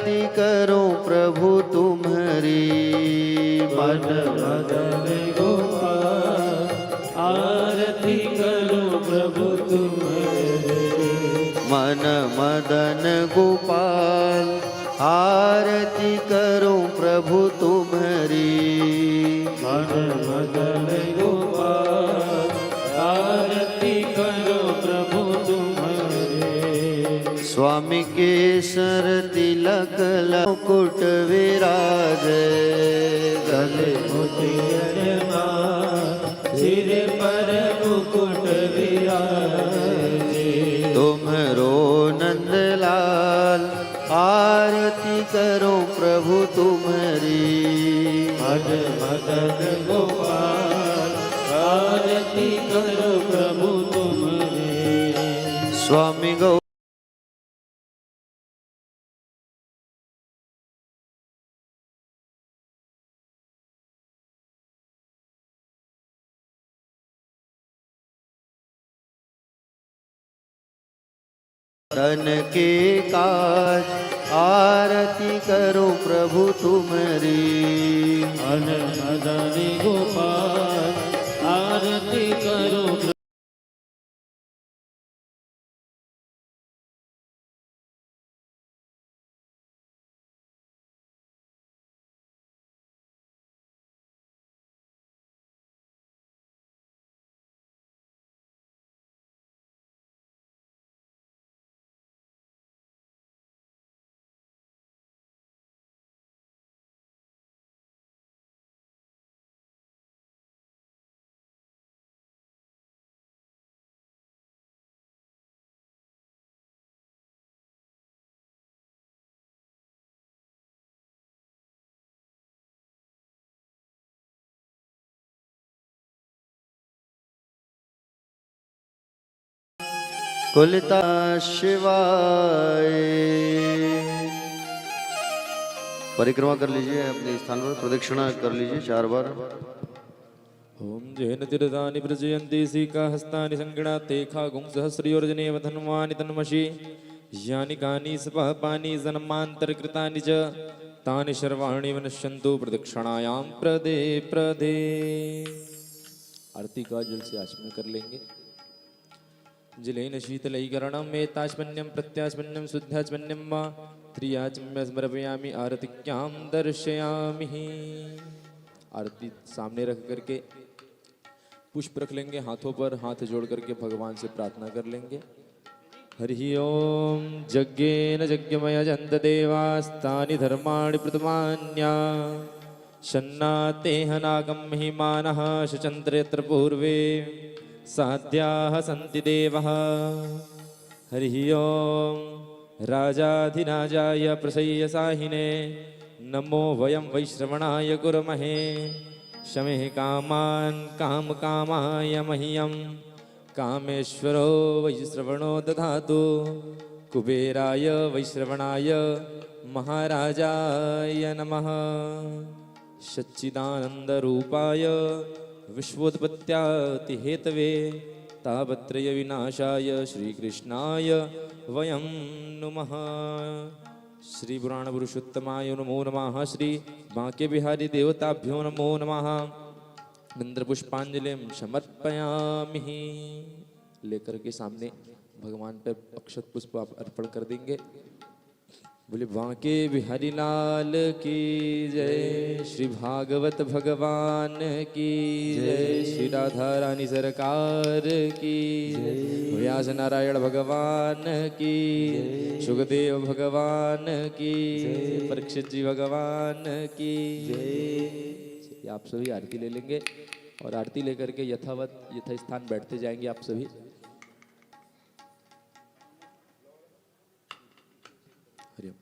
आरती करो प्रभु तुम्हारी। मन मदन गोपाल आरती करो प्रभु तुम्हारी। मन मदन गोपाल आरती करो प्रभु तुम्हारी। मन मदन गोपाल आरती करो प्रभु तुम्हारी। स्वामी केसर तिलक मुकुट विराज, गले मोतियरमा सिर पर मुकुट विराजे। तुम्हरो नंदलाल आरती करो प्रभु तुम्हारी। मन मदन गोपाल आरती करो प्रभु तुम्हारी। स्वामी गौ धन के काज आरती करो प्रभु तुम्हारी। मन मदन गोपाल आरती करो। कुलता शिवाय। परिक्रमा कर लीजिए, अपने स्थान पर प्रदक्षिणा कर लीजिए 4 बार। ओम जैन तीर्थानि प्रजयन्ति सीका हस्तानि संगणाते खागुं सहस्रयोर्जनेव धन्वानि तन्मषि। यानि कानि सपापानि जन्मान्तरकृतानि च तानि सर्वाणि विनश्यन्तु प्रदक्षिणायां प्रदे प्रदे। आरती का जल से आचमन कर लेंगे। जलेन शीतलैकरणं एताचमन्यं प्रत्याचमन्यं शुद्धाचमन्यं वा त्रियाचम्य समर्पयामि आरतिक्यां दर्शयामि। आरती सामने रख करके पुष्प रख लेंगे हाथों पर, हाथ जोड़ करके भगवान से प्रार्थना कर लेंगे। हरि ओम यज्ञेन यज्ञमय जन्त देवास्तानि धर्माणि प्रथमान्या शन्नातेह नागं महिमानः शचन्द्र यत्र पूर्वे साध्याः सन्ति देवः। हरि ओम राजाधिराजाय प्रसय्यसाहिने नमो वयं वैश्रवणाय कुर्महे। शमेः कामान् कामकामाय मह्यं कामेश्वरो वैश्रवणो दधातु। कुबेराय वैश्रवणाय महाराजाय नमः। सच्चिदानन्दरूपाय विश्वोत्पत्त्यादिहेतवे तापत्रय विनाशाय श्रीकृष्णाय वयं नुमः। श्री पुराण पुरुषोत्तमाय नमो नमः। श्री बांके बिहारी देवताभ्यो नमो नमः। इंद्र पुष्पांजलिं समर्पयामि। लेकर के सामने भगवान पर अक्षत पुष्प आप अर्पण कर देंगे। बोले बांके बिहारी लाल की जय। श्री भागवत भगवान की जय। श्री राधा रानी सरकार की जय। व्यास नारायण भगवान की जय। सुखदेव भगवान की जय। परीक्षित जी भगवान की जय। आप सभी आरती ले लेंगे और आरती लेकर के यथावत यथास्थान बैठते जाएंगे आप सभी। हरिओम।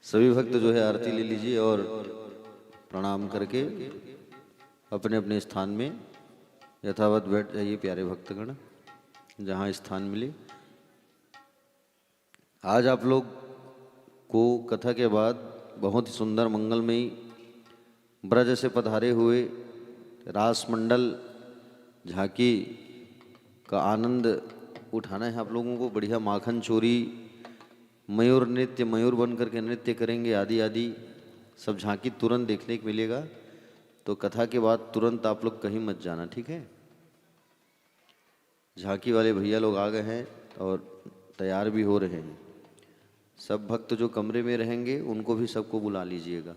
सभी भक्त जो है आरती ले लीजिए और प्रणाम करके अपने अपने स्थान में यथावत बैठ जाइए प्यारे भक्तगण, जहाँ स्थान मिले। आज आप लोग को कथा के बाद बहुत ही सुंदर मंगलमयी ब्रज से पधारे हुए रास मंडल झांकी का आनंद उठाना है आप लोगों को। बढ़िया माखन चोरी, मयूर नृत्य, मयूर बन करके नृत्य करेंगे आदि आदि सब झांकी तुरंत देखने को मिलेगा। तो कथा के बाद तुरंत आप लोग कहीं मत जाना, ठीक है। झांकी वाले भैया लोग आ गए हैं और तैयार भी हो रहे हैं। सब भक्त जो कमरे में रहेंगे उनको भी सबको बुला लीजिएगा।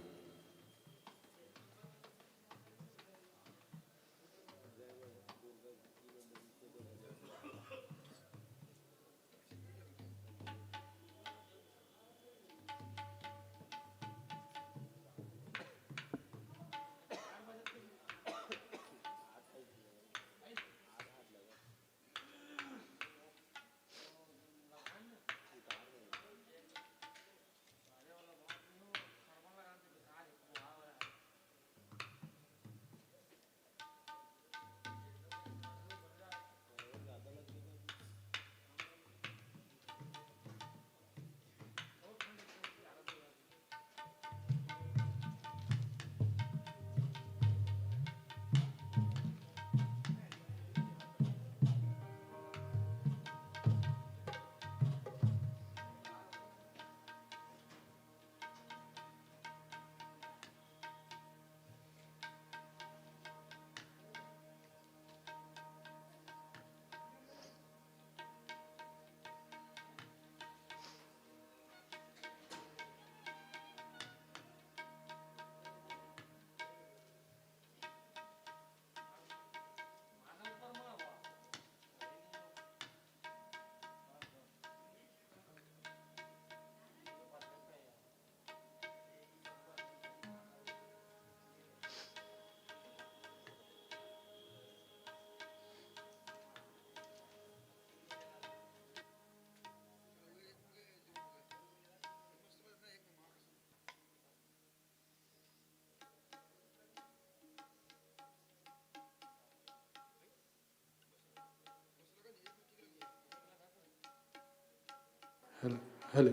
हल हल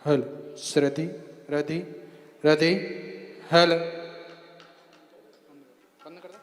हल श्रुति रति रति हल। बंद कर दो।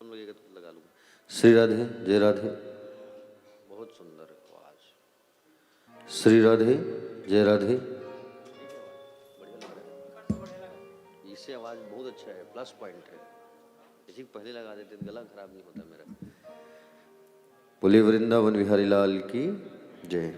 लगेगा तो लगा लूंगा। श्री राधे, जय राधे। बहुत सुंदर आवाज। श्री राधे, जय राधे। इससे आवाज बहुत अच्छा है, प्लस पॉइंट है। इसी को पहले लगा देते तो गला खराब नहीं होता मेरा। बोलिए वृंदावन बिहारी लाल की जय।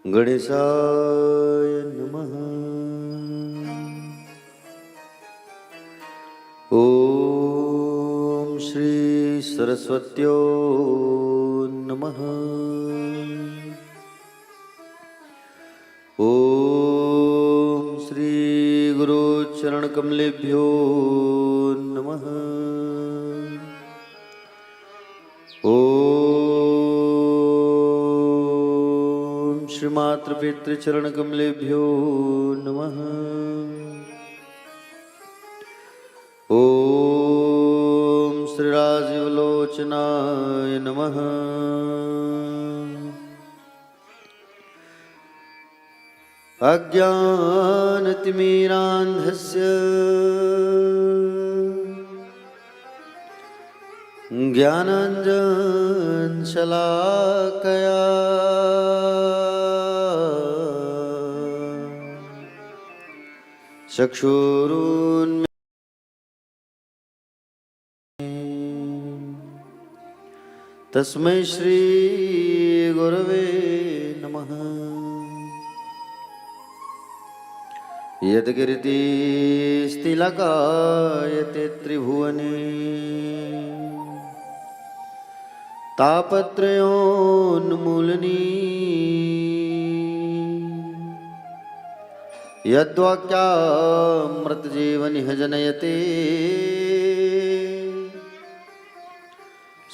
गणेशाय नमः। ओम श्री सरस्वत्यो नमः। ओम श्री गुरु चरण कमलेभ्यो नमः। श्रीमात्र पितृचरण कमलेभ्यो नमः। ओम श्री राजीवलोचनाय नमः। अज्ञानतिमिरान्धस्य ज्ञानाञ्जनशलाकया चक्षुरुन्मीलितं तस्मै श्री गुरवे नमः। यद्गिरितिस्तिलकायते त्रिभुवने तापत्रयोन्मूलनी यद्वाक्यामृतजीवनिह जनयते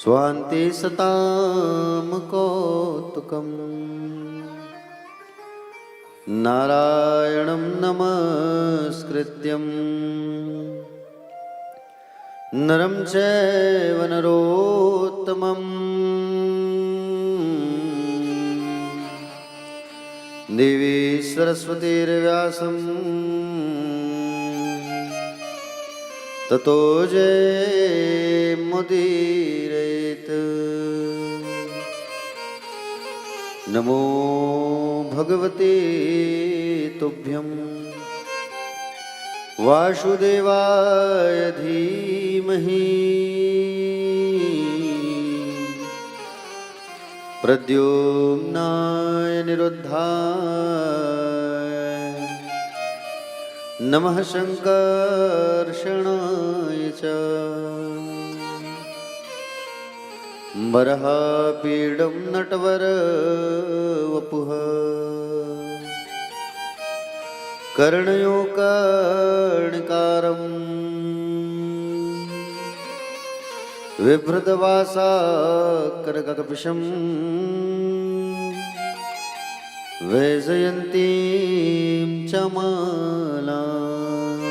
स्वान्ते सतां कौतुकम्। नारायणं नमस्कृत्यं नरं चैव नरोत्तमम् देवी सरस्वतीर्व्यासं ततो जयमुदीरयेत्। नमो भगवते तुभ्यं वासुदेवाय धीमहि प्रद्युम्नाय निरुद्धाय नमः शङ्कर्षणाय च बर्हापीडं नटवरवपुः कर्णयो कर्णिकारम् बिभ्रतवासाकरकपिशं वैजयन्तीं च मालाम्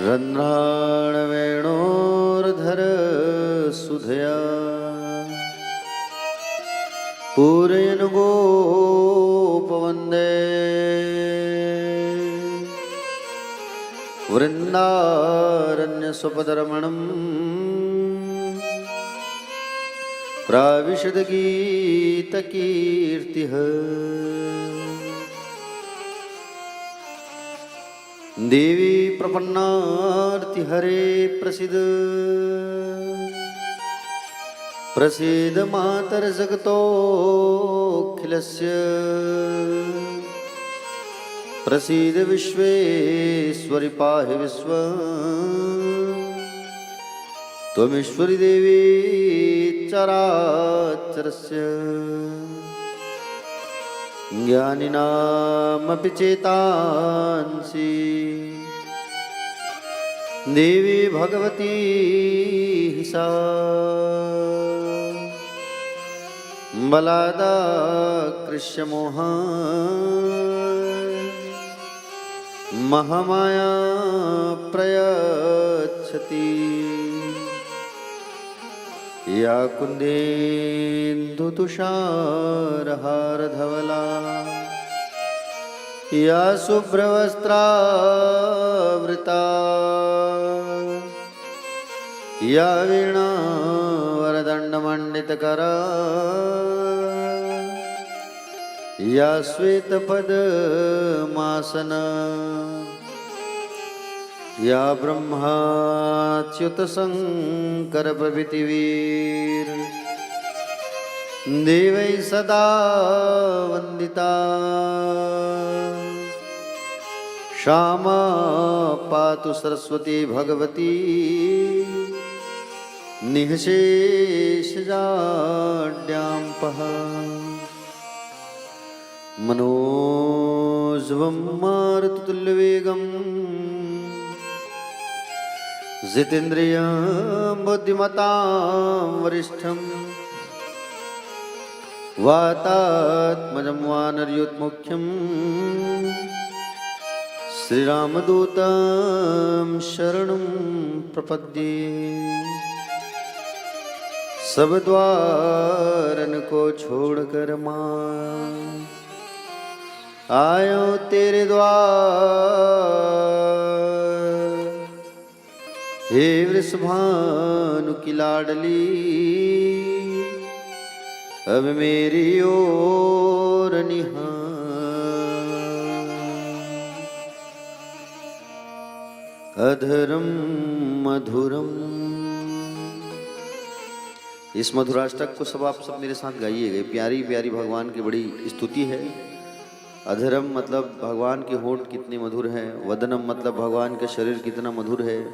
रन्ध्राणवेणोर्धरसुधया पूरयन् गोपवन्दे वृन्दारण्यस्वपदरमणम् प्राविशद्गीतकीर्तिः। देवी प्रपन्नार्ति हरे प्रसीद प्रसीद मातर जगतोऽखिलस्य प्रसीद विश्वेश्वरि पाहि विश्वम् त्वमीश्वरी देवी चराचरस्य ज्ञानिनामपि चेतांसि देवी भगवती हि सा बलादाकृष्यमोहा महामाया प्रयच्छति या कुन्देन्दुतुषारहारधवला या शुभ्रवस्त्रावृता या वीणावरदण्डमण्डितकरा या श्वेतपद्मासना या ब्रह्माच्युतशङ्करप्रभृतिवीर देवै सदा वन्दिता श्यामा पातु सरस्वती भगवती निःशेषजाड्याम्पः मनोजवं मारुततुल्यवेगम् जितेन्द्रियं बुद्धिमतां वरिष्ठं वातात्मजं वानरयूथमुख्यं श्रीरामदूतं शरणं प्रपद्ये। सब द्वारन को छोड़कर मां आयो तेरे द्वार, हे वृषभानु की लाडली अब मेरी ओर निहार। अधरम मधुरम, इस मधुराष्टक को सब आप सब मेरे साथ गाइएगा। प्यारी प्यारी भगवान की बड़ी स्तुति है। अधरम मतलब भगवान के होंठ कितने मधुर हैं, वदनम मतलब भगवान का शरीर कितना मधुर है।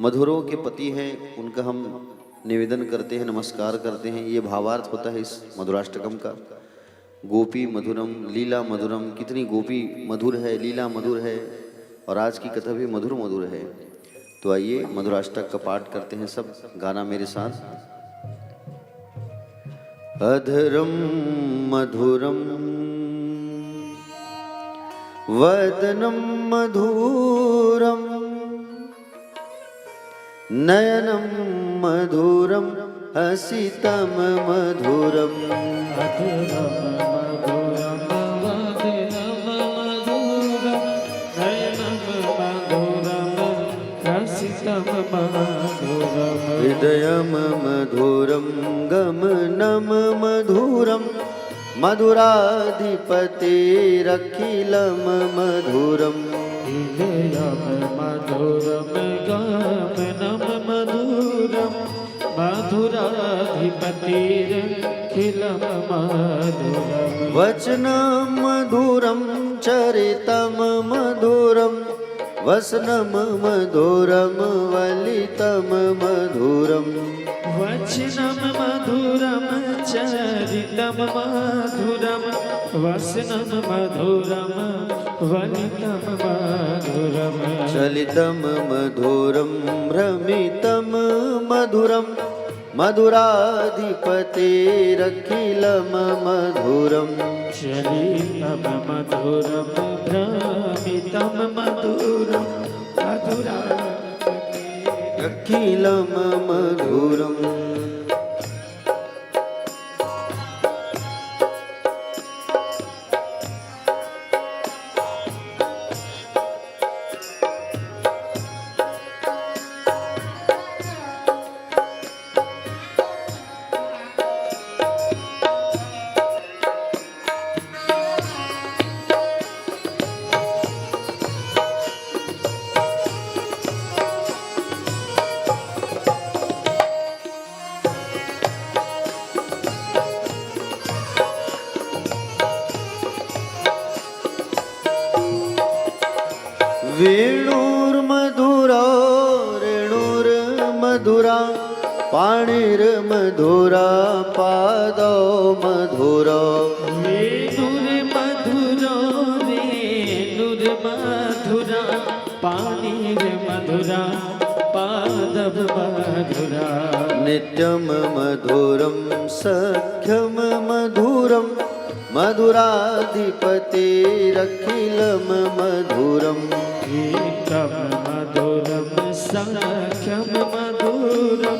मधुरों के पति हैं, उनका हम निवेदन करते हैं, नमस्कार करते हैं। ये भावार्थ होता है इस मधुराष्टकम का। गोपी मधुरम, लीला मधुरम, कितनी गोपी मधुर है, लीला मधुर है, और आज की कथा भी मधुर मधुर है। तो आइए मधुराष्टक का पाठ करते हैं सब, गाना मेरे साथ। अधरम मधुरम वदनम मधुरम नयनम मधुरम हसितम मधुरम। अधरम मधुरम वदनम मधुरम नयनम मधुरम हसितम मधुरम। हृदयम मधुरम गमनम मधुरम मधुराधिपतिरखिलम मधुरम। हृदयम मधुरम गमनम मधुरम मधुराधिपतिरखिलम मधुरम। वचनम मधुरम चरितम मधुरम वसनम मधुरम वलितम मधुरम। वचनम मधुरम चरितम मधुरम वसनम मधुरम वलितम मधुरम। चलितम मधुरम भ्रमितम मधुरम मधुराधिपतिरखिलम मधुरम। चलितम मधुरम भ्रमितम मधुरम मधुराधिपतिरखिलम मधुरम। वेणुर्मधुरा रेणुर्मधुरा पाणिर्मधुरा पादौ मधुरा वेणुर्मधुरो रेणुर्मधुरा पाणिर्मधुरा पादव मधुरा नित्यं मधुरं सख्यं मधुरं मधुराधिपतेरखिलं मधुरम् गीतं मधुरं सख्यं मधुरं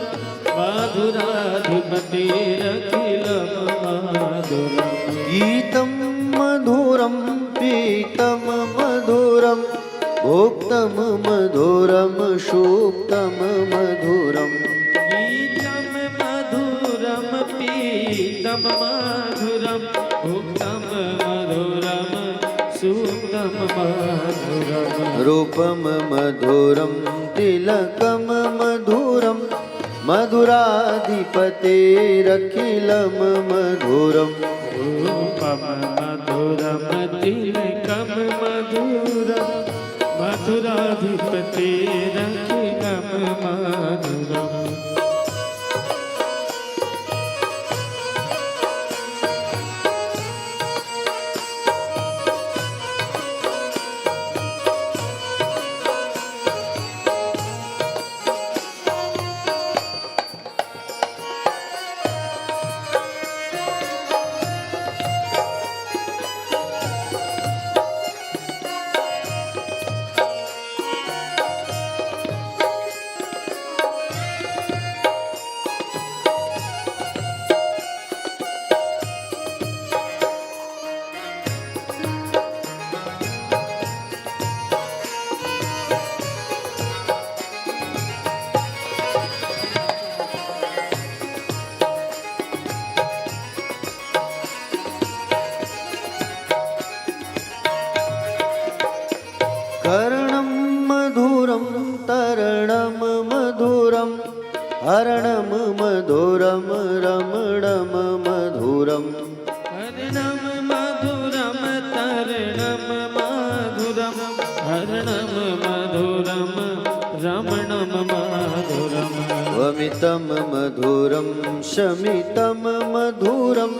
मधुराधिपतिरखिलं मधुरम् गीतं मधुरं पीतं मधुरं भोक्तं मधुरं सूक्तं मधुरम् गीतं मधुरं पीतं मधुरं भुक्तं मधुरं सूक्तं मधुरम् रूपं मधुरं तिलकं मधुरं मधुराधिपतेरखिलं मधुरम् रूपं मधुरं तिलकं मधुरं मधुराधिपतेरखिलं मधुरम् कर्णं मधुरं तरणं मधुरं हरणं मधुरं रमणं मधुरम् हरणं मधुरं तरणं मधुरं हरणं मधुरं रमणं मधुरम् वमितं मधुरं शमितं मधुरं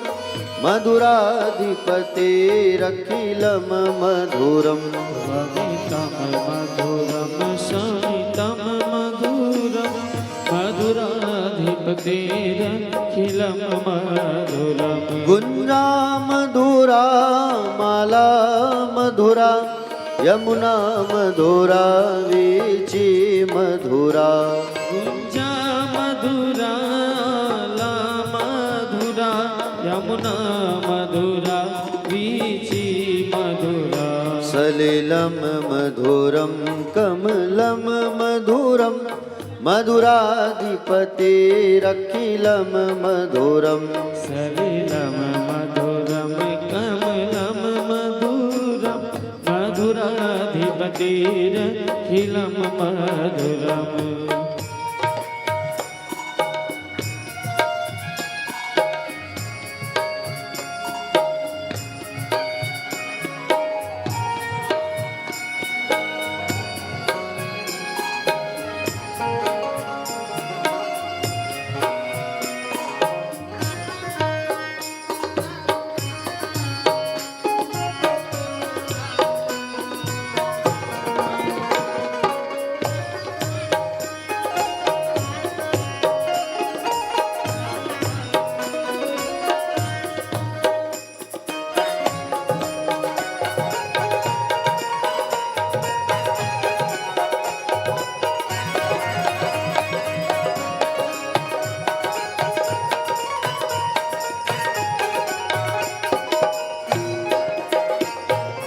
मधुराधिपतेरखिलं मधुरम् वमितं मधुरं शमितं मधुरं मधुराधिपतेरखिलं मधुरम् गुञ्जा मधुरा माला मधुरा यमुना मधुरा वीची मधुरा गुञ्जा मधुरा ला मधुरा यमुना मधुरा वीची मधुरा सलिलं मधुरं कमलं मधुरं मधुराधिपतेरखिलं मधुरम् सलिलं मधुरं कमलं मधुरं मधुराधिपतिरखिलं मधुरम्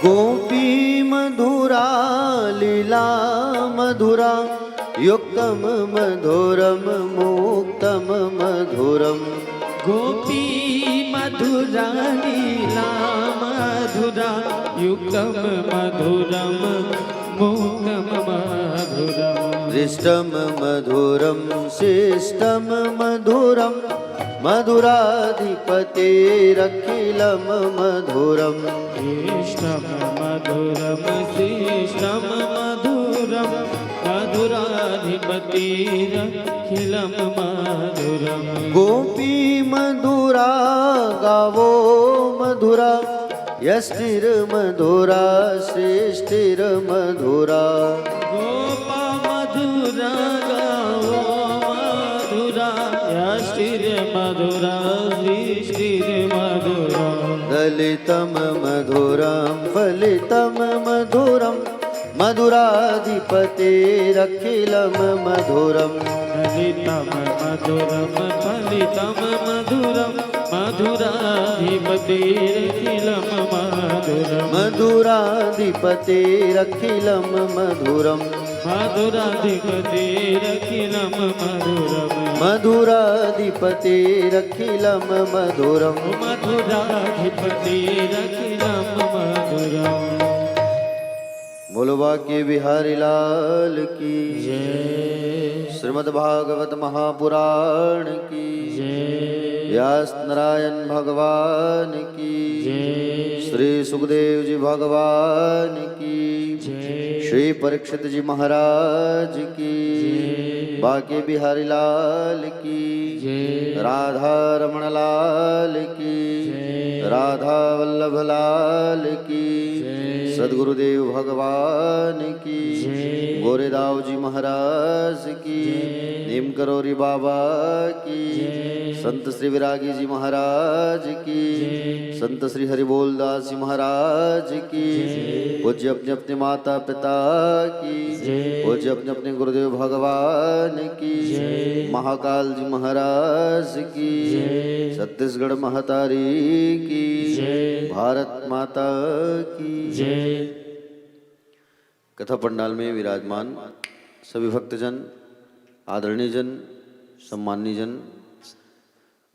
गोपी मधुरा लीला मधुरा युक्तं मधुरं मुक्तं मधुरम् गोपी मधुरा लीला मधुरा युक्तं मधुरं मुक्तं मधुरम् दृष्टं मधुरं शिष्टं मधुरं मधुराधिपतेरखिलं मधुरम् इष्टं मधुरं शिष्टं मधुरं गोपीमतीरखिलं मधुरम् गोपी मधुरा गावो मधुरा यष्टिर मधुरा सृष्टिर मधुरा गोपा मधुरा गावो मधुरा यष्टिर मधुरा सृष्टिर मधुरा दलितम मधुरम फलितम मधुरम मधुराधिपतेरखिलं मधुरम ललितं मधुरं फलितं मधुरं मधुराधिपतिरखिलं मधुरं मधुराधिपतेरखिलं मधुरम मधुराधिपतिरखिलं मधुरं मधुराधिपतेरखिलं मधुरम मधुराधिपतिरखिलं मधुरम् बोलो बाके बिहारी लाल की जय श्रीमद् भागवत महापुराण की जय व्यास नारायण भगवान की जय श्री सुखदेव जी भगवान की जय श्री परीक्षित जी महाराज की जय बाके बिहारी लाल की जय राधा रमण लाल की जय राधा वल्लभ लाल की जय सद्गुरुदेव भगवान की जय गोरेदाव जी महाराज की जय नीम करोरी बाबा की जय संत श्री विरागी जी महाराज की जय संत श्री हरिबोलदास जी महाराज की जय पूज्य अपने अपने माता पिता की जय पूज्य अपने अपने गुरुदेव भगवान की जय महाकाल जी महाराज की जय छत्तीसगढ़ महतारी की जय भारत माता की जय कथा पंडाल में विराजमान सभी भक्तजन आदरणीय जन सम्माननीय जन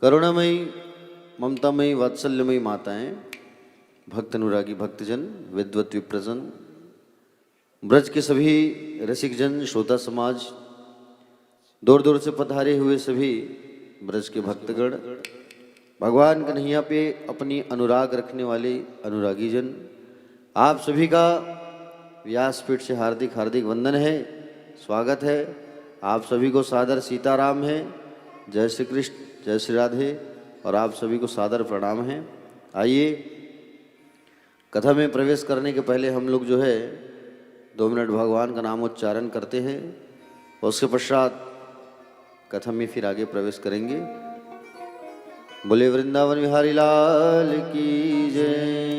करुणामयी ममतामयी वात्सल्यमयी माताएं भक्त अनुरागी भक्तजन विद्वत विप्रजन ब्रज के सभी रसिक जन श्रोता समाज दूर दूर से पधारे हुए सभी ब्रज के भक्तगण भगवान कन्हैया पे अपनी अनुराग रखने वाले अनुरागी जन आप सभी का व्यासपीठ से हार्दिक हार्दिक वंदन है स्वागत है। आप सभी को सादर सीताराम है जय श्री कृष्ण जय श्री राधे और आप सभी को सादर प्रणाम है। आइए कथा में प्रवेश करने के पहले हम लोग जो है 2 मिनट भगवान का नाम उच्चारण करते हैं और उसके पश्चात कथा में फिर आगे प्रवेश करेंगे। बोले वृंदावन बिहारी लाल की जय।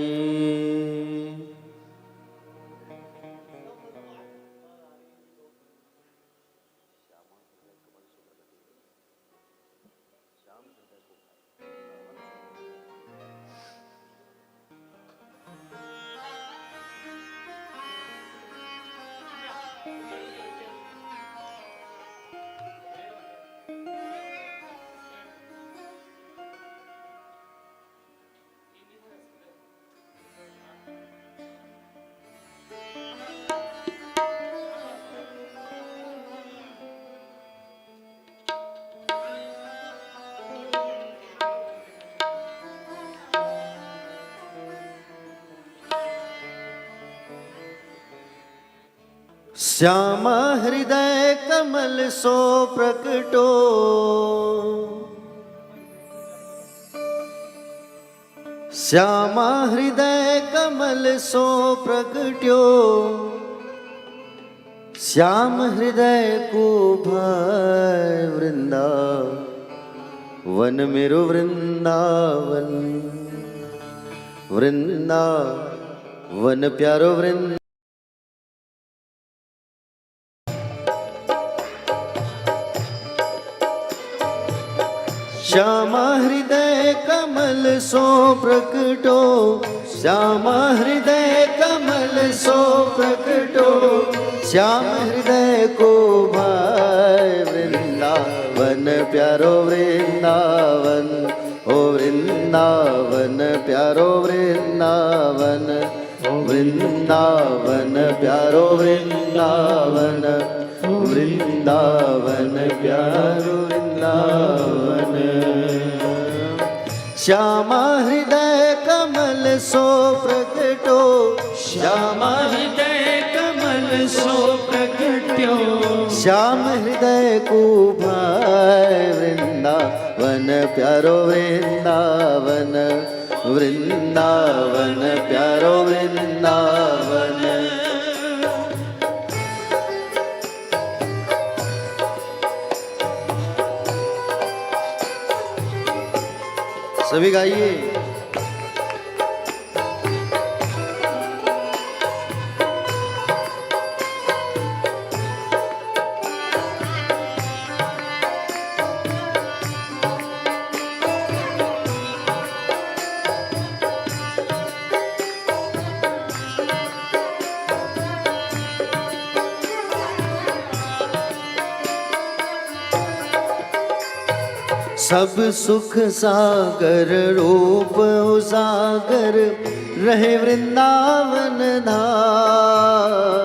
श्यामा हृदय कमल सो प्रकटो श्यामा हृदय कमल सो प्रकट्यो श्याम हृदय को भाय वृंदावन मेरो वृंदावन वृंदावन प्यारो वृंदावन श्यामा हृदय कमल सो प्रकटो श्यामा हृदय कमल सो प्रकटो श्याम हृदय को भाय वृंदावन प्यारो वृंदावन ओ वृंदावन प्यारो वृंदावन वृंदावन प्यारो वृंदावन वृंदावन प्यारो वृंदावन श्यामा हृदय कमल सो प्रकटो श्यामा हृदय कमल सो प्रकट्यो श्याम हृदय को भाए वृंदावन प्यारो वृंदावन वृंदावन प्यारो वृंदावन। सभी गाइए। सब सुख सागर रूप उजागर रहे वृंदावन धाम।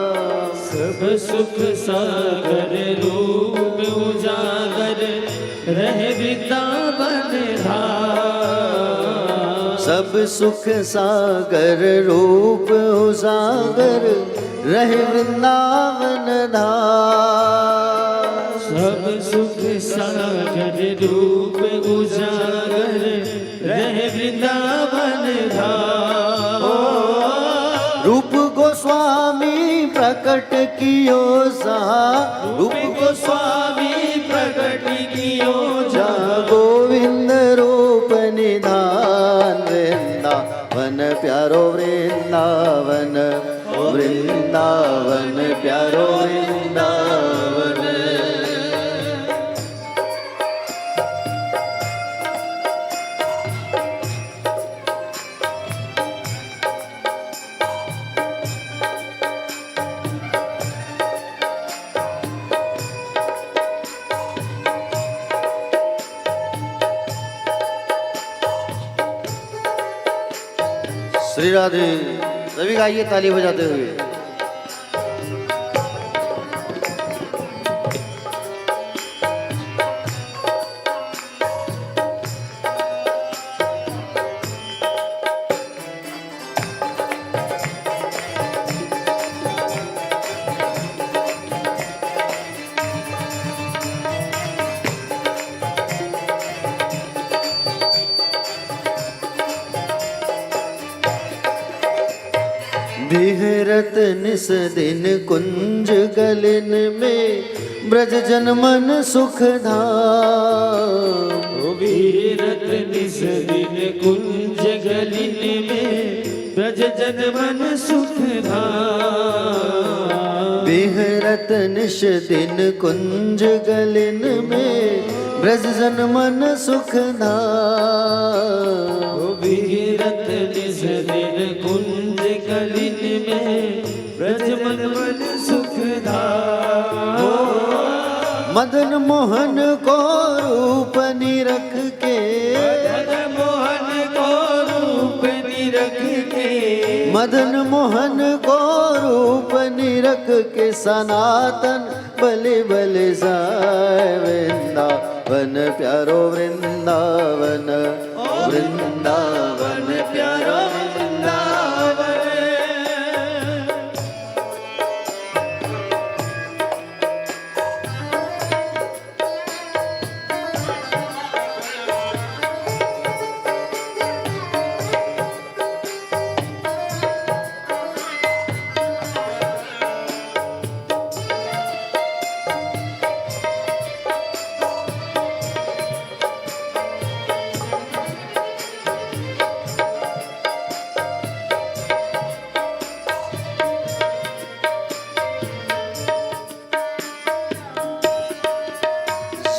सब सुख सागर रूप उजागर रहे वृंदावन धाम। सब सुख सागर रूप उजागर रहे वृंदावन धाम। सब सुख सागर रूप उजागर रहे वृंदावन धाम। रूप गोस्वामी प्रकट कियो जहाँ रूप गोस्वामी प्रकट कियो जहाँ गोविंद रूप निधान वृंदावन प्यारो वृंदावन वृंदावन प्यारो वृंदावन। श्री राधे। सभी गाइए ताली बजाते हुए। बिहरत निस दिन कुंज गलिन में ब्रज जन मन सुख धाम। वीरत निस दिन कुंज गलिन में ब्रज जन मन सुख धाम। बिहरत निश दिन कुंज गलिन में ब्रज जन मन सुख धाम। वीरत निस दिन कुंज गलिन में ब्रज मन सुख धाम। मदन मोहन को रूप निरख के मदन मोहन को रूप निरख के मदन मोहन को रूप निरख के सनातन बले बले जाए वृंदावन प्यारो वृंदावन वृंदावन प्यारो वृंदावन।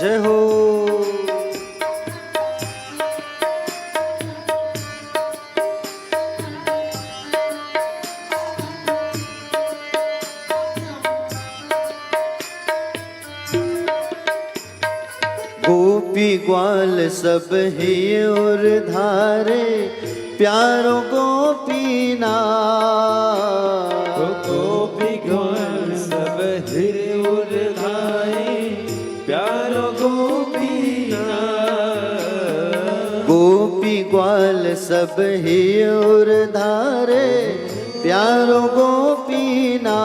जय हो। गोपी ग्वाल सब ही और धारे प्यारो गोपीना। गोपी ग्वाल सब हिर उर धारे प्यारो गोपीना। गोपी ग्वाल सब ही और धारे प्यारो गोपीना।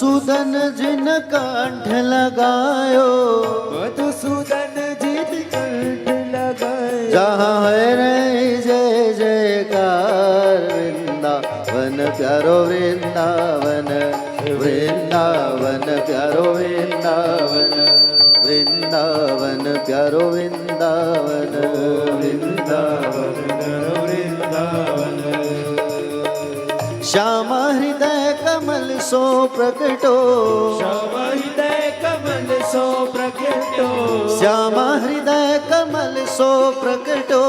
मधुसूदन जिन कंठ लगायो, मधुसूदन जिन कंठ लगाए, जहाँ है रे जय जयकार, वृंदावन प्यारो वृंदावन, वृंदावन प्यारो वृंदावन, वृंदावन प्यारो वृंदावन, वृंदावन प्यारो वृंदावन। श्यामा हृदय कमल सो प्रकटो, श्यामा हृदय कमल सो प्रकटो, श्यामा हृदय कमल सो प्रकटो,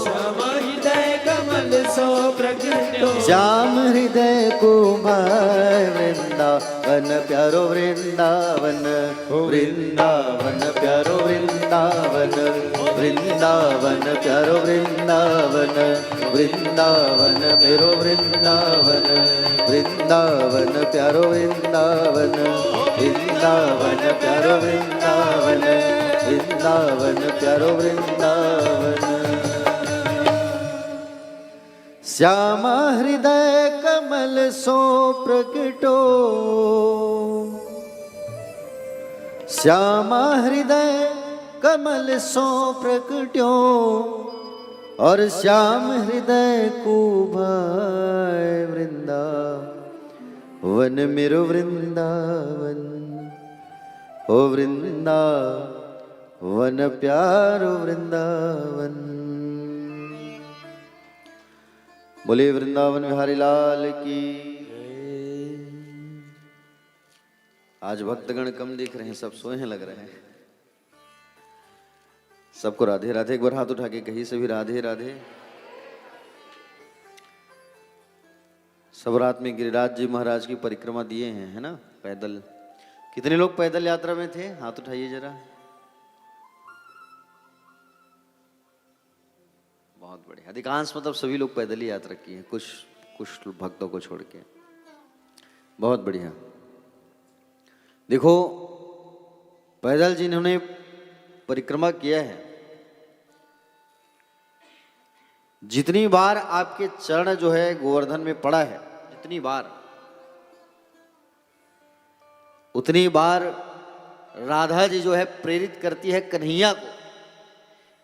श्यामा हृदय कमल सो प्रकटो, श्याम हृदय को भाय, वृंदावन प्यारो वृंदावन, वृंदावन प्यारो वृंदावन, वृंदावन प्यारो वृंदावन, वृंदावन मेरो वृंदावन, वृंदावन प्यारो वृंदावन, वृंदावन प्यारो वृंदावन, वृंदावन प्यारो वृंदावन। श्यामा हृदय कमल सो प्रकटो, श्यामा हृदय कमल सो प्रकट्यो, और श्याम हृदय को भाय, वृंदावन मेरो वृंदावन, ओ वृंदावन प्यारो वृंदावन। बोले वृंदावन बिहारी लाल की। आज भक्तगण कम दिख रहे हैं, सब सोए हैं लग रहे हैं। सबको राधे राधे। एक बार हाथ उठा के कहीं से भी राधे राधे। सब रात में गिरिराज जी महाराज की परिक्रमा दिए हैं, है ना, पैदल। कितने लोग पैदल यात्रा में थे? हाथ उठाइए जरा। बहुत बढ़िया। अधिकांश मतलब सभी लोग पैदल ही यात्रा किए हैं, कुछ भक्तों को छोड़ के। बहुत बढ़िया। देखो, पैदल जिन्होंने परिक्रमा किया है, जितनी बार आपके चरण जो है गोवर्धन में पड़ा है, जितनी बार, उतनी बार राधा जी जो है प्रेरित करती है कन्हैया को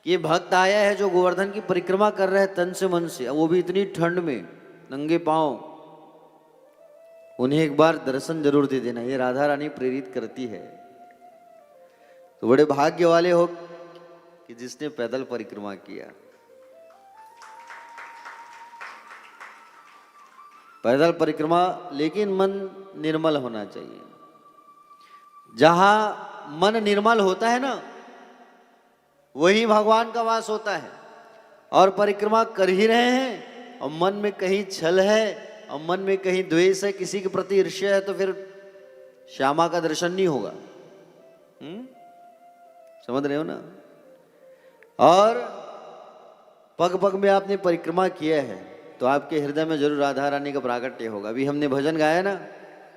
कि ये भक्त आया है जो गोवर्धन की परिक्रमा कर रहा है तन से मन से, वो भी इतनी ठंड में नंगे पांव, उन्हें एक बार दर्शन जरूर दे देना। ये राधा रानी प्रेरित करती है। तो बड़े भाग्य वाले हो कि जिसने पैदल परिक्रमा किया। पैदल परिक्रमा, लेकिन मन निर्मल होना चाहिए। जहां मन निर्मल होता है ना, वही भगवान का वास होता है। और परिक्रमा कर ही रहे हैं और मन में कहीं छल है और मन में कहीं द्वेष है, किसी के प्रति ईर्ष्या है, तो फिर श्यामा का दर्शन नहीं होगा। समझ रहे हो ना। और पग पग में आपने परिक्रमा किया है तो आपके हृदय में जरूर राधा रानी का प्राकट्य होगा। अभी हमने भजन गाया ना,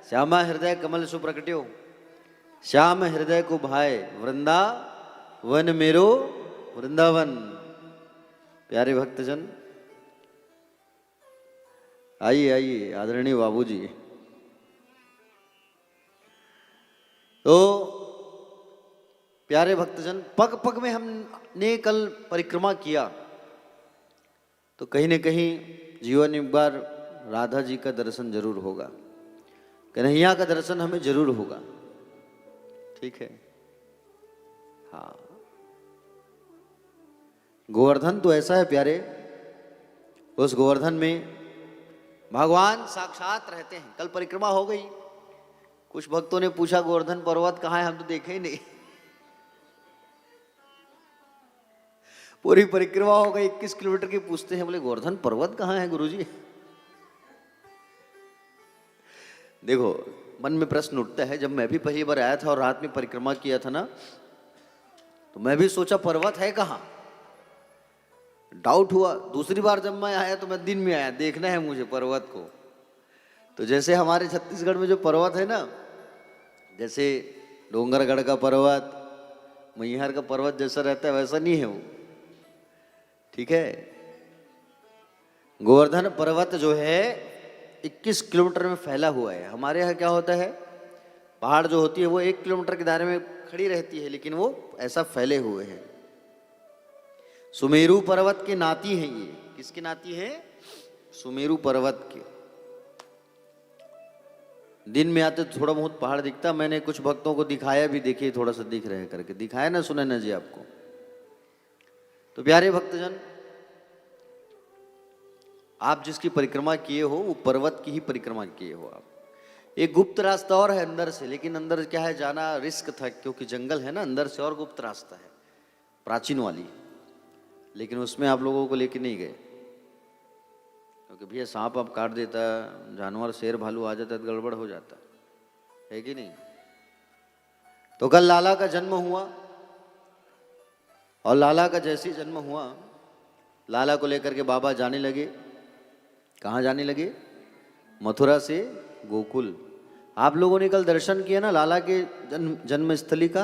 श्यामा हृदय कमल सुप्रकट्यो, श्याम हृदय को भाए, वृंदावन मेरो वृंदावन। प्यारे भक्तजन, आइए आइए आदरणीय बाबूजी। तो प्यारे भक्तजन, पग पग में हमने कल परिक्रमा किया तो कहीं न कहीं जीवन में एक बार राधा जी का दर्शन जरूर होगा, कन्हैया का दर्शन हमें जरूर होगा। ठीक है। हाँ, गोवर्धन तो ऐसा है प्यारे, उस गोवर्धन में भगवान साक्षात रहते हैं। कल परिक्रमा हो गई, कुछ भक्तों ने पूछा गोवर्धन पर्वत कहाँ है, हम तो देखे ही नहीं। पूरी परिक्रमा हो गई 21 किलोमीटर की, पूछते हैं बोले गोवर्धन पर्वत कहाँ है गुरुजी। देखो, मन में प्रश्न उठता है। जब मैं भी पहली बार आया था और रात में परिक्रमा किया था ना, तो मैं भी सोचा पर्वत है कहाँ, डाउट हुआ। दूसरी बार जब मैं आया तो मैं दिन में आया, देखना है मुझे पर्वत को। तो जैसे हमारे छत्तीसगढ़ में जो पर्वत है ना, जैसे डोंगरगढ़ का पर्वत, मैहर का पर्वत जैसा रहता है, वैसा नहीं है वो। ठीक है। गोवर्धन पर्वत जो है 21 किलोमीटर में फैला हुआ है। हमारे यहाँ क्या होता है, पहाड़ जो होती है वो 1 किलोमीटर के दायरे में खड़ी रहती है, लेकिन वो ऐसा फैले हुए हैं। सुमेरु पर्वत के नाती हैं ये। किसके नाती है? सुमेरु पर्वत के। दिन में आते थोड़ा बहुत पहाड़ दिखता, मैंने कुछ भक्तों को दिखाया भी, देखिए थोड़ा सा दिख रहे करके दिखाया ना, सुने ना जी आपको। तो प्यारे भक्तजन, आप जिसकी परिक्रमा किए हो वो पर्वत की ही परिक्रमा किए हो आप। एक गुप्त रास्ता और है अंदर से, लेकिन अंदर क्या है, जाना रिस्क था क्योंकि जंगल है ना, अंदर से और गुप्त रास्ता है प्राचीन वाली, लेकिन उसमें आप लोगों को लेके नहीं गए क्योंकि भैया सांप आप काट देता, जानवर शेर भालू आ जाता तो गड़बड़ हो जाता है कि नहीं। तो कल लाला का जन्म हुआ और लाला का जैसे ही जन्म हुआ, लाला को लेकर के बाबा जाने लगे। कहाँ जाने लगे? मथुरा से गोकुल। आप लोगों ने कल दर्शन किया ना लाला के जन्म स्थली का?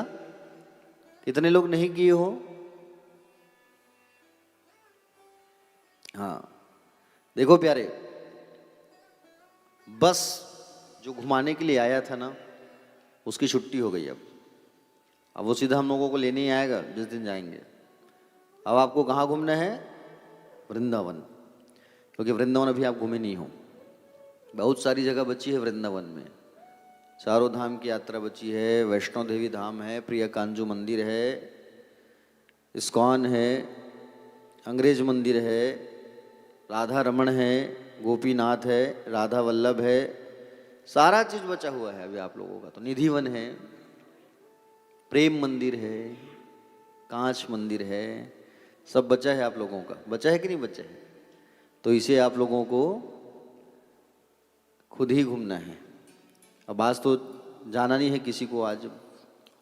कितने लोग नहीं किए हो? हाँ, देखो प्यारे, बस जो घुमाने के लिए आया था ना, उसकी छुट्टी हो गई। अब वो सीधा हम लोगों को लेने ही आएगा जिस दिन जाएंगे। अब आपको कहाँ घूमना है? वृंदावन, क्योंकि वृंदावन अभी आप घूमे नहीं हो। बहुत सारी जगह बची है वृंदावन में। चारों धाम की यात्रा बची है, वैष्णो देवी धाम है, प्रिय कांजू मंदिर है, इस्कॉन है, अंग्रेज मंदिर है, राधा रमण है, गोपीनाथ है, राधा वल्लभ है, सारा चीज बचा हुआ है अभी आप लोगों का। तो निधिवन है, प्रेम मंदिर है, कांच मंदिर है, सब बचा है आप लोगों का। बचा है कि नहीं बचा है? तो इसे आप लोगों को खुद ही घूमना है। अब आज तो जाना नहीं है किसी को, आज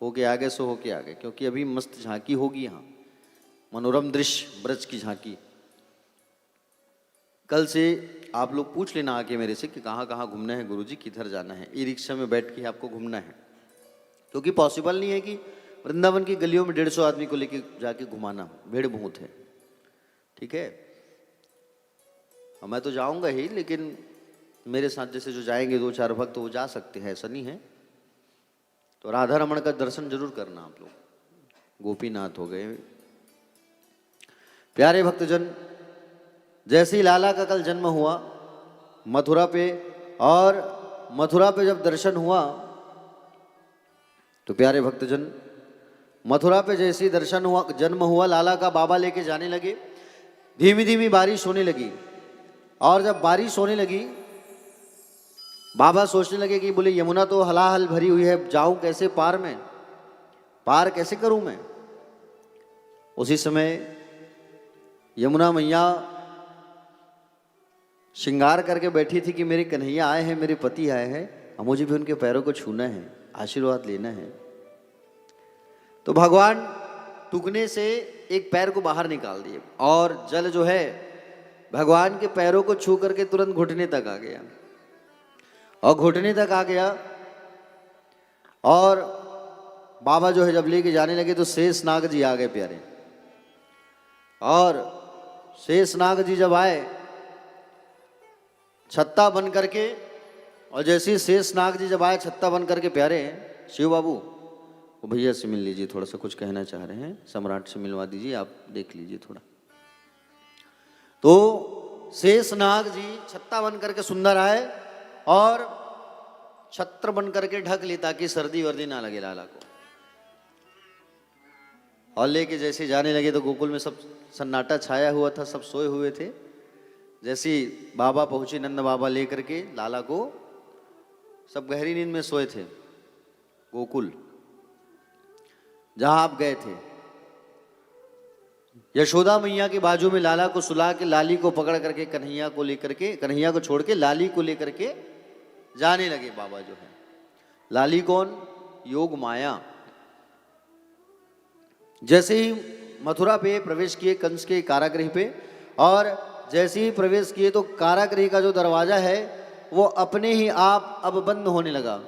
होके आगे सो होके आगे, क्योंकि अभी मस्त झांकी होगी यहाँ, मनोरम दृश्य ब्रज की झांकी। कल से आप लोग पूछ लेना आके मेरे से कि कहाँ कहाँ घूमना है गुरुजी, किधर जाना है। ई रिक्शा में बैठ के आपको घूमना है, क्योंकि पॉसिबल नहीं है कि वृंदावन की गलियों में 150 आदमी को लेके जाके घुमाना, भीड़ बहुत है। ठीक है, मैं तो जाऊंगा ही, लेकिन मेरे साथ जैसे जो जाएंगे 2-4 भक्त, तो वो जा सकते हैं, ऐसा नहीं है। तो राधा रमण का दर्शन जरूर करना आप लोग। गोपीनाथ हो गए। प्यारे भक्तजन, जैसे ही लाला का कल जन्म हुआ मथुरा पे, और मथुरा पे जब दर्शन हुआ तो प्यारे भक्तजन, मथुरा पे जैसे ही दर्शन हुआ, जन्म हुआ, लाला का बाबा लेके जाने लगे। धीमी धीमी बारिश होने लगी, और जब बारिश होने लगी बाबा सोचने लगे कि बोले यमुना तो हलाहल भरी हुई है, जाऊं कैसे पार में, पार कैसे करूं मैं। उसी समय यमुना मैया श्रृंगार करके बैठी थी कि मेरे कन्हैया आए हैं, मेरे पति आए हैं, अब मुझे भी उनके पैरों को छूना है, आशीर्वाद लेना है। तो भगवान टुकने से एक पैर को बाहर निकाल दिए, और जल जो है भगवान के पैरों को छू करके तुरंत घुटने तक आ गया, और घुटने तक आ गया। और बाबा जो है जब लेके जाने लगे तो शेषनाग जी आ गए प्यारे। और शेषनाग जी जब आए छत्ता बन करके, और जैसे ही शेषनाग जी जब आए छत्ता बन करके, प्यारे शिव बाबू वो भैया से मिल लीजिए, थोड़ा सा कुछ कहना चाह रहे हैं, सम्राट से मिलवा दीजिए, आप देख लीजिए थोड़ा। तो शेषनाग जी छत्ता बन करके सुंदर आए और छत्र बन करके ढक ली ताकि सर्दी वर्दी ना लगे लाला को। और लेके जैसे जाने लगे तो गोकुल में सब सन्नाटा छाया हुआ था, सब सोए हुए थे। जैसे बाबा पहुंचे, नंद बाबा लेकर के लाला को, सब गहरी नींद में सोए थे। गोकुल जहां आप गए थे, यशोदा मैया के बाजू में लाला को सुला के, लाली को पकड़ करके, कन्हैया को लेकर के, कन्हैया को छोड़ के लाली को लेकर के जाने लगे बाबा जो है। लाली कौन? योग माया। जैसे ही मथुरा पे प्रवेश किए, कंस के कारागृह पे, और जैसे ही प्रवेश किए तो कारागृह का जो दरवाजा है वो अपने ही आप अब बंद होने लगा।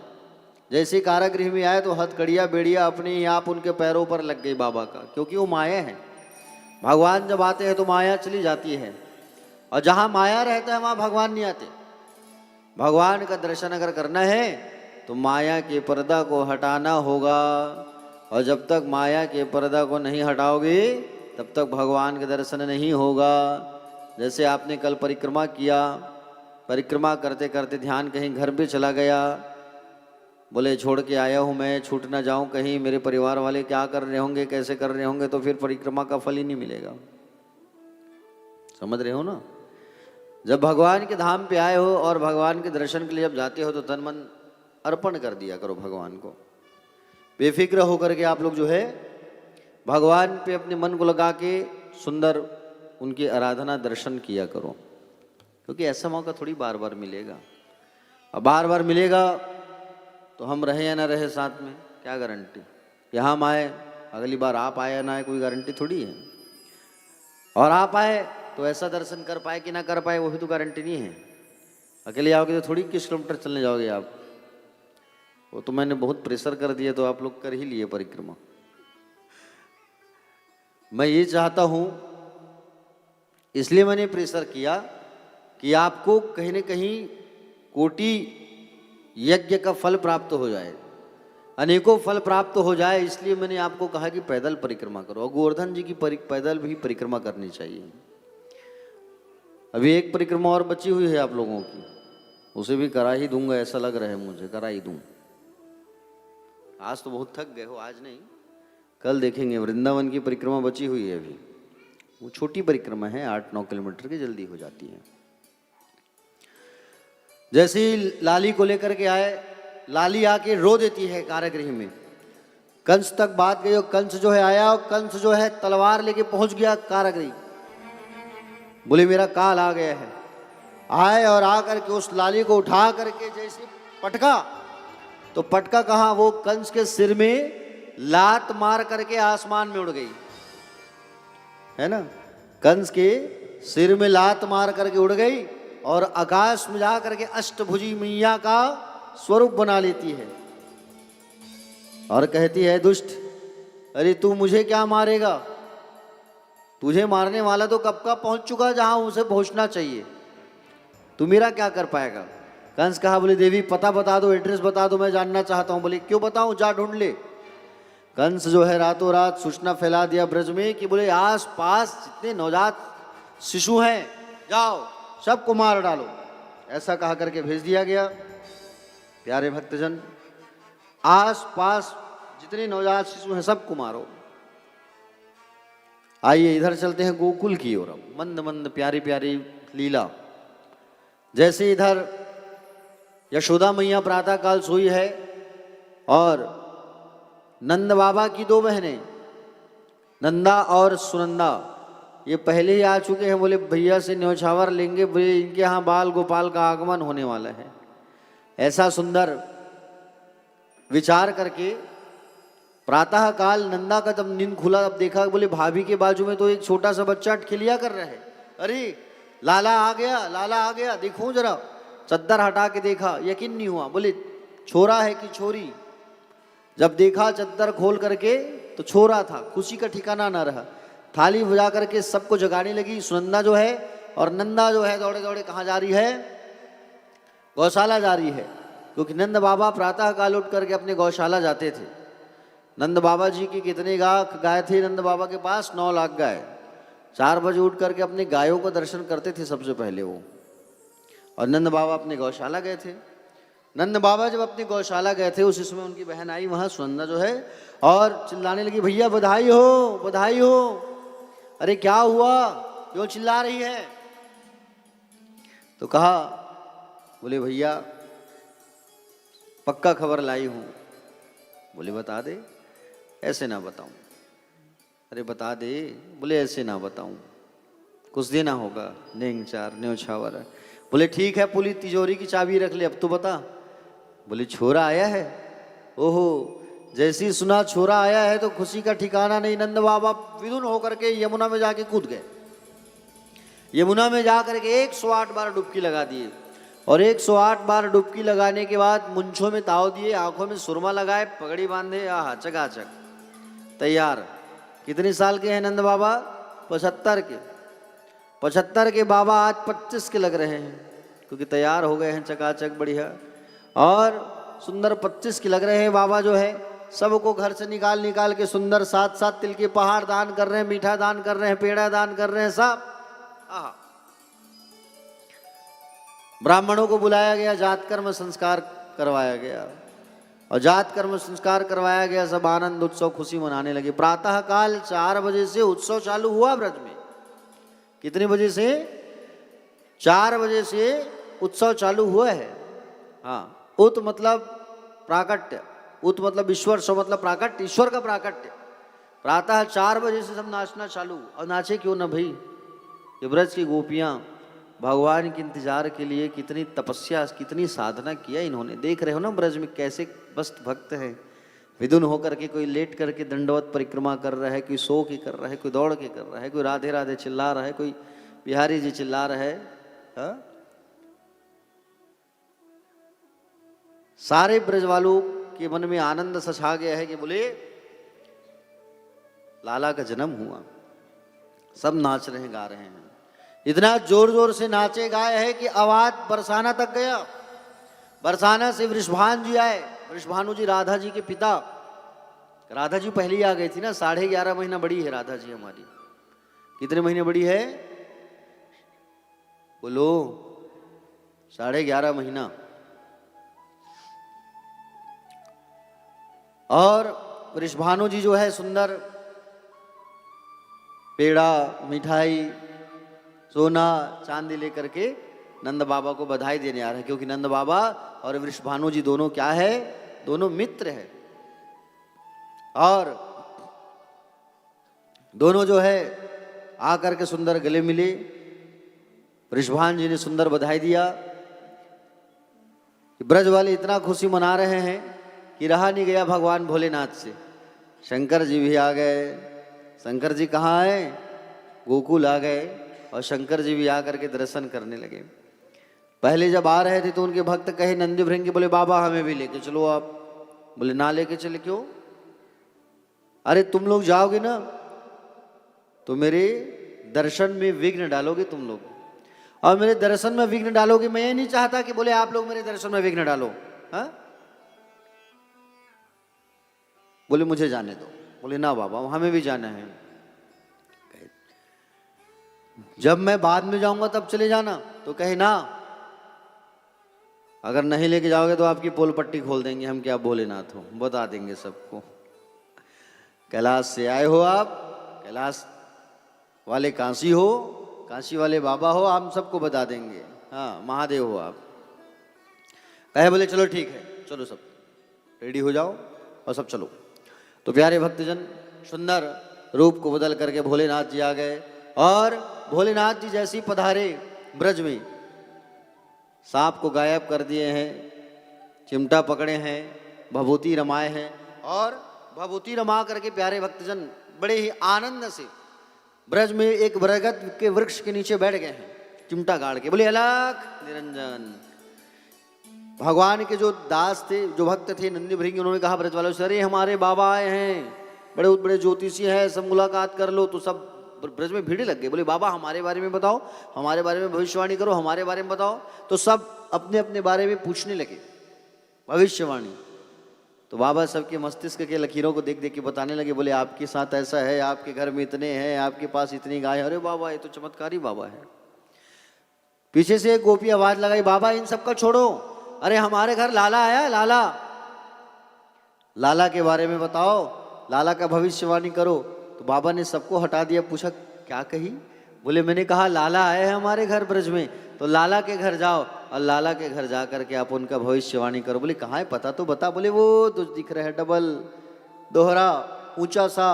जैसे कारागृह में आए तो हथकड़िया बेड़िया अपने ही आप उनके पैरों पर लग गई बाबा का, क्योंकि वो माया है। भगवान जब आते हैं तो माया चली जाती है, और जहां माया रहता है वहां भगवान नहीं आते। भगवान का दर्शन अगर करना है तो माया के पर्दा को हटाना होगा, और जब तक माया के पर्दा को नहीं हटाओगे तब तक भगवान के दर्शन नहीं होगा। जैसे आपने कल परिक्रमा किया, परिक्रमा करते करते ध्यान कहीं घर पे चला गया, बोले छोड़ के आया हूँ मैं, छूट ना जाऊँ कहीं, मेरे परिवार वाले क्या कर रहे होंगे, कैसे कर रहे होंगे, तो फिर परिक्रमा का फल ही नहीं मिलेगा। समझ रहे हो ना? जब भगवान के धाम पे आए हो और भगवान के दर्शन के लिए जब जाते हो तो तन मन अर्पण कर दिया करो भगवान को। बेफिक्र होकर के आप लोग जो है भगवान पे अपने मन को लगा के सुंदर उनकी आराधना दर्शन किया करो, क्योंकि ऐसा मौका थोड़ी बार बार मिलेगा। अब बार बार मिलेगा तो हम रहे या ना रहे साथ में, क्या गारंटी? यहाँ हम आए, अगली बार आप आए या ना आए, कोई गारंटी थोड़ी है। और आप आए तो ऐसा दर्शन कर पाए कि ना कर पाए, वो भी तो गारंटी नहीं है। अकेले आओगे तो थोड़ी किस किलोमीटर चलने जाओगे आप, वो तो मैंने बहुत प्रेशर कर दिया तो आप लोग कर ही लिए परिक्रमा। मैं ये चाहता हूं, इसलिए मैंने प्रेशर किया कि आपको कहीं न कहीं कोटि यज्ञ का फल प्राप्त हो जाए, अनेकों फल प्राप्त हो जाए, इसलिए मैंने आपको कहा कि पैदल परिक्रमा करो। और गोवर्धन जी की पैदल भी परिक्रमा करनी चाहिए। अभी एक परिक्रमा और बची हुई है आप लोगों की, उसे भी करा ही दूंगा, ऐसा लग रहा है मुझे, करा ही दूं। आज तो बहुत थक गए हो, आज नहीं कल देखेंगे। वृंदावन की परिक्रमा बची हुई है अभी, वो छोटी परिक्रमा है, 8-9 किलोमीटर की, जल्दी हो जाती है। जैसे ही लाली को लेकर के आए, लाली आके रो देती है कारागृह में। कंस तक बात गई और कंस जो है आया, और कंस जो है तलवार लेके पहुंच गया कारागृह। बोले मेरा काल आ गया है। आए और आकर के उस लाली को उठा करके जैसे पटका, तो पटका कहाँ, वो कंस के सिर में लात मार करके आसमान में उड़ गई, है ना? कंस के सिर में लात मार करके उड़ गई और आकाश में जा करके अष्टभुजी मैया का स्वरूप बना लेती है और कहती है, दुष्ट, अरे तू मुझे क्या मारेगा? तुझे मारने वाला तो कब का पहुंच चुका जहां उसे पहुंचना चाहिए, तू मेरा क्या कर पाएगा? कंस कहा, बोले देवी पता बता दो, एड्रेस बता दो, मैं जानना चाहता हूं। बोले क्यों बताऊं, जा ढूंढ ले। कंस जो है रातों रात सूचना फैला दिया ब्रज में कि बोले आस पास जितने नवजात शिशु हैं, जाओ सबको मार डालो। ऐसा कहा करके भेज दिया गया। प्यारे भक्तजन, आस पास जितने नवजात शिशु हैं सबको मारो। आइए इधर चलते हैं गोकुल की ओर। मंद मंद प्यारी प्यारी लीला। जैसे इधर यशोदा मैया प्रातः काल सोई है और नंद बाबा की 2 बहनें नंदा और सुनंदा ये पहले ही आ चुके हैं। बोले भैया से न्योछावर लेंगे, बोले इनके यहाँ बाल गोपाल का आगमन होने वाला है। ऐसा सुंदर विचार करके प्रातः काल नंदा का जब नींद खुला, तब देखा, बोले भाभी के बाजू में तो एक छोटा सा बच्चा ठिलिया कर रहा है। अरे लाला आ गया, लाला आ गया, देखो जरा। चद्दर हटा के देखा, यकीन नहीं हुआ, बोले छोरा है कि छोरी? जब देखा चद्दर खोल करके तो छोरा था। खुशी का ठिकाना ना रहा। थाली बजा करके सबको जगाने लगी। सुनंदा जो है और नंदा जो है दौड़े दौड़े कहाँ जा रही है? गौशाला जा रही है, क्योंकि नंद बाबा प्रातः काल उठ करके अपने गौशाला जाते थे। नंद बाबा जी की कितने गाय थे नंद बाबा के पास? 9 लाख गाय। 4 बजे उठ करके अपने गायों को दर्शन करते थे सबसे पहले वो। और नंद बाबा अपने गौशाला गए थे। नंद बाबा जब अपनी गौशाला गए थे उसी समय उनकी बहन आई वहाँ, सुनंदा जो है, और चिल्लाने लगी, भैया बधाई हो, बधाई हो। अरे क्या हुआ, क्यों चिल्ला रही है? तो कहा, बोले भैया पक्का खबर लाई हूँ। बोले बता दे। ऐसे ना बताऊं। अरे बता दे। बोले ऐसे ना बताऊं, कुछ देना होगा, नेंगचार न्योछावर। बोले ठीक है, पूरी तिजोरी की चाबी रख ले, अब तो बता। बोले छोरा आया है। ओहो, जैसी सुना छोरा आया है तो खुशी का ठिकाना नहीं। नंद बाबा विदुन होकर के यमुना में जाके कूद गए। यमुना में जाकर के 108 बार डुबकी लगा दिए, और 108 बार डुबकी लगाने के बाद मुंछों में ताव दिए, आंखों में सुरमा लगाए, पगड़ी बांधे, आहा चकाचक तैयार। कितने साल के हैं नंद बाबा? 75 के। 75 के बाबा आज 25 के लग रहे हैं, क्योंकि तैयार हो गए हैं चकाचक बढ़िया। और सुंदर 25 के लग रहे हैं। बाबा जो है सबको घर से निकाल निकाल के सुंदर 7-7 तिल के पहाड़ दान कर रहे हैं, मीठा दान कर रहे हैं, पेड़ा दान कर रहे हैं सब। ब्राह्मणों को बुलाया गया, जात कर्म संस्कार करवाया गया और जात कर्म संस्कार करवाया गया। सब आनंद उत्सव खुशी मनाने लगे। प्रातः काल 4 बजे से उत्सव चालू हुआ ब्रज में। कितने बजे से? 4 बजे से उत्सव चालू हुआ है। हाँ, उत मतलब प्राकट्य, उत मतलब ईश्वर, सो मतलब प्राकट्य, ईश्वर का प्राकट्य। प्रातः 4 बजे से सब नाचना चालू। और नाचे क्यों ना भाई, ये ब्रज की गोपियां भगवान के इंतजार के लिए कितनी तपस्या, कितनी साधना किया इन्होंने। देख रहे हो ना ब्रज में कैसे मस्त भक्त हैं। विदुन होकर के कोई लेट करके दंडवत परिक्रमा कर रहा है, कोई सो के कर रहा है, कोई दौड़ के कर रहा है, कोई राधे राधे चिल्ला रहा है, कोई बिहारी जी चिल्ला रहा है। हा? सारे ब्रज वालों के मन में आनंद सा छा गया है कि बोले लाला का जन्म हुआ। सब नाच रहे हैं, गा रहे हैं। इतना जोर जोर से नाचे गाए है कि आवाज बरसाना तक गया। बरसाना से वृषभान जी आए। वृषभानु जी राधा जी के पिता। राधा जी पहले ही आ गई थी ना, 11.5 महीना बड़ी है राधा जी हमारी। कितने महीने बड़ी है बोलो? 11.5 महीना। और वृषभानु जी जो है सुंदर पेड़ा, मिठाई, सोना, चांदी लेकर के नंद बाबा को बधाई देने आ रहे हैं। क्योंकि नंद बाबा और वृषभानु जी दोनों क्या है? दोनों मित्र है। और दोनों जो है आकर के सुंदर गले मिले। वृषभान जी ने सुंदर बधाई दिया। ब्रज वाले इतना खुशी मना रहे हैं कि रहा नहीं गया भगवान भोलेनाथ से। शंकर जी भी आ गए। शंकर जी कहाँ आए? गोकुल आ गए। और शंकर जी भी आकर के दर्शन करने लगे। पहले जब आ रहे थे तो उनके भक्त कहे नंदी भृंगी, बोले बाबा हमें भी लेके चलो आप। बोले ना लेके चले क्यों? अरे तुम लोग जाओगे ना तो मेरे दर्शन में विघ्न डालोगे तुम लोग, और मेरे दर्शन में विघ्न डालोगे। मैं ये नहीं चाहता कि बोले आप लोग मेरे दर्शन में विघ्न डालो। हाँ, बोले मुझे जाने दो। बोले ना बाबा हमें भी जाना है। जब मैं बाद में जाऊंगा तब चले जाना। तो कहे ना, अगर नहीं लेके जाओगे तो आपकी पोल पट्टी खोल देंगे हम, क्या भोलेनाथ हो, बता देंगे सबको। कैलाश से आए हो आप, कैलाश वाले काशी हो, काशी वाले बाबा हो, हम सबको बता देंगे। हाँ, महादेव हो आप। कहे बोले चलो ठीक है, चलो सब रेडी हो जाओ और सब चलो। तो प्यारे भक्तजन सुंदर रूप को बदल करके भोलेनाथ जी आ गए। और भोलेनाथ जी जैसे ही पधारे ब्रज में, सांप को गायब कर दिए हैं, चिमटा पकड़े हैं, भभूति रमाए हैं। और भभूति रमा करके प्यारे भक्तजन बड़े ही आनंद से ब्रज में एक बरगद के वृक्ष के नीचे बैठ गए हैं, चिमटा गाड़ के। बोले अलख निरंजन। भगवान के जो दास थे, जो भक्त थे नंदी भृंगी, उन्होंने कहा ब्रज वालों से, अरे हमारे बाबा आए हैं, बड़े बड़े ज्योतिषी हैं, सब मुलाकात कर लो। तो सब ब्रज में भीड़ लग गई। बोले बाबा हमारे बारे में बताओ, हमारे बारे में भविष्यवाणी करो, हमारे बारे में बताओ। तो सब अपने अपने बारे में पूछने लगे भविष्यवाणी। तो बाबा सबके मस्तिष्क के लकीरों को देख देख के बताने लगे। बोले आपके साथ ऐसा है, आपके घर में इतने हैं, आपके पास इतनी गाय। अरे बाबा ये तो चमत्कारी बाबा है। पीछे से एक गोपी आवाज लगाई, बाबा इन सबका छोड़ो, अरे हमारे घर लाला आया, लाला, लाला के बारे में बताओ, लाला का भविष्यवाणी करो। तो बाबा ने सबको हटा दिया। पूछा क्या कही? बोले मैंने कहा लाला आए हैं हमारे घर ब्रज में, तो लाला के घर जाओ और लाला के घर जा करके आप उनका भविष्यवाणी करो। बोले कहाँ है पता तो बता। बोले वो तो दिख रहा है डबल दोहरा ऊंचा सा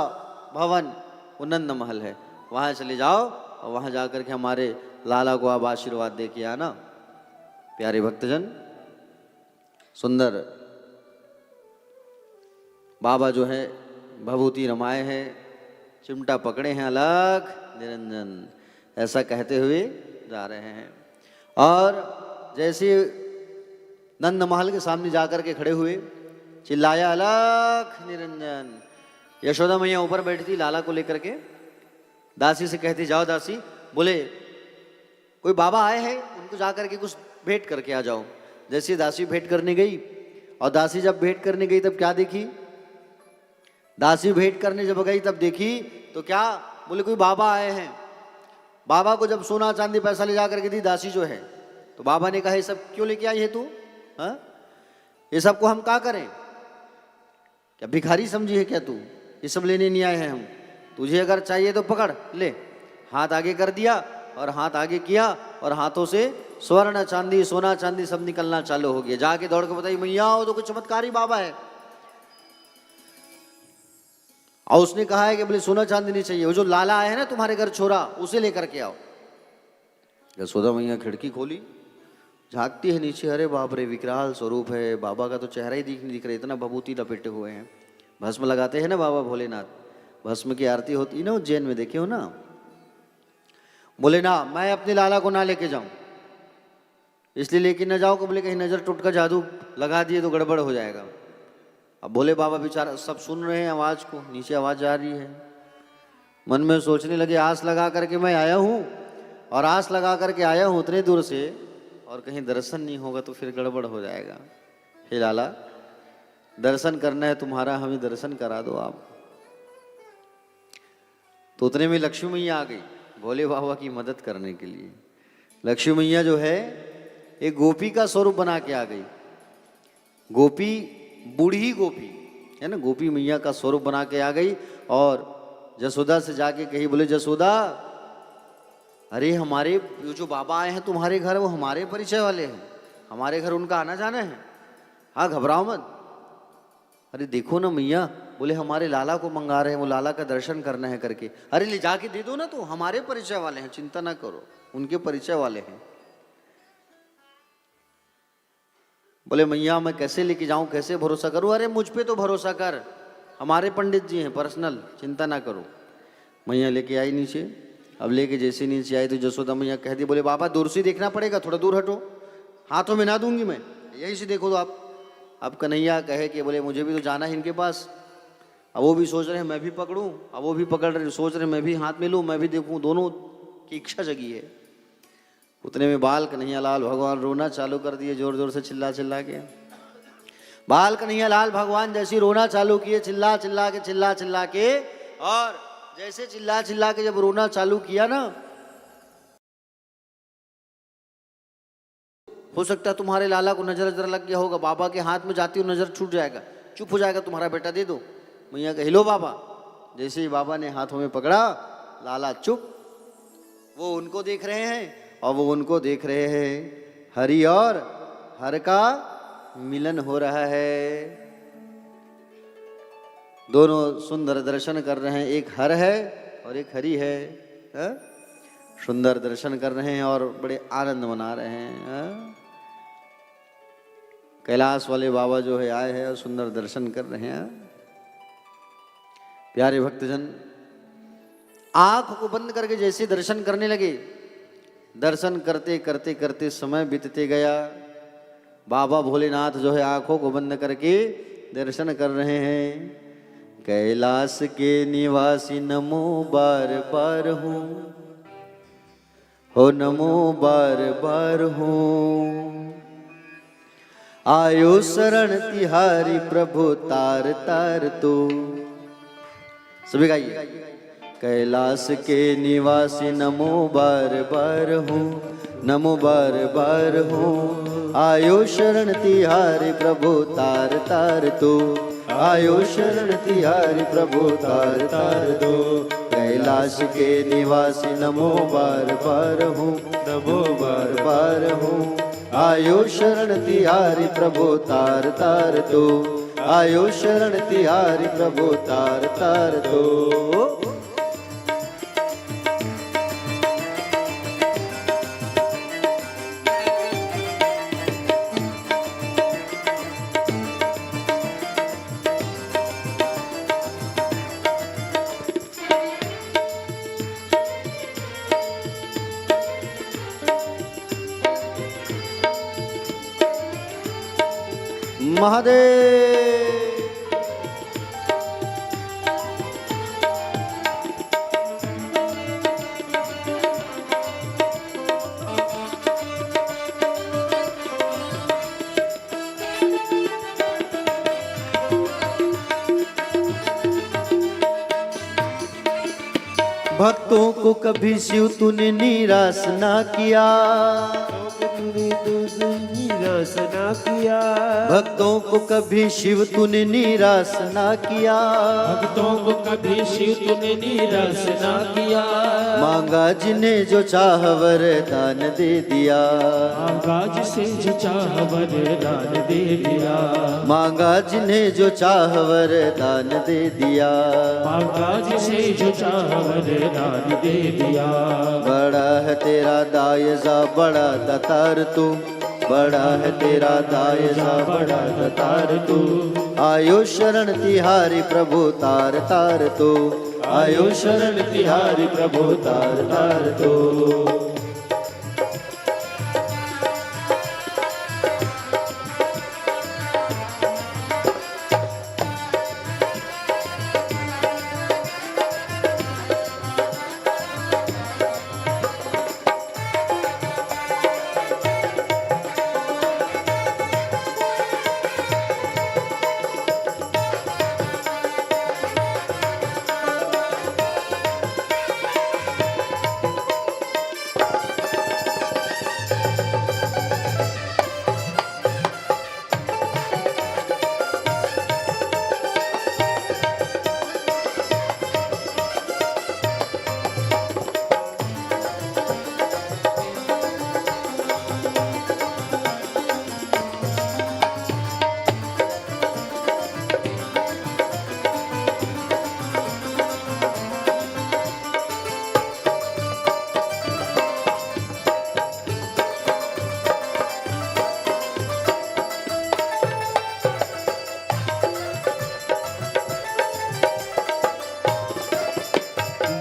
भवन, वो नंद महल है, वहाँ चले जाओ और वहाँ जा करके हमारे लाला को आप आशीर्वाद दे के आना। प्यारे भक्तजन सुंदर बाबा जो है भभूति रमाए हैं, चिमटा पकड़े हैं, अलख निरंजन ऐसा कहते हुए जा रहे हैं। और जैसे नंद महल के सामने जाकर के खड़े हुए, चिल्लाया अलख निरंजन। यशोदा मैया ऊपर बैठी थी लाला को लेकर के, दासी से कहती जाओ दासी, बोले कोई बाबा आए हैं, उनको जाकर के कुछ भेंट करके आ जाओ। जैसे दासी भेंट करने गई और दासी जब भेंट करने गई तब क्या देखी? दासी भेंट करने जब गई तब देखी तो क्या? बोले कोई बाबा आए हैं। बाबा को जब सोना चांदी पैसा ले जा करके दी दासी जो है, तो बाबा ने कहा ये सब क्यों लेके आई है तू? हाँ, ये सबको हम क्या करें? क्या भिखारी समझी है क्या तू? ये सब लेने नहीं आए हैं हम। तुझे अगर चाहिए तो पकड़ ले। हाथ आगे कर दिया और हाथ आगे किया और हाथों से स्वर्ण चांदी सोना चांदी सब निकलना चालू हो गया। जाके दौड़ के बताई मैया वो तो कुछ चमत्कारी बाबा है। और उसने कहा है कि बोले सोना चांदी नहीं चाहिए, वो जो लाला आया है ना तुम्हारे घर छोरा, उसे लेकर के आओ। यशोदा मैया खिड़की खोली, झांकती है नीचे, अरे बाप रे विकराल स्वरूप है। बाबा का तो चेहरा ही दिख रहा है, इतना भभूति लपेटे हुए हैं। भस्म लगाते हैं ना बाबा भोलेनाथ, भस्म की आरती होती है ना उज्जैन में, देखे हो ना। बोले ना मैं अपने लाला को ना लेके जाऊं, इसलिए लेके ना जाओ को बोले कहीं नजर टूट का जादू लगा दिए तो गड़बड़ हो जाएगा। अब बोले बाबा बेचारा सब सुन रहे हैं आवाज को, नीचे आवाज जा रही है। मन में सोचने लगे आस लगा करके मैं आया हूं और आस लगा करके आया हूं उतने दूर से, और कहीं दर्शन नहीं होगा तो फिर गड़बड़ हो जाएगा। हे लाला दर्शन करना है तुम्हारा, हमें दर्शन करा दो आप। तो उतने में लक्ष्मी मैया आ गई भोले बाबा की मदद करने के लिए। लक्ष्मी मैया जो है एक गोपी का स्वरूप बना के आ गई। गोपी बूढ़ी गोपी है ना, गोपी मैया का स्वरूप बना के आ गई और जसोदा से जाके कही, बोले जसोदा अरे हमारे जो बाबा आए हैं तुम्हारे घर वो हमारे परिचय वाले हैं, हमारे घर उनका आना जाना है। हाँ घबराओ मत। अरे देखो ना मैया, बोले हमारे लाला को मंगा रहे हैं, वो लाला का दर्शन करना है करके। अरे ले जाके दे दो ना, तो हमारे परिचय वाले हैं, चिंता ना करो, उनके परिचय वाले हैं। बोले मैया मैं कैसे लेके जाऊं, कैसे भरोसा करूं? अरे मुझ पे तो भरोसा कर, हमारे पंडित जी हैं पर्सनल, चिंता ना करो। मैया लेके आई नीचे। अब लेके जैसे नीचे आई तो जसोदा मैया कह दी, बोले बाबा दूर से देखना पड़ेगा, थोड़ा दूर हटो, हाथों में ना दूंगी मैं, यही से देखो तो आप। अब कन्हैया कहे कि बोले मुझे भी तो जाना है इनके पास। अब वो भी सोच रहे हैं मैं भी पकड़ूं, अब वो भी पकड़ रहे, सोच रहे मैं भी हाथ में लूं, मैं भी देखूं, दोनों की इच्छा जगी है। उतने में बाल कन्हैया लाल भगवान रोना चालू कर दिए, जोर जोर से चिल्ला चिल्ला के। बाल कन्हैया लाल भगवान जैसे रोना चालू किए, चिल्ला चिल्ला के, और जैसे चिल्ला चिल्ला के जब रोना चालू किया ना, हो सकता है तुम्हारे लाला को नजर नजर लग गया होगा, बाबा के हाथ में जाती हुई नजर छूट जाएगा, चुप हो जाएगा तुम्हारा बेटा, दे दो। मैया कहे लो बाबा। जैसे ही बाबा ने हाथों में पकड़ा, लाला चुप, वो उनको देख रहे हैं और वो उनको देख रहे हैं। हरि और हर का मिलन हो रहा है, दोनों सुंदर दर्शन कर रहे हैं, एक हर है और एक हरि है। सुंदर दर्शन कर रहे हैं और बड़े आनंद मना रहे हैं। कैलाश वाले बाबा जो है आए हैं और सुंदर दर्शन कर रहे हैं। प्यारे भक्तजन आंख को बंद करके जैसे दर्शन करने लगे, दर्शन करते करते करते समय बीतते गया। बाबा भोलेनाथ जो है आंखों को बंद करके दर्शन कर रहे हैं। कैलाश के निवासी नमो बार बार हूँ, हो नमो बार बार हूँ। आयो शरण तिहारी प्रभु तार तार तो। सभी गाइए। कैलाश के निवासी नमो बार बार हूँ, नमो बार बार हूँ। आयो शरण तिहारी प्रभु तार तार तो, आयो शरण तिहारी प्रभु तार तार दो। कैलाश के निवासी नमो बार बार हूँ, नमो बार बार हूँ। आयो शरण तिहारी प्रभु तार तार दो, आयो शरण तिहारी प्रभु तार तार दो। महादेव। भक्तों को कभी शिव तूने निराश ना किया, निराश ना किया, भक्तों को कभी शिव तूने निराश ना किया, भक्तों को कभी शिव तूने निराश ना किया, मांगा जिन्हें जो चाह वरदान दे दिया, मांगा जिसे जो चाह वरदान दे दिया, मांगा जिन्हें जो चाह वरदान दे दिया, मांगा जिसे जो चाह वरदान दे दिया। बड़ा है तेरा दायजा बड़ा दातार तू, बड़ा है तेरा दायजा बड़ा दातार तू, आयो शरण तिहारी प्रभु तार तार तू, आयो शरण तिहारी प्रभु तार तार तू।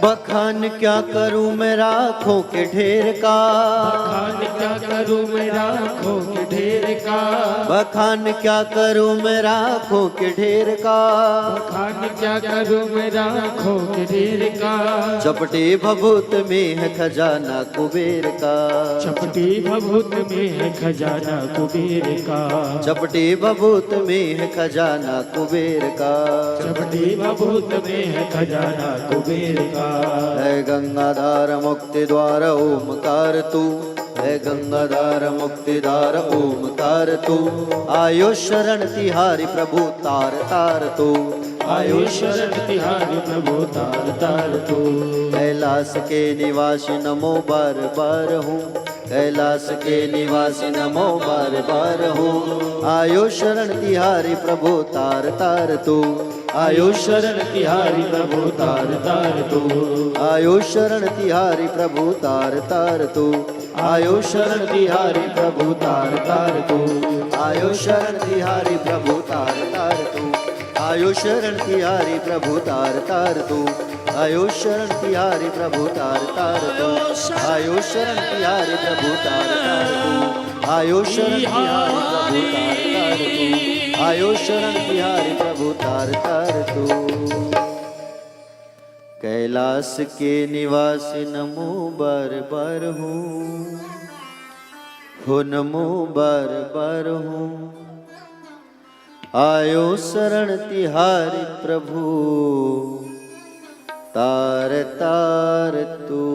बखान क्या करूं मैं राखों के ढेर का, बखान क्या करूं मैं राखों के ढेर का, बखान क्या करूं मैं राखों के ढेर का, बखान क्या करूं मैं राखों के ढेर का, चपटे भभूत में है खजाना कुबेर का, चपटी भभूत में है खजाना कुबेर का, चपटे भभूत में है खजाना कुबेर का, चपटी भभूत में है खजाना कुबेर का। है गंगाधार मुक्ति द्वार ओमकार तू, है गंगाधार मुक्ति द्वार ओमकार तू, आयो शरण तिहारी प्रभु तार तार तू, आयो शरण तिहारी प्रभु तार तार तू। कैलाश के निवासी नमो बार बार हूँ, कैलाश के निवासी नमो बार बार हूँ, आयो शरण तिहारी प्रभु तार तार तू, आयो शरण तिहारी प्रभु तार तार तू, आयो शरण तिहारी प्रभु तार तार तू, आयो शरण तिहारी प्रभु तार तार तू, आयो शरण तिहारी प्रभु तार तार तू, आयो शरण तिहारी प्रभु तार तार तू, आयो शरण तिहारी प्रभु तार तार तू, आयो शरण तिहारी प्रभु तार तार तू, आयो शरण तिहारी प्रभु तार तार तू, आयो शरण तिहारी प्रभु तार तार तू। कैलाश के निवासी नमो बार बार हूँ, हो नमो बार बार हूँ, आयो शरण तिहारी प्रभु तार तार तू।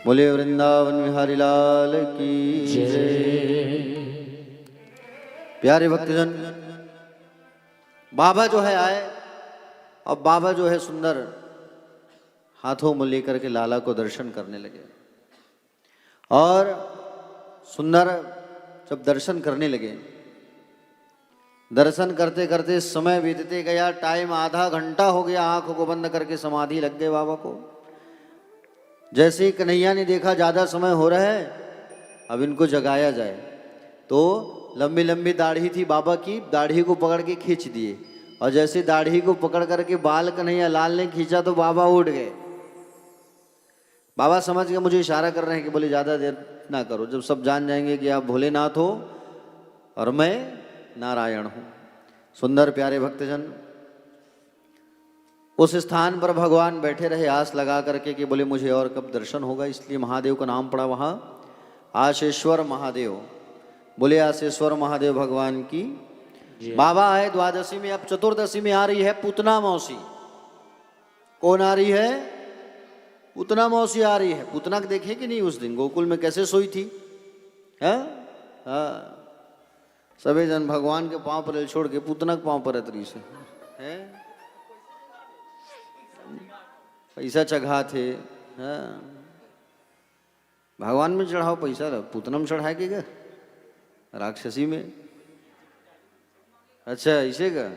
बोले वृंदावन बिहारी लाल की जय। प्यारे भक्तजन, बाबा जो है आए और बाबा जो है सुंदर हाथों में लेकर के लाला को दर्शन करने लगे, और सुंदर जब दर्शन करने लगे, दर्शन करते करते समय बीतते गया, टाइम आधा घंटा हो गया, आंखों को बंद करके समाधि लग गए बाबा को। जैसे ही कन्हैया ने देखा ज़्यादा समय हो रहा है, अब इनको जगाया जाए, तो लंबी लंबी दाढ़ी थी बाबा की, दाढ़ी को पकड़ के खींच दिए, और जैसे दाढ़ी को पकड़ करके बाल कन्हैया लाल ने खींचा तो बाबा उठ गए। बाबा समझ के मुझे इशारा कर रहे हैं कि बोले ज़्यादा देर ना करो, जब सब जान जाएंगे कि आप भोलेनाथ हो और मैं नारायण हूँ। सुंदर प्यारे भक्तजन, उस स्थान पर भगवान बैठे रहे आस लगा करके कि बोले मुझे और कब दर्शन होगा, इसलिए महादेव का नाम पड़ा वहाँ आशेश्वर महादेव। बोले आशेश्वर महादेव भगवान की। बाबा आए द्वादशी में, अब चतुर्दशी में आ रही है पूतना मौसी। कौन आ रही है? पूतना मौसी आ रही है। पूतना को देखे कि नहीं उस दिन गोकुल में कैसे सोई थी? हाँ हाँ, सभी जन भगवान के पांव पर छोड़ के पूतना के पांव पर रही से है, पैसा चढ़ा थे। हाँ, भगवान में चढ़ाओ पैसा, पूतना में चढ़ाए के राक्षसी में। अच्छा इसे का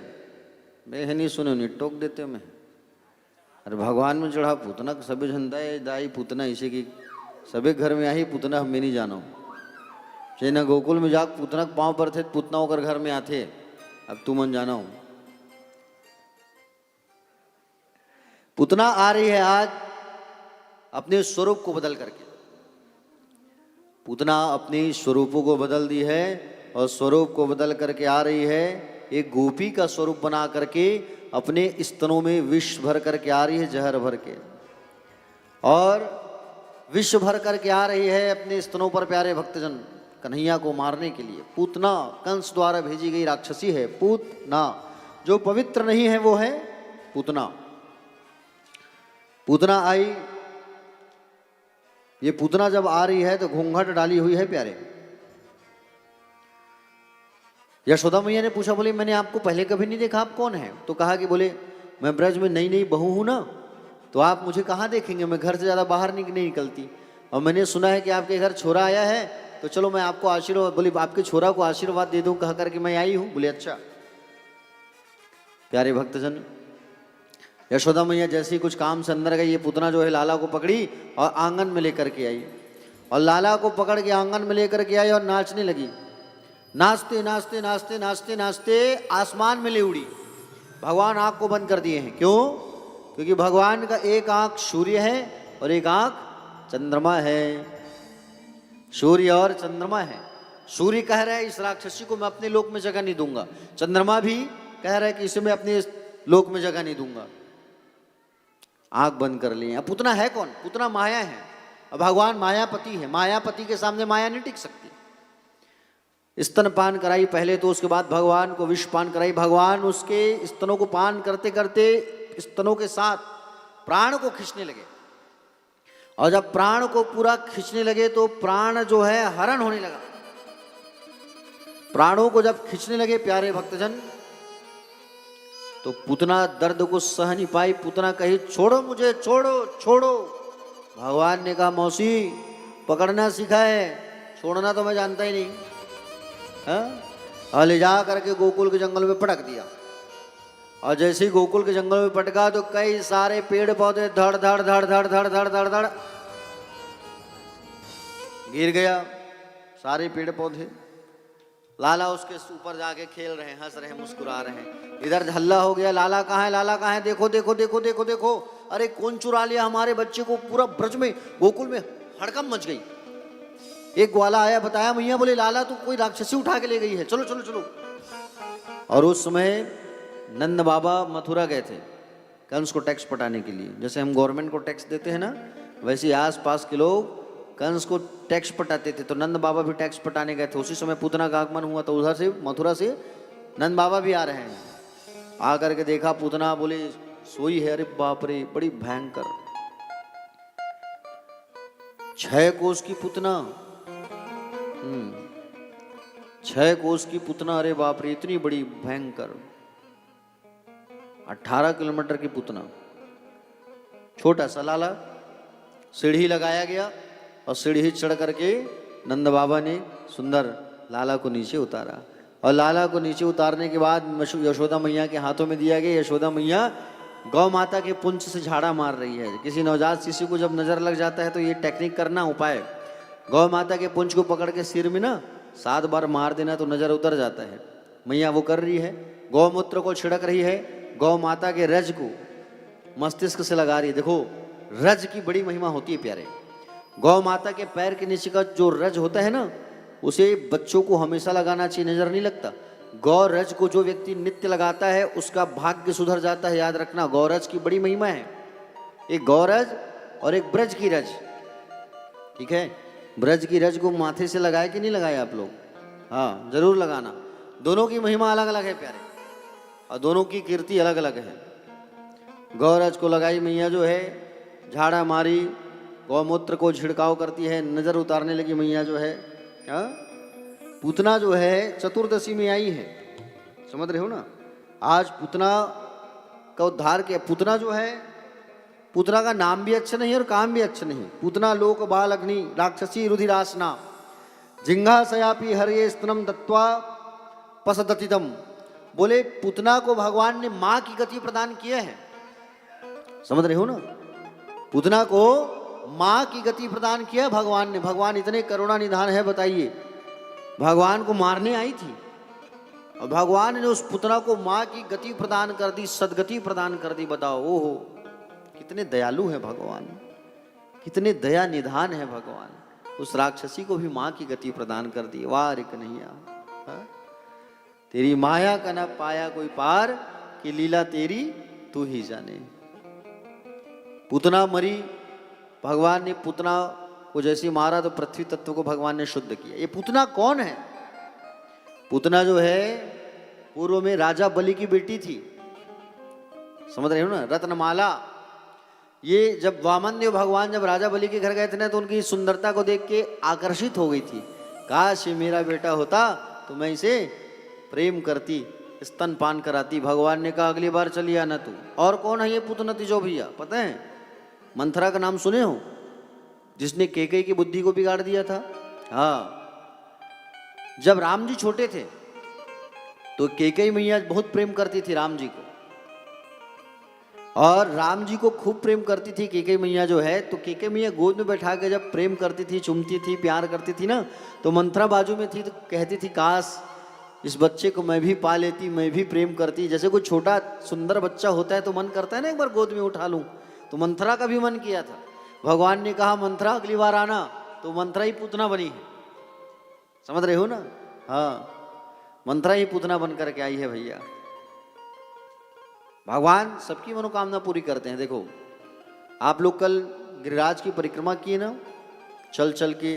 मैं है नहीं सुने, नहीं टोक देते मैं। अरे भगवान में चढ़ा पूतना, सभी जनता है दाई पूतना इसे की सभी घर में आई पूतना, हम नहीं जाना चाहे ना गोकुल में जाकर पूतना के पांव पर थे, पूतना होकर घर में आते। अब तू मन जाना हूं। पूतना आ रही है आज अपने स्वरूप को बदल करके। पूतना अपनी स्वरूपों को बदल दी है और स्वरूप को बदल करके आ रही है। एक गोपी का स्वरूप बना करके अपने स्तनों में विष भर करके आ रही है, जहर भर के, और विष भर करके आ रही है अपने स्तनों पर प्यारे भक्तजन कन्हैया को मारने के लिए। पूतना कंस द्वारा भेजी गई राक्षसी है पूतना, जो पवित्र नहीं है वो है पूतना। पूतना आई, ये पूतना जब आ रही है तो घूंघट डाली हुई है प्यारे। यशोदा मैया ने पूछा, बोले मैंने आपको पहले कभी नहीं देखा, आप कौन है? तो कहा कि बोले मैं ब्रज में नई नई बहू हूं ना, तो आप मुझे कहाँ देखेंगे, मैं घर से ज़्यादा बाहर नहीं निकलती। और मैंने सुना है कि आपके घर छोरा आया है, तो चलो मैं आपको आशीर्वाद, बोले आपके छोरा को आशीर्वाद दे दूं कह करके मैं आई हूं। बोले अच्छा। प्यारे भक्तजन, यशोदा मैया जैसे ही कुछ काम से अंदर गई, ये पूतना जो है लाला को पकड़ी और आंगन में लेकर के आई, और लाला को पकड़ के आंगन में लेकर के आई और नाचने लगी। नाचते नाचते नाचते नाचते नाचते आसमान में ले उड़ी। भगवान आंख को बंद कर दिए हैं। क्यों? क्योंकि भगवान का एक आंख सूर्य है और एक आंख चंद्रमा है। सूर्य और चंद्रमा है। सूर्य कह रहा है इस राक्षसी को मैं अपने लोक में जगह नहीं दूंगा, चंद्रमा भी कह रहा है कि इसे मैं अपने लोक में जगह नहीं दूंगा। आंख बंद कर ली। अब पूतना है कौन? पूतना माया है। अब भगवान मायापति है, मायापति के सामने माया नहीं टिक सकती। स्तन पान कराई पहले, तो उसके बाद भगवान को विष पान कराई। भगवान उसके स्तनों को पान करते करते स्तनों के साथ प्राण को खींचने लगे, और जब प्राण को पूरा खींचने लगे तो प्राण जो है हरण होने लगा। प्राणों को जब खींचने लगे प्यारे भक्तजन, तो पूतना दर्द को सह नहीं पाई। पूतना कही छोड़ो मुझे, छोड़ो छोड़ो। भगवान ने कहा मौसी पकड़ना सीखा है, छोड़ना तो मैं जानता ही नहीं। हाँ, ले जा करके गोकुल के जंगल में पटक दिया, और जैसे ही गोकुल के जंगल में पटका तो कई सारे पेड़ पौधे धड़ धड़ धड़ धड़ धड़ धड़ धड़ धड़ गिर गया, सारे पेड़ पौधे। लाला उसके ऊपर जाके खेल रहे हैं, हंस रहे हैं, मुस्कुरा रहे हैं। इधर हल्ला हो गया, लाला कहाँ है, लाला कहाँ है, देखो देखो देखो देखो देखो, अरे कौन चुरा लिया हमारे बच्चे को। पूरा ब्रज में गोकुल में हड़कंप मच गई। एक ग्वाला आया, बताया मैया, बोले लाला तो कोई राक्षसी उठा के ले गई है, चलो चलो चलो। और उस समय नंद बाबा मथुरा गए थे कंस को टैक्स पटाने के लिए। जैसे हम गवर्नमेंट को टैक्स देते हैं ना, वैसे आस पास के लोग कंस को टैक्स पटाते थे। तो नंद बाबा भी टैक्स पटाने गए थे। उसी समय पूतना का आगमन हुआ, तो उधर से मथुरा से नंद बाबा भी आ रहे हैं। आकर के देखा पूतना, बोले सोई है। अरे बाप रे, बड़ी भयंकर 6 कोस की पूतना, 6 कोस की पूतना। अरे बाप रे, इतनी बड़ी भयंकर। 18 किलोमीटर की पूतना। छोटा सा लाला, सीढ़ी लगाया गया और सीढ़ी चढ़ करके नंद बाबा ने सुंदर लाला को नीचे उतारा। और लाला को नीचे उतारने के बाद यशोदा मैया के हाथों में दिया गया। यशोदा मैया गौ माता के पुंछ से झाड़ा मार रही है। किसी नवजात शिशु को जब नजर लग जाता है तो ये टेक्निक करना उपाय, गौ माता के पुंछ को पकड़ के सिर में ना 7 बार मार देना तो नजर उतर जाता है। मैया वो कर रही है, गौमूत्र को छिड़क रही है, गौ माता के रज को मस्तिष्क से लगा रही है। देखो रज की बड़ी महिमा होती है प्यारे। गौ माता के पैर के नीचे का जो रज होता है ना, उसे बच्चों को हमेशा लगाना चाहिए, नजर नहीं लगता। गौ रज को जो व्यक्ति नित्य लगाता है उसका भाग्य सुधर जाता है, याद रखना। गौरज की बड़ी महिमा है। एक गौरज और एक ब्रज की रज, ठीक है। ब्रज की रज को माथे से लगाए कि नहीं लगाए आप लोग? हाँ जरूर लगाना। दोनों की महिमा अलग अलग है प्यारे, और दोनों की कीर्ति अलग अलग है। गौरज को लगाई मैया जो है, झाड़ा मारी, गौमूत्र को छिड़काव करती है, नजर उतारने लगी मैया जो है। हाँ? पूतना जो है चतुर्दशी में आई है, समझ रहे हो ना। आज पूतना का उद्धार किया। पूतना जो है, पूतना का नाम भी अच्छा नहीं है और काम भी अच्छा नहीं। पूतना लोक बाल अग्नि राक्षसी रुधिरासना जिंघा सयापी हरे स्तनम दत्वा पसदतितम। बोले पूतना को भगवान ने मां की गति प्रदान किया है, समझ रहे हो ना। पूतना को मां की गति प्रदान किया भगवान ने। भगवान इतने करुणा निधान है, बताइए। भगवान को मारने आई थी और भगवान ने उस पुतना को मां की गति प्रदान कर दी, सदगति प्रदान कर दी। बताओ, ओहो कितने दयालु है भगवान, कितने दया निधान है भगवान। उस राक्षसी को भी मां की गति प्रदान कर दी। वाह रे कन्हैया, तेरी माया का न पाया कोई पार, कि लीला तेरी तू ही जाने। पूतना मरी, भगवान ने पूतना को जैसे मारा तो पृथ्वी तत्व को भगवान ने शुद्ध किया। ये पूतना कौन है? पूतना जो है पूर्व में राजा बलि की बेटी थी, समझ रहे हो ना, रत्नमाला। ये जब वामन देव भगवान जब राजा बलि के घर गए थे ना, तो उनकी सुंदरता को देख के आकर्षित हो गई थी। काश ये मेरा बेटा होता तो मैं इसे प्रेम करती, स्तनपान कराती। भगवान ने कहा अगली बार चलिए आना तू। और कौन है ये पूतना तिजो भैया, पता है? मंथरा का नाम सुने हो, जिसने केकई की बुद्धि को बिगाड़ दिया था। हाँ, जब राम जी छोटे थे तो केकई मैया बहुत प्रेम करती थी राम जी को, और राम जी को खूब प्रेम करती थी केकई मैया जो है। तो केकई मैया गोद में बैठा के जब प्रेम करती थी, चुमती थी, प्यार करती थी ना, तो मंथरा बाजू में थी तो कहती थी काश इस बच्चे को मैं भी पा लेती, मैं भी प्रेम करती। जैसे कोई छोटा सुंदर बच्चा होता है तो मन करता है ना एक बार गोद में उठा लूं, तो मंथरा का भी मन किया था। भगवान ने कहा मंथरा अगली बार आना, तो मंथरा ही पूतना बनी है, समझ रहे हो ना। हाँ, मंथरा ही पूतना बन करके आई है भैया। भगवान सबकी मनोकामना पूरी करते हैं। देखो आप लोग कल गिरिराज की परिक्रमा किए ना, चल चल के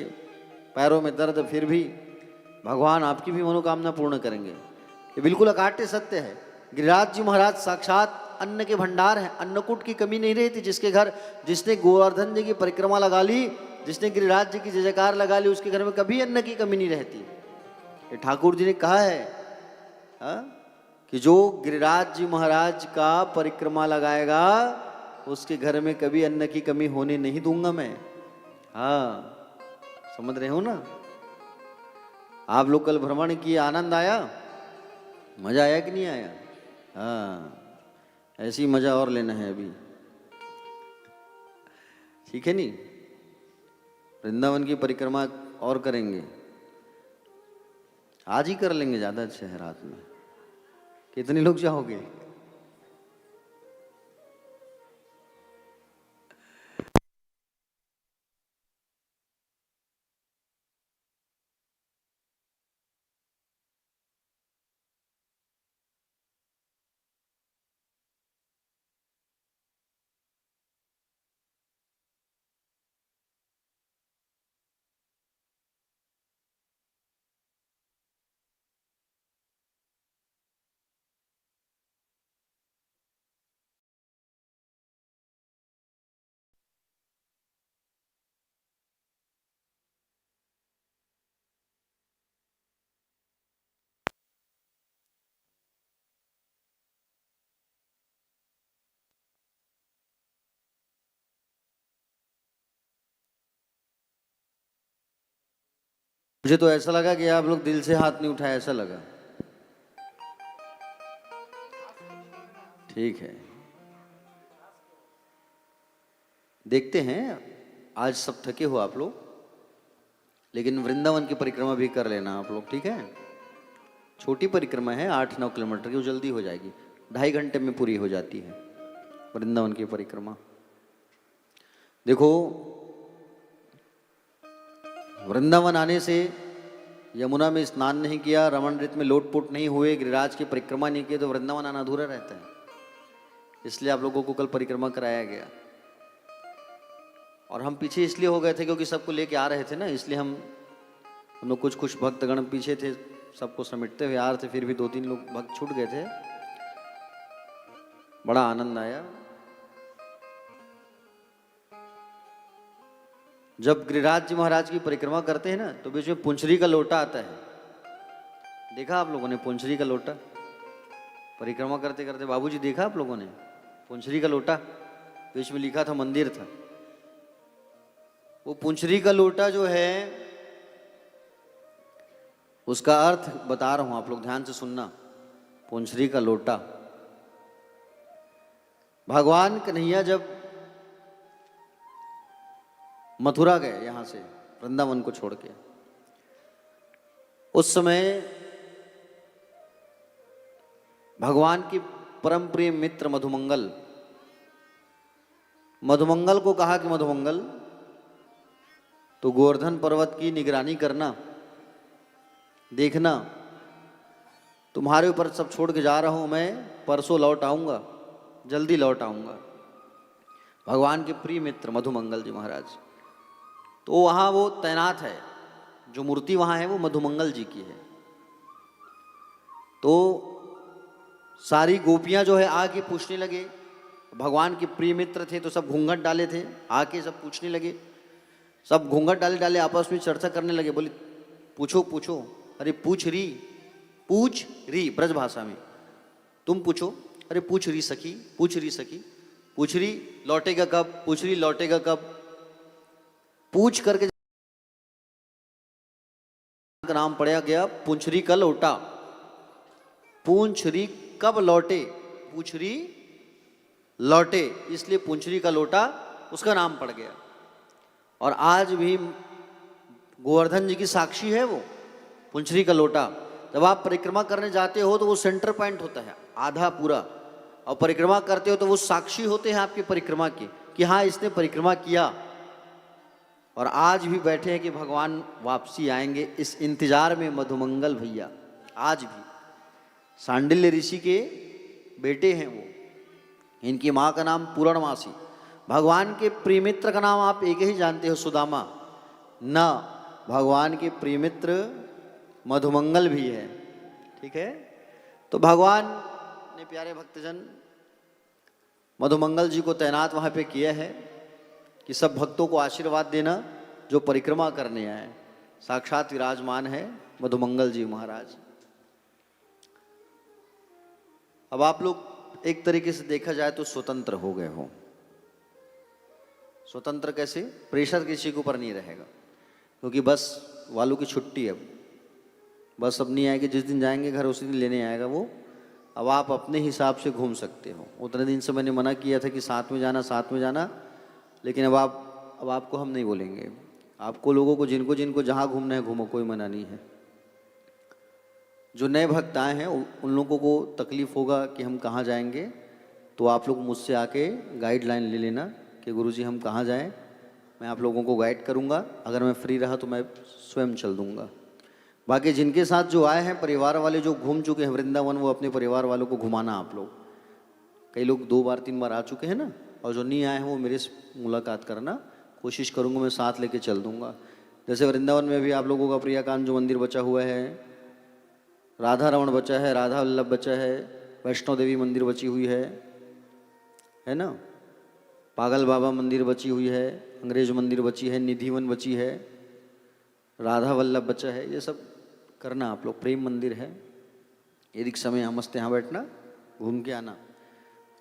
पैरों में दर्द, फिर भी भगवान आपकी भी मनोकामना पूर्ण करेंगे। ये बिल्कुल अकाट्य सत्य है। गिरिराज जी महाराज साक्षात अन्न के भंडार हैं, अन्नकूट की कमी नहीं रहती। जिसके घर, जिसने गोवर्धन जी की परिक्रमा लगा ली, जिसने गिरिराज जी की जय जयकार लगा ली, उसके घर में कभी अन्न की कमी नहीं रहती। ये ठाकुर जी ने कहा है कि जो गिरिराज जी महाराज का परिक्रमा लगाएगा उसके घर में कभी अन्न की कमी होने नहीं दूंगा मैं। हाँ, समझ रहे हो ना। आप लोग कल भ्रमण किए, आनंद आया, मजा आया कि नहीं आया? हाँ, ऐसी मजा और लेना है अभी, ठीक है नहीं? वृंदावन की परिक्रमा और करेंगे, आज ही कर लेंगे, ज्यादा अच्छा है। रात में कितने लोग जाओगे? मुझे तो ऐसा लगा कि आप लोग दिल से हाथ नहीं उठाए, ऐसा लगा। ठीक है, देखते हैं। आज सब थके हो आप लोग, लेकिन वृंदावन की परिक्रमा भी कर लेना आप लोग, ठीक है? छोटी परिक्रमा है, 8-9 किलोमीटर की, वो जल्दी हो जाएगी, 2.5 घंटे में पूरी हो जाती है वृंदावन की परिक्रमा। देखो, वृंदावन आने से यमुना में स्नान नहीं किया, रमण ऋत में लोटपोट नहीं हुए, गिरिराज की परिक्रमा नहीं की, तो वृंदावन आना अधूरा रहता है। इसलिए आप लोगों को कल परिक्रमा कराया गया। और हम पीछे इसलिए हो गए थे क्योंकि सबको लेके आ रहे थे ना, इसलिए हम लोग कुछ भक्तगण पीछे थे, सबको समेटते हुए आ रहे थे। फिर भी 2-3 लोग भक्त छूट गए थे। बड़ा आनंद आया। जब गिरिराज जी महाराज की परिक्रमा करते हैं ना तो बीच में पुंछरी का लोटा आता है। देखा आप लोगों ने पुंछरी का लोटा? परिक्रमा करते करते बाबूजी देखा आप लोगों ने पुंछरी का लोटा? बीच में लिखा था मंदिर था। वो पुंछरी का लोटा जो है उसका अर्थ बता रहा हूं, आप लोग ध्यान से सुनना। पुंछरी का लोटा, भगवान कन्हैया जब मथुरा गए यहां से वृंदावन को छोड़ के, उस समय भगवान की परम प्रिय मित्र मधुमंगल, मधुमंगल को कहा कि मधुमंगल तो गोवर्धन पर्वत की निगरानी करना, देखना तुम्हारे ऊपर सब छोड़ के जा रहा हूं मैं, परसों लौट आऊंगा, जल्दी लौट आऊंगा। भगवान के प्रिय मित्र मधुमंगल जी महाराज, तो वहां वो तैनात है, जो मूर्ति वहां है वो मधुमंगल जी की है। तो सारी गोपियां जो है आके पूछने लगे, भगवान के प्रिय मित्र थे तो सब घूंघट डाले थे, आके सब पूछने लगे, सब घूंघट डाले डाले आपस में चर्चा करने लगे। बोले पूछो पूछो, अरे पूछ री ब्रज भाषा में, तुम पूछो, अरे पूछ री सखी, पूछ री सखी, पूछ री लौटेगा कब, पूछ री लौटेगा कब, पूछ करके का नाम पड़ा गया पुंछरी का लोटा। पूंछरी कब लौटे, पूछरी लौटे, इसलिए पुंछरी का लोटा उसका नाम पड़ गया। और आज भी गोवर्धन जी की साक्षी है वो पुंछरी का लोटा। जब आप परिक्रमा करने जाते हो तो वो सेंटर पॉइंट होता है आधा पूरा, और परिक्रमा करते हो तो वो साक्षी होते हैं आपकी परिक्रमा के कि हाँ इसने परिक्रमा किया। और आज भी बैठे हैं कि भगवान वापसी आएंगे, इस इंतजार में मधुमंगल भैया आज भी। सांडिल्य ऋषि के बेटे हैं वो, इनकी माँ का नाम पूर्णमासी। भगवान के प्रियमित्र का नाम आप एक ही जानते हो, सुदामा। न भगवान के प्रियमित्र मधुमंगल भी है, ठीक है। तो भगवान ने प्यारे भक्तजन मधुमंगल जी को तैनात वहां पे किया है कि सब भक्तों को आशीर्वाद देना जो परिक्रमा करने आए। साक्षात विराजमान है मधुमंगल जी महाराज। अब आप लोग एक तरीके से देखा जाए तो स्वतंत्र हो गए हो। स्वतंत्र कैसे? प्रेशर किसी के ऊपर नहीं रहेगा, क्योंकि बस वालों की छुट्टी है। अब बस अब नहीं आएगी, जिस दिन जाएंगे घर उसी दिन लेने आएगा वो। अब आप अपने हिसाब से घूम सकते हो। उतने दिन से मैंने मना किया था कि साथ में जाना, लेकिन अब आपको हम नहीं बोलेंगे। आपको लोगों को जिनको जिनको जहाँ घूमना है घूमो, कोई मना नहीं है। जो नए भक्त आए हैं उन लोगों को तकलीफ होगा कि हम कहाँ जाएंगे, तो आप लोग मुझसे आके गाइडलाइन ले लेना कि गुरुजी हम कहाँ जाएं, मैं आप लोगों को गाइड करूँगा। अगर मैं फ्री रहा तो मैं स्वयं चल दूँगा। बाकी जिनके साथ जो आए हैं परिवार वाले जो घूम चुके हैं वृंदावन, वो अपने परिवार वालों को घुमाना आप लोग। कई लोग 2 बार 3 बार आ चुके हैं ना, और जो नहीं आए हैं वो मेरे से मुलाकात करना, कोशिश करूँगा मैं साथ लेके चल दूँगा। जैसे वृंदावन में भी आप लोगों का प्रियाकांत जो मंदिर बचा हुआ है, राधा रमण बचा है, राधा वल्लभ बचा है, वैष्णो देवी मंदिर बची हुई है ना, पागल बाबा मंदिर बची हुई है, अंग्रेज मंदिर बची है, निधिवन बची है, राधा वल्लभ बचा है। ये सब करना आप लोग। प्रेम मंदिर है, यदि समय हम मस्त यहाँ बैठना, घूम के आना।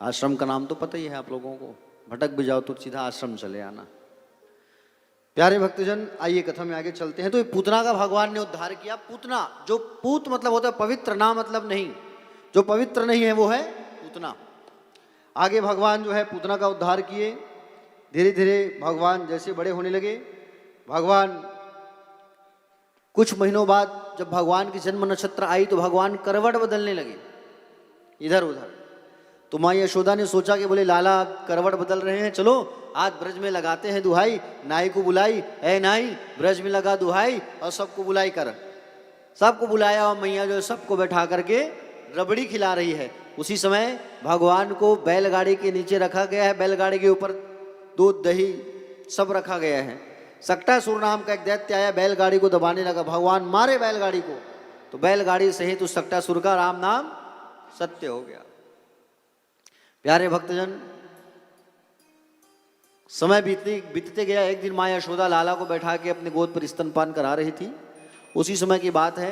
आश्रम का नाम तो पता ही है आप लोगों को, भटक भी जाओ तो सीधा आश्रम चले आना। प्यारे भक्तजन, आइए कथा में आगे चलते हैं। तो ये पूतना का भगवान ने उद्धार किया। पूतना, जो पूत मतलब होता है पवित्र, ना मतलब नहीं, जो पवित्र नहीं है वो है पूतना। आगे भगवान जो है पूतना का उद्धार किए। धीरे धीरे भगवान जैसे बड़े होने लगे, भगवान कुछ महीनों बाद जब भगवान की जन्म नक्षत्र आई तो भगवान करवट बदलने लगे इधर उधर। तो माँ यशोदा ने सोचा कि बोले लाला करवट बदल रहे हैं, चलो आज ब्रज में लगाते हैं दुहाई। नाई को बुलाई, ऐ नाई ब्रज में लगा दुहाई, और सबको बुलाई कर। सबको बुलाया और मैया जो सबको बैठा करके रबड़ी खिला रही है। उसी समय भगवान को बैलगाड़ी के नीचे रखा गया है, बैलगाड़ी के ऊपर दूध दही सब रखा गया है। सक्टासुर नाम का एक दैत्य आया, बैलगाड़ी को दबाने लगा। भगवान मारे बैलगाड़ी को, तो बैलगाड़ी सहित उस सक्टासुर का राम नाम सत्य हो गया। प्यारे भक्तजन, समय बीतते गया। एक दिन माँ यशोदा लाला को बैठा के अपने गोद पर स्तनपान करा रही थी। उसी समय की बात है,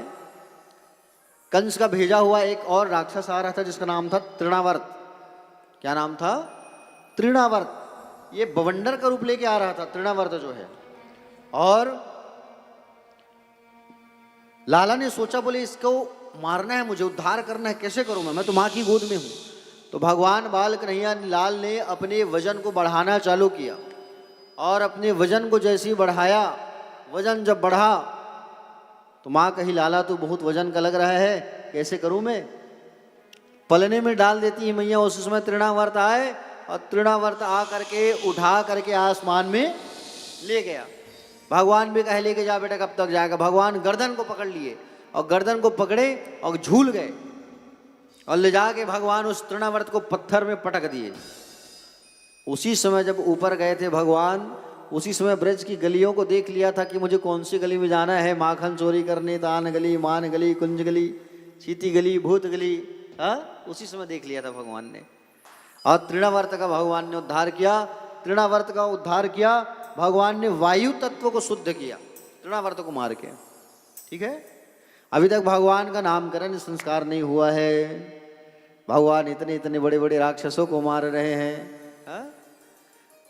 कंस का भेजा हुआ एक और राक्षस आ रहा था जिसका नाम था तृणावर्त। क्या नाम था? तृणावर्त। ये बवंडर का रूप लेके आ रहा था तृणावर्त जो है। और लाला ने सोचा, बोले इसको मारना है, मुझे उद्धार करना है, कैसे करूं मैं तो माँ की गोद में हूं। तो भगवान बाल कन्हैया लाल ने अपने वजन को बढ़ाना चालू किया और अपने वजन को जैसे ही बढ़ाया, वजन जब बढ़ा तो माँ कही, लाला तो बहुत वजन का लग रहा है, कैसे करूं मैं? पलने में डाल देती है मैया। उस समय तृणावर्त आए और तृणावर्त आ करके उठा करके आसमान में ले गया। भगवान भी कहे लेके जा बेटा, कब तक जाएगा? भगवान गर्दन को पकड़ लिए और गर्दन को पकड़े और झूल गए और ले जाके भगवान उस तृणावर्त को पत्थर में पटक दिए। उसी समय जब ऊपर गए थे भगवान, उसी समय ब्रज की गलियों को देख लिया था कि मुझे कौन सी गली में जाना है। माखन चोरी करने, तान गली, मान गली, कुंज गली, चीती गली, भूत गली, उसी समय देख लिया था भगवान ने। और तृणावर्त का भगवान ने उद्धार किया। तृणावर्त का उद्धार किया भगवान ने, वायु तत्व को शुद्ध किया तृणावर्त को मार के। ठीक है, अभी तक भगवान का नामकरण संस्कार नहीं हुआ है। भगवान इतने इतने बड़े बड़े राक्षसों को मार रहे हैं,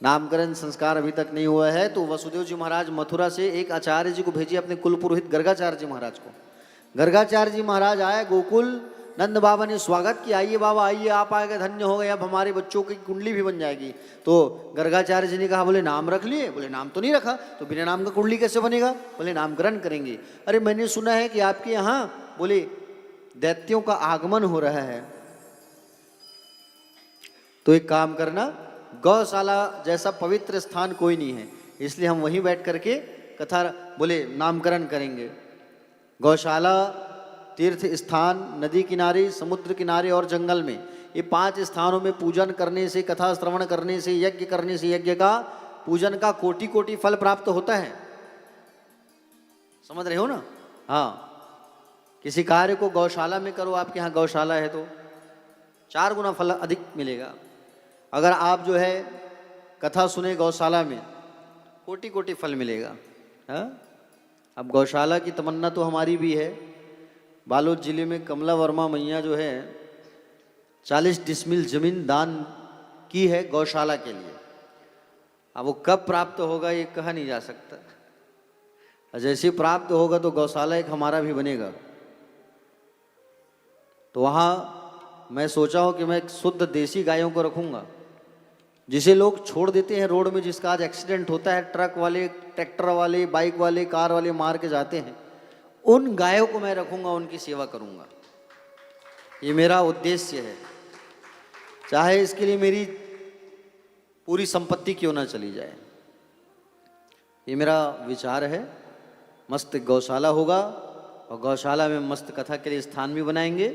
नामकरण संस्कार अभी तक नहीं हुआ है। तो वसुदेव जी महाराज मथुरा से एक आचार्य जी को भेजिए, अपने कुल पुरोहित गर्गाचार्य जी महाराज को। गर्गाचार्य जी महाराज आए गोकुल, नंद बाबा ने स्वागत किया, आइए बाबा आइए, आप आ गए, धन्य हो गए, अब हमारे बच्चों की कुंडली भी बन जाएगी। तो गर्गाचार्य जी ने कहा, बोले नाम रख लिए? बोले नाम तो नहीं रखा। तो बिना नाम का कुंडली कैसे बनेगा? बोले नामकरण करेंगे। अरे मैंने सुना है कि आपके यहाँ, बोले दैत्यों का आगमन हो रहा है, तो एक काम करना, गौशाला जैसा पवित्र स्थान कोई नहीं है, इसलिए हम वहीं बैठ करके कथा, बोले नामकरण करेंगे। गौशाला, तीर्थ स्थान, नदी किनारे, समुद्र किनारे और जंगल में, ये 5 स्थानों में पूजन करने से, कथा श्रवण करने से, यज्ञ करने से, यज्ञ का पूजन का कोटि कोटि फल प्राप्त होता है। समझ रहे हो ना? हाँ, किसी कार्य को गौशाला में करो, आपके यहाँ गौशाला है तो 4 गुना फल अधिक मिलेगा। अगर आप जो है कथा सुने गौशाला में, कोटि कोटि फल मिलेगा। अब गौशाला की तमन्ना तो हमारी भी है। बालोद जिले में कमला वर्मा मैया जो है 40 डिसमिल जमीन दान की है गौशाला के लिए। अब वो कब प्राप्त होगा ये कहा नहीं जा सकता। जैसे प्राप्त होगा तो गौशाला एक हमारा भी बनेगा। तो वहाँ मैं सोचा हूँ कि मैं शुद्ध देसी गायों को रखूँगा, जिसे लोग छोड़ देते हैं रोड में, जिसका आज एक्सीडेंट होता है, ट्रक वाले, ट्रैक्टर वाले, बाइक वाले, कार वाले मार के जाते हैं, उन गायों को मैं रखूंगा, उनकी सेवा करूंगा। ये मेरा उद्देश्य है, चाहे इसके लिए मेरी पूरी संपत्ति क्यों ना चली जाए। ये मेरा विचार है। मस्त गौशाला होगा और गौशाला में मस्त कथा के लिए स्थान भी बनाएंगे।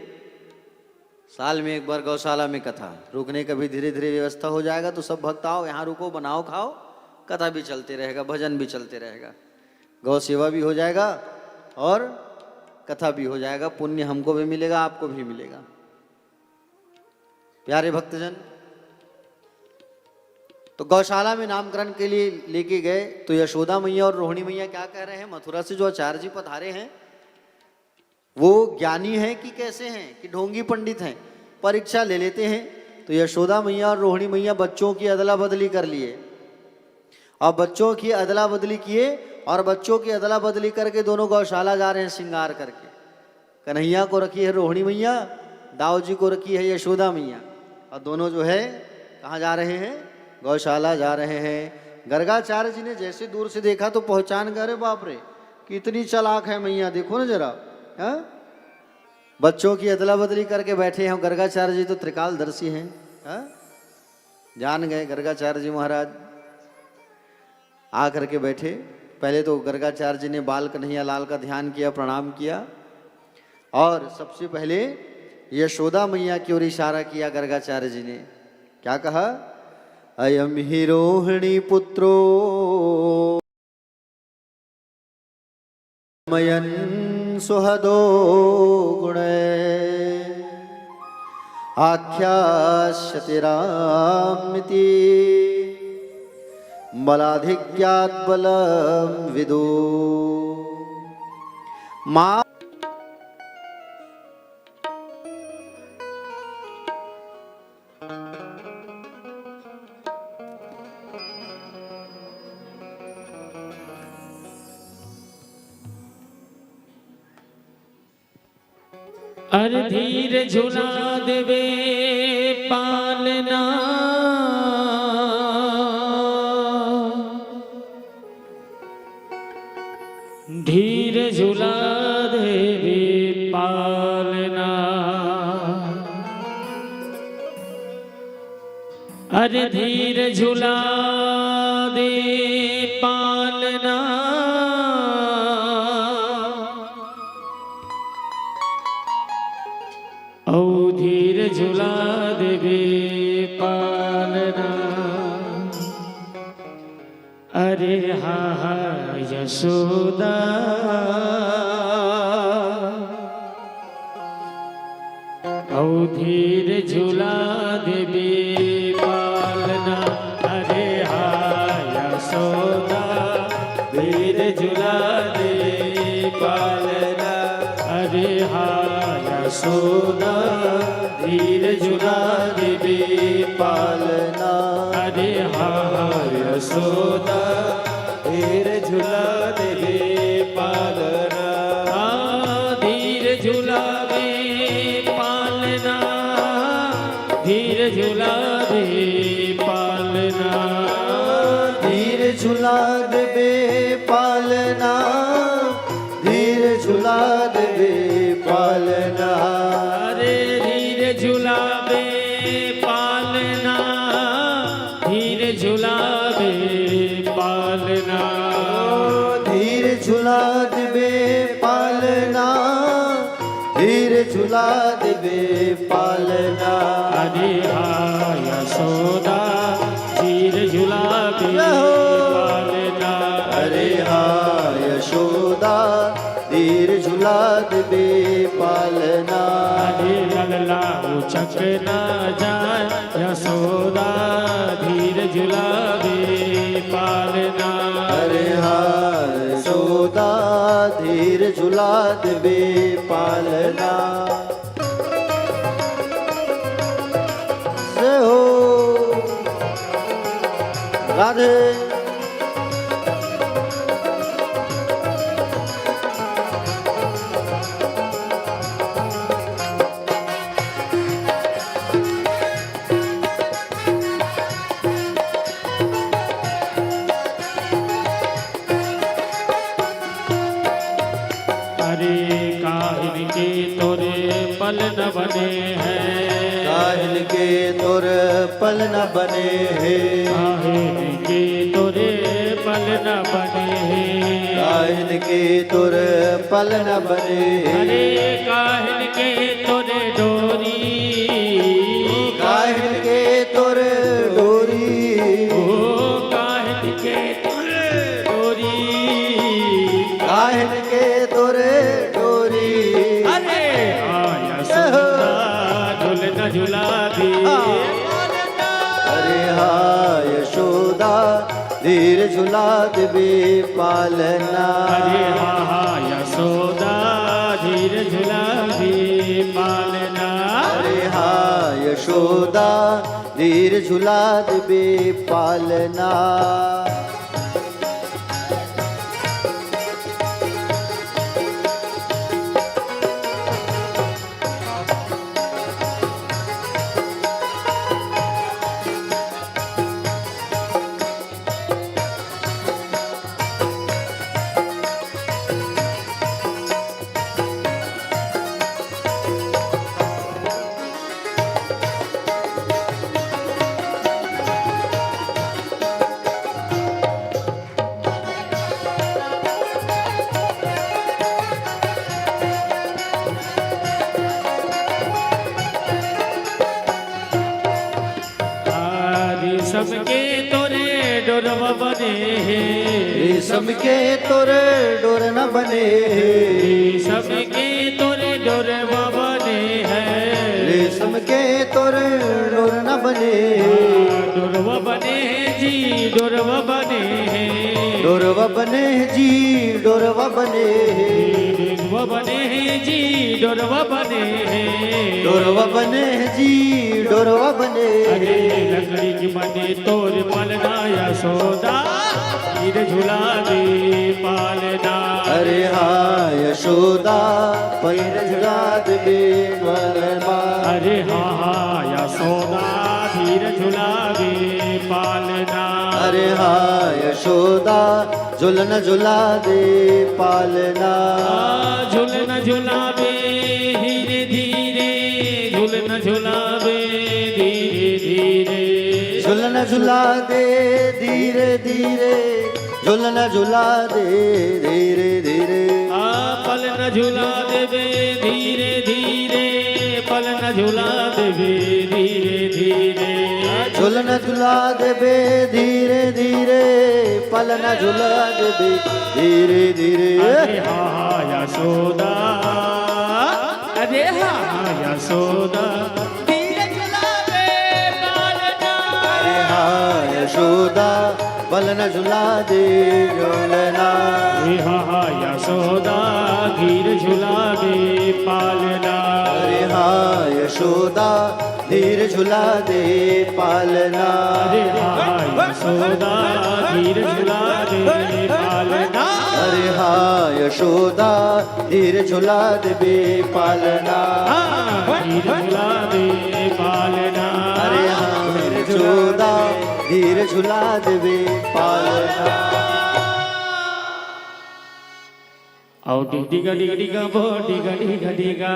साल में एक बार गौशाला में कथा, रुकने का भी धीरे धीरे व्यवस्था हो जाएगा। तो सब भक्त आओ, यहाँ रुको, बनाओ, खाओ, कथा भी चलते रहेगा, भजन भी चलते रहेगा, गौ सेवा भी हो जाएगा और कथा भी हो जाएगा। पुण्य हमको भी मिलेगा, आपको भी मिलेगा। प्यारे भक्तजन, तो गौशाला में नामकरण के लिए लेके गए तो यशोदा मैया और रोहिणी मैया क्या कह रहे हैं? मथुरा से जो आचार्य जी पधारे हैं वो ज्ञानी हैं कि कैसे हैं, कि ढोंगी पंडित हैं, परीक्षा ले लेते हैं। तो यशोदा मैया और रोहिणी मैया बच्चों की अदला बदली कर लिए और बच्चों की अदला बदली किए और बच्चों की अदला बदली करके दोनों गौशाला जा रहे हैं श्रृंगार करके। कन्हैया को रखी है रोहिणी मैया, दाऊ जी को रखी है यशोदा मैया, और दोनों जो है कहाँ जा रहे हैं? गौशाला जा रहे हैं। गर्गाचार्य जी ने जैसे दूर से देखा तो पहचान गए, अरे बाप रे कितनी चालाक है मैया, देखो ना जरा। बच्चों की अदला बदली करके बैठे हैं। गर्गाचार्य जी तो त्रिकालदर्शी हैं, जान गए। गर्गाचार्य जी महाराज आ करके बैठे। पहले तो गर्गाचार्य जी ने बाल कन्हैया लाल का ध्यान किया, प्रणाम किया और सबसे पहले यशोदा मैया की ओर इशारा किया। गर्गाचार्य जी ने क्या कहा? अयम ही रोहिणी पुत्रो मयन सुहदो गुण आख्यास्यति रामिति बलाधिक्यात् बलं विदु मा अरे धीर झुला देवे पालना धीर झुला देवे पालना अरे धीर झुला दे पालना औ धीर झुला देवे पालना अरे हा हा यशोदा औ धीर झुला देवे पालना अरे हा यशोदा धीर झुला दे पालना अरे हा यशोदा धीर झुला देवे पालना अरे हा यशोदा धीर झुला देवे पालना धीर झुला दे पालना धीर झुला दे पालना धीर झुला देवे पालना धीर झुला देवे पालना अरे धीर झुला दे पालना धीर झुला दे पालना धीर झुला देवे पालना धीर झुला देवे पालना अरे हा यशोदा धीर झुला दे पालना अरे हा यशोदा धीर झुला देवे पालना अरे लल्ला उचक ना जाए यशोदा धीर झुला दे पालना अरे हा यशोदा धीर झुला देवे पालना से हो राधे अरे काहिन के तोरे पल न बने हैं काहिन के तुर पल न बने हैं काहिन के तोरे पल न बने हैं काहिन के तुर पल न बने अरे काहिन के तोरे डोरी काहिन के तुर डोरी ओ काहिन के तोरे डोरी काहिन के तुर डोरी अरे आया सुंदर झुल न झुला दी अरे हा यशोदा धीर झुला देवे पालना अरे हा हा यशोदा धीर झुला दी पालना अरे हा यशोदा धीर झुला देवे पालना रेशम के तोरे डोरवा बने हैं रेशम के तोरे डोर न बने रेशम के तोरे डोरवा बने हैं रेशम के तोरे डोर न बने डोरवा बने हैं जी डोरवा बने बने जी डोरवा बने डेगवा बने जी डोरवा बने डोरवा बने जी डोरवा बने अरे लकड़ी की बने तोर पलना यशोदा हीर झूला दे पालना अरे हाँ यशोदा पैर झुला दे वरमा अरे हाँ हाँ यशोदा धीर झूला दे पालना अरे हाँ यशोदा झुलन झुला दे पालना झूलना झूलावे धीरे धीरे झूलना झूलावे धीरे धीरे झुलन झुला दे धीरे धीरे झुलन झुला दे धीरे धीरे पल न झूला देवे धीरे धीरे पल न झूला देवे धीरे धीरे झुलन झुला देबे धीरे धीरे पलन झुला देबे धीरे धीरे अरे हाँ हाँ यशोदा अरे हाँ हाँ यशोदा धीरे झूलावे पालना अरे हाँ यशोदा पलन झुला दे झुलना अरे हाँ हाँ यशोदा धीर झूलावे पालना अरे हाँ यशोदा धीर झुला दे पालना अरे हाँ यशोदा धीर झूलावे पालना अरे हाँ यशोदा धीर झुला देबे पालना धीर झूलावे पालना अरे हाँ यशोदा धीर झुला देबे पालना आओ डिगा डिगा डिगा बो डिगा डिगा डिगा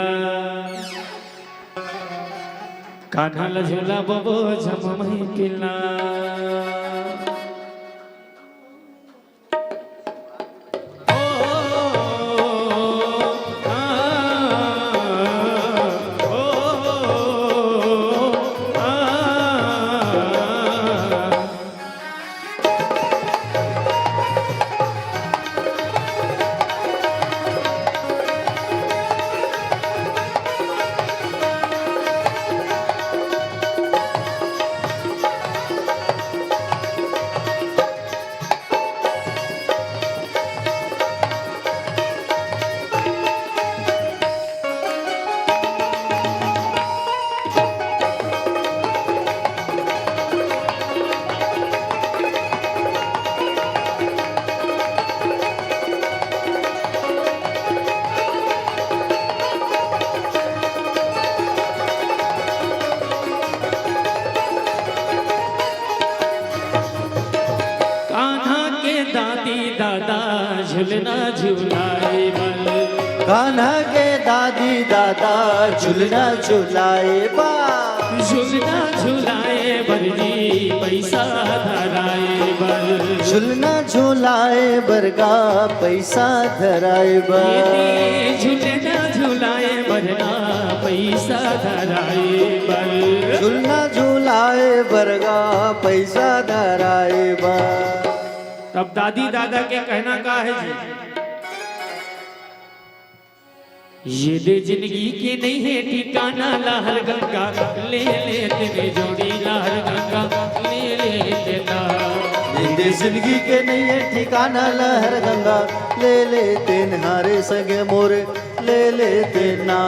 कान्हाला झूला बबो झममही पिला झुलना झुलाए बल कान्हा के दादी दादा झुलना झुलाए बा झुलना झुलाए बरजी पैसा धराए बल झुलना झुलाए बरगा पैसा धराए बा झुलना झुलाए बरना पैसा धराए बल झुलना झुलाए बरगा पैसा धराए बा। तब दादी दादा के कहना का है जी ये दे जिंदगी के नहीं है ठिकाना लहर गंगा ले ले तेरे जोड़ी लहर गंगा ले ले तेरा दे जिंदगी के नहीं है ठिकाना लहर गंगा ले ले तेन हारे सगे मोरे ले ले तेना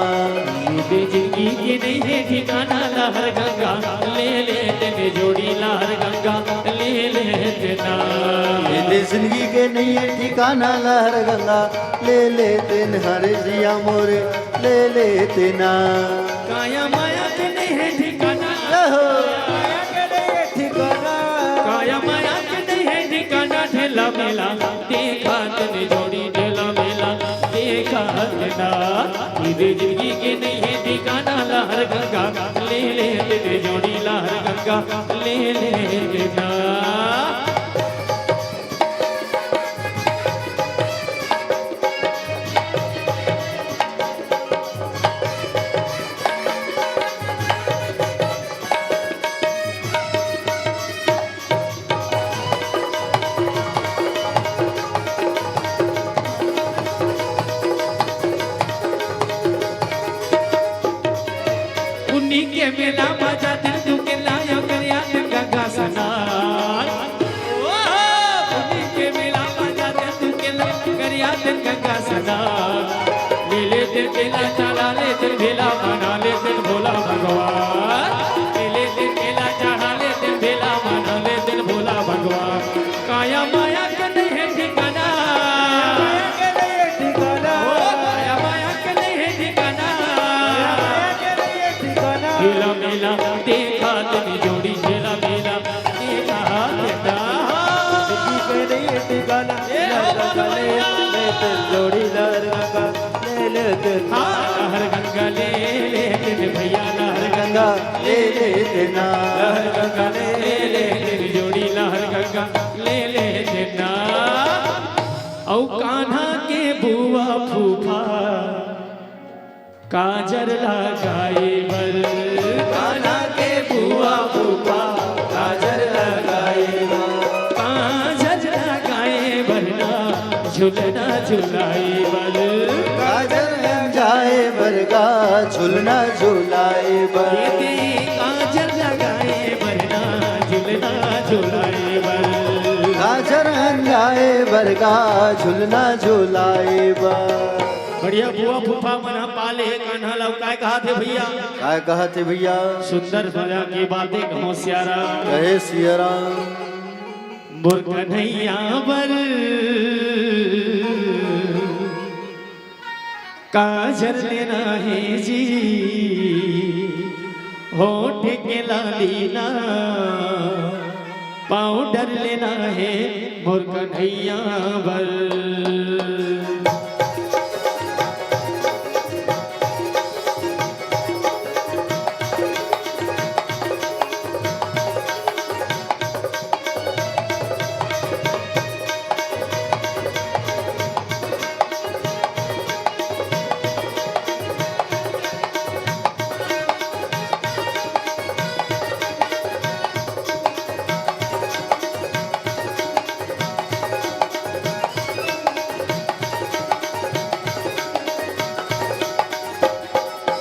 ये दे जिंदगी के नहीं है ठिकाना लहर गंगा ले ले तेरे जोड़ी लहर गंगा ले ले तेना दे जिंदगी के नहीं है ठिकाना लहर गंगा ले ले तेन हरे जिया मोरे ले ले तेना काया माया के नहीं है ठिकाना माया के नहीं है ठिकाना काया माया के नहीं है ठिकाना ठेला मेला देखा तने जोड़ी ठेला मेला देखा तेना ये दे जिंदगी के नहीं है ठिकाना लहर गंगा ले ले तेरे जोड़ी लहर गंगा ले ले तेना के मेला बाजा दिल तू के लायो कर याद गंगा सना लेते केला चढ़ा लेते भेला मना लेते भोला भगवान लेते केला चढ़ा लेते भेला मना लेते भोला भगवान काया माया के नहीं है ठिकाना काया माया के नहीं है ठिकाना मेला मेला देखा तेरी जोड़ी मेला मेला देखा जोड़ी लहर गंगा ले लेते लहर गंगा ले लेते भैया लहर गंगा ले लेते ना लहर गंगा ले लेते जोड़ी लहर गंगा ले लेते ना औ कान्हा के बुआ फूफा काजर लगाए बर कान्हा के बुआ फूफा काजर लगाए बर काजर लगाए बरना झुलना झुलाए बर काजल जाए बरगा झुलना झुलाए बर काजर लगाए बरना झुलना झुलाए बर काजल जाए बरगा झुलना झुलाए बर बढ़िया बुआ फूफा मना पाले कान्हा लव काय कहा थे भैया काय कहा थे भैया सुंदर बजा की बातें कहो स्यारा कहे सिया राम मोर कन्हैया बर काजल लेना है जी होठ के लालीना पाउडर लेना है मोर कन्हैया बर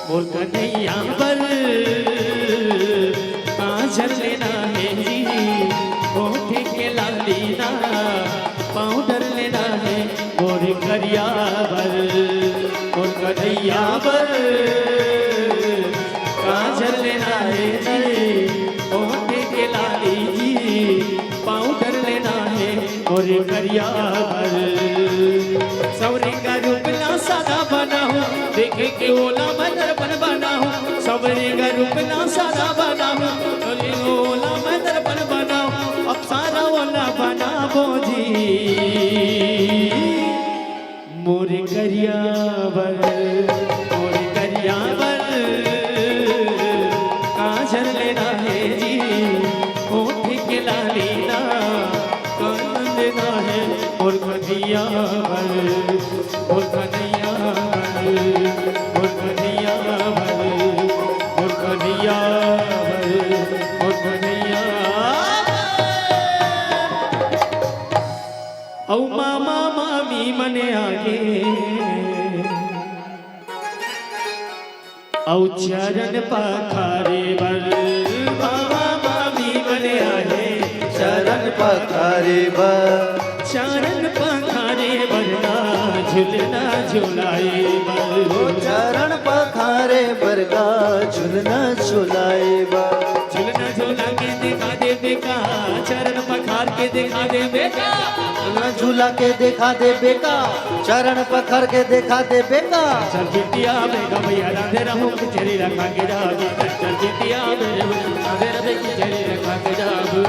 मोर कन्हैया बर काजल लेना है जी होठ के लालीना पाउडर लेना है मोर करिया बर मोर कन्हैया बर काजल लेना है जी होठ के लाली जी पाउडर लेना है मोर करिया बर सवरे का रूप ना सादा बना हूँ देखे के ओला मैं दर्पण बना हूँ सवरे का रूप ना सादा बना हूँ ओला मैं दर्पण बना हूँ अब सारा ओला बना बोझी मोर करिया बर काजल लेना है जी होठ के लालीना कान लेना है मोर करिया बर मोर करिया बर मोर करिया बर मोर करिया बर मोर करिया औ मामा मामी मने आगे औ चरण पखारे बर मामा मामी मने आगे चरण पखारे बर चरण पखारे बरना झुलना झुलाए बर चरण पखारे बरगा झुलना झुलाए बर झुलना झुला के दिखा दे बेका चरण पखार के दिखा दे बेका झूला के देखा दे बेका चरण पखर के देखा दे बेका चल बिटिया बेगा भैया राधे रहो किचरी रखा के जाबू चल बिटिया बेगा राधे रहो किचरी रखा के जाबू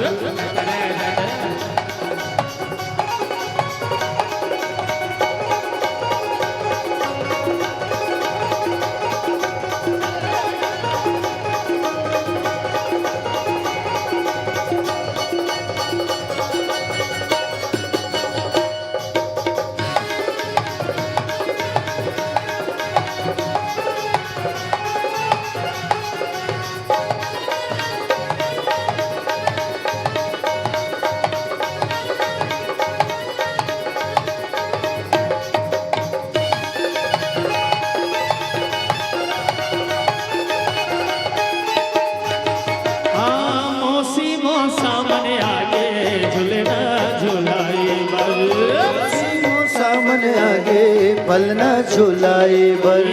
पलना झुलाए बर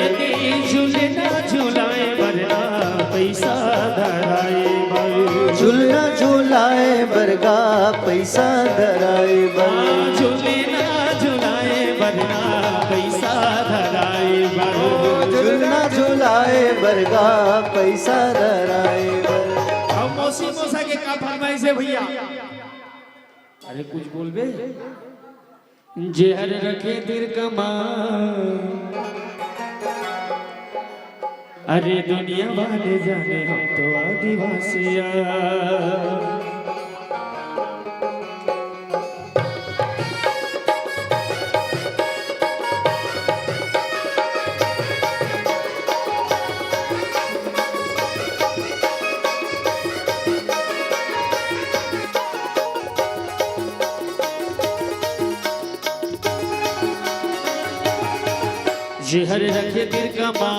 झूलना झुलाए बरना पैसा धराए बर झुलना झुलाए बरगा पैसा धराए बर झूलना झुलाए बरना पैसा धराए बर झुलना झुलाए बरगा पैसा धराए बर। अब मौसी मौसा के का फरमाइश है भैया? अरे कुछ बोल बे। जहर रखे दिल कमा, अरे दुनिया वाले जाने हम तो आदिवासिया। जहर रखे दिल कमा,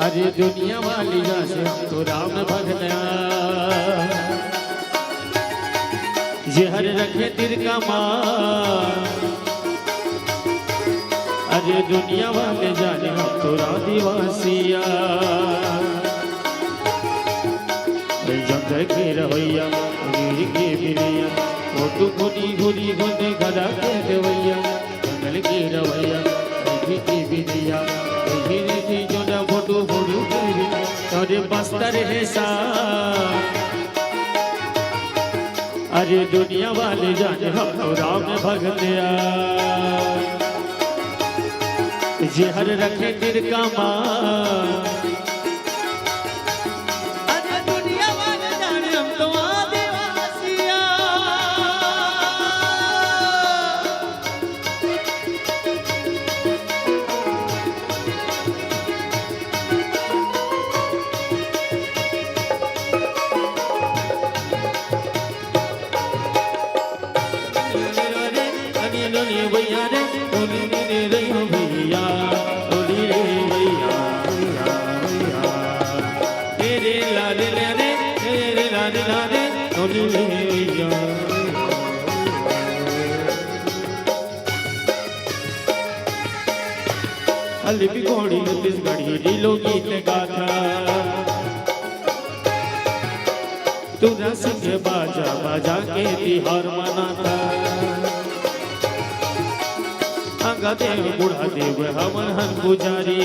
अरे दुनिया वाली से हम तो राम भगना। जहर रखे दिल कमा, अरे दुनिया वाले जाने हम तो आदिवासिया। जंगल के रवैया के बिरैया फोटू घुनी घुनी घुने गला के देवैया। जंगल के रवैया की बिरैया जो ना फोटू फोटू तोरे बस्तर है सा, अरे दुनिया वाले जाने हम तो राम भगतिया। जहर रखे दिल का मां, अरे दुनिया वाले जाने हम तो आदिवासिया। भैया रे भैया तेरे लाल रे तेरे लाल लाले भैया। अली भी घोड़ी छत्तीसगढ़ी ढीलो गीत गाथा, तू रसिक बाजा बाजा के तिहार मनाता। अंगा देव बुढ़ा देव हमन हन पुजारी,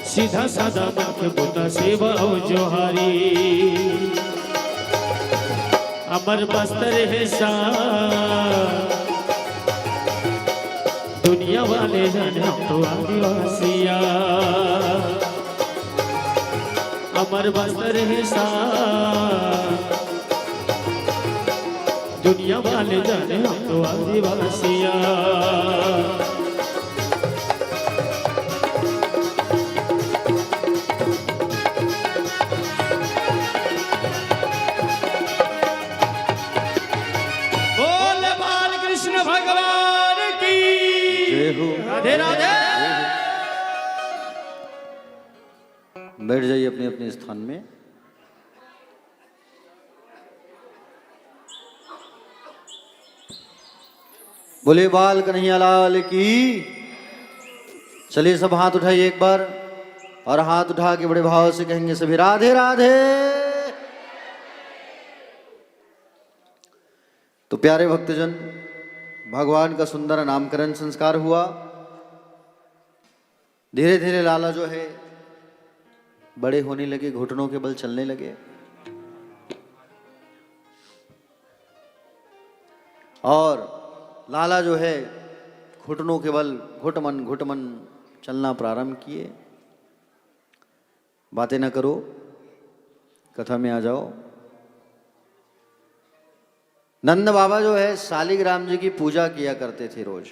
सीधा साधा मन के बुता सेवा और जोहारी। अमर बस्तर है सा, दुनिया वाले जाने हम तो आदिवासिया। अमर बस्तर है सा, दुनिया वाले जाने हम तो आदिवासिया। बोल बाल कृष्ण भगवान की जय हो। राधे राधे। बैठ जाइए अपने अपने स्थान में। बोले बाल कन्हैया लाल की। चलिए सब हाथ उठाइए एक बार, और हाथ उठा के बड़े भाव से कहेंगे सभी राधे राधे। तो प्यारे भक्तजन, भगवान का सुंदर नामकरण संस्कार हुआ। धीरे धीरे लाला जो है बड़े होने लगे, घुटनों के बल चलने लगे, और लाला जो है घुटनों के बल घुटमन घुटमन चलना प्रारंभ किए। बातें न करो, कथा में आ जाओ। नंद बाबा जो है शालिग्राम जी की पूजा किया करते थे रोज,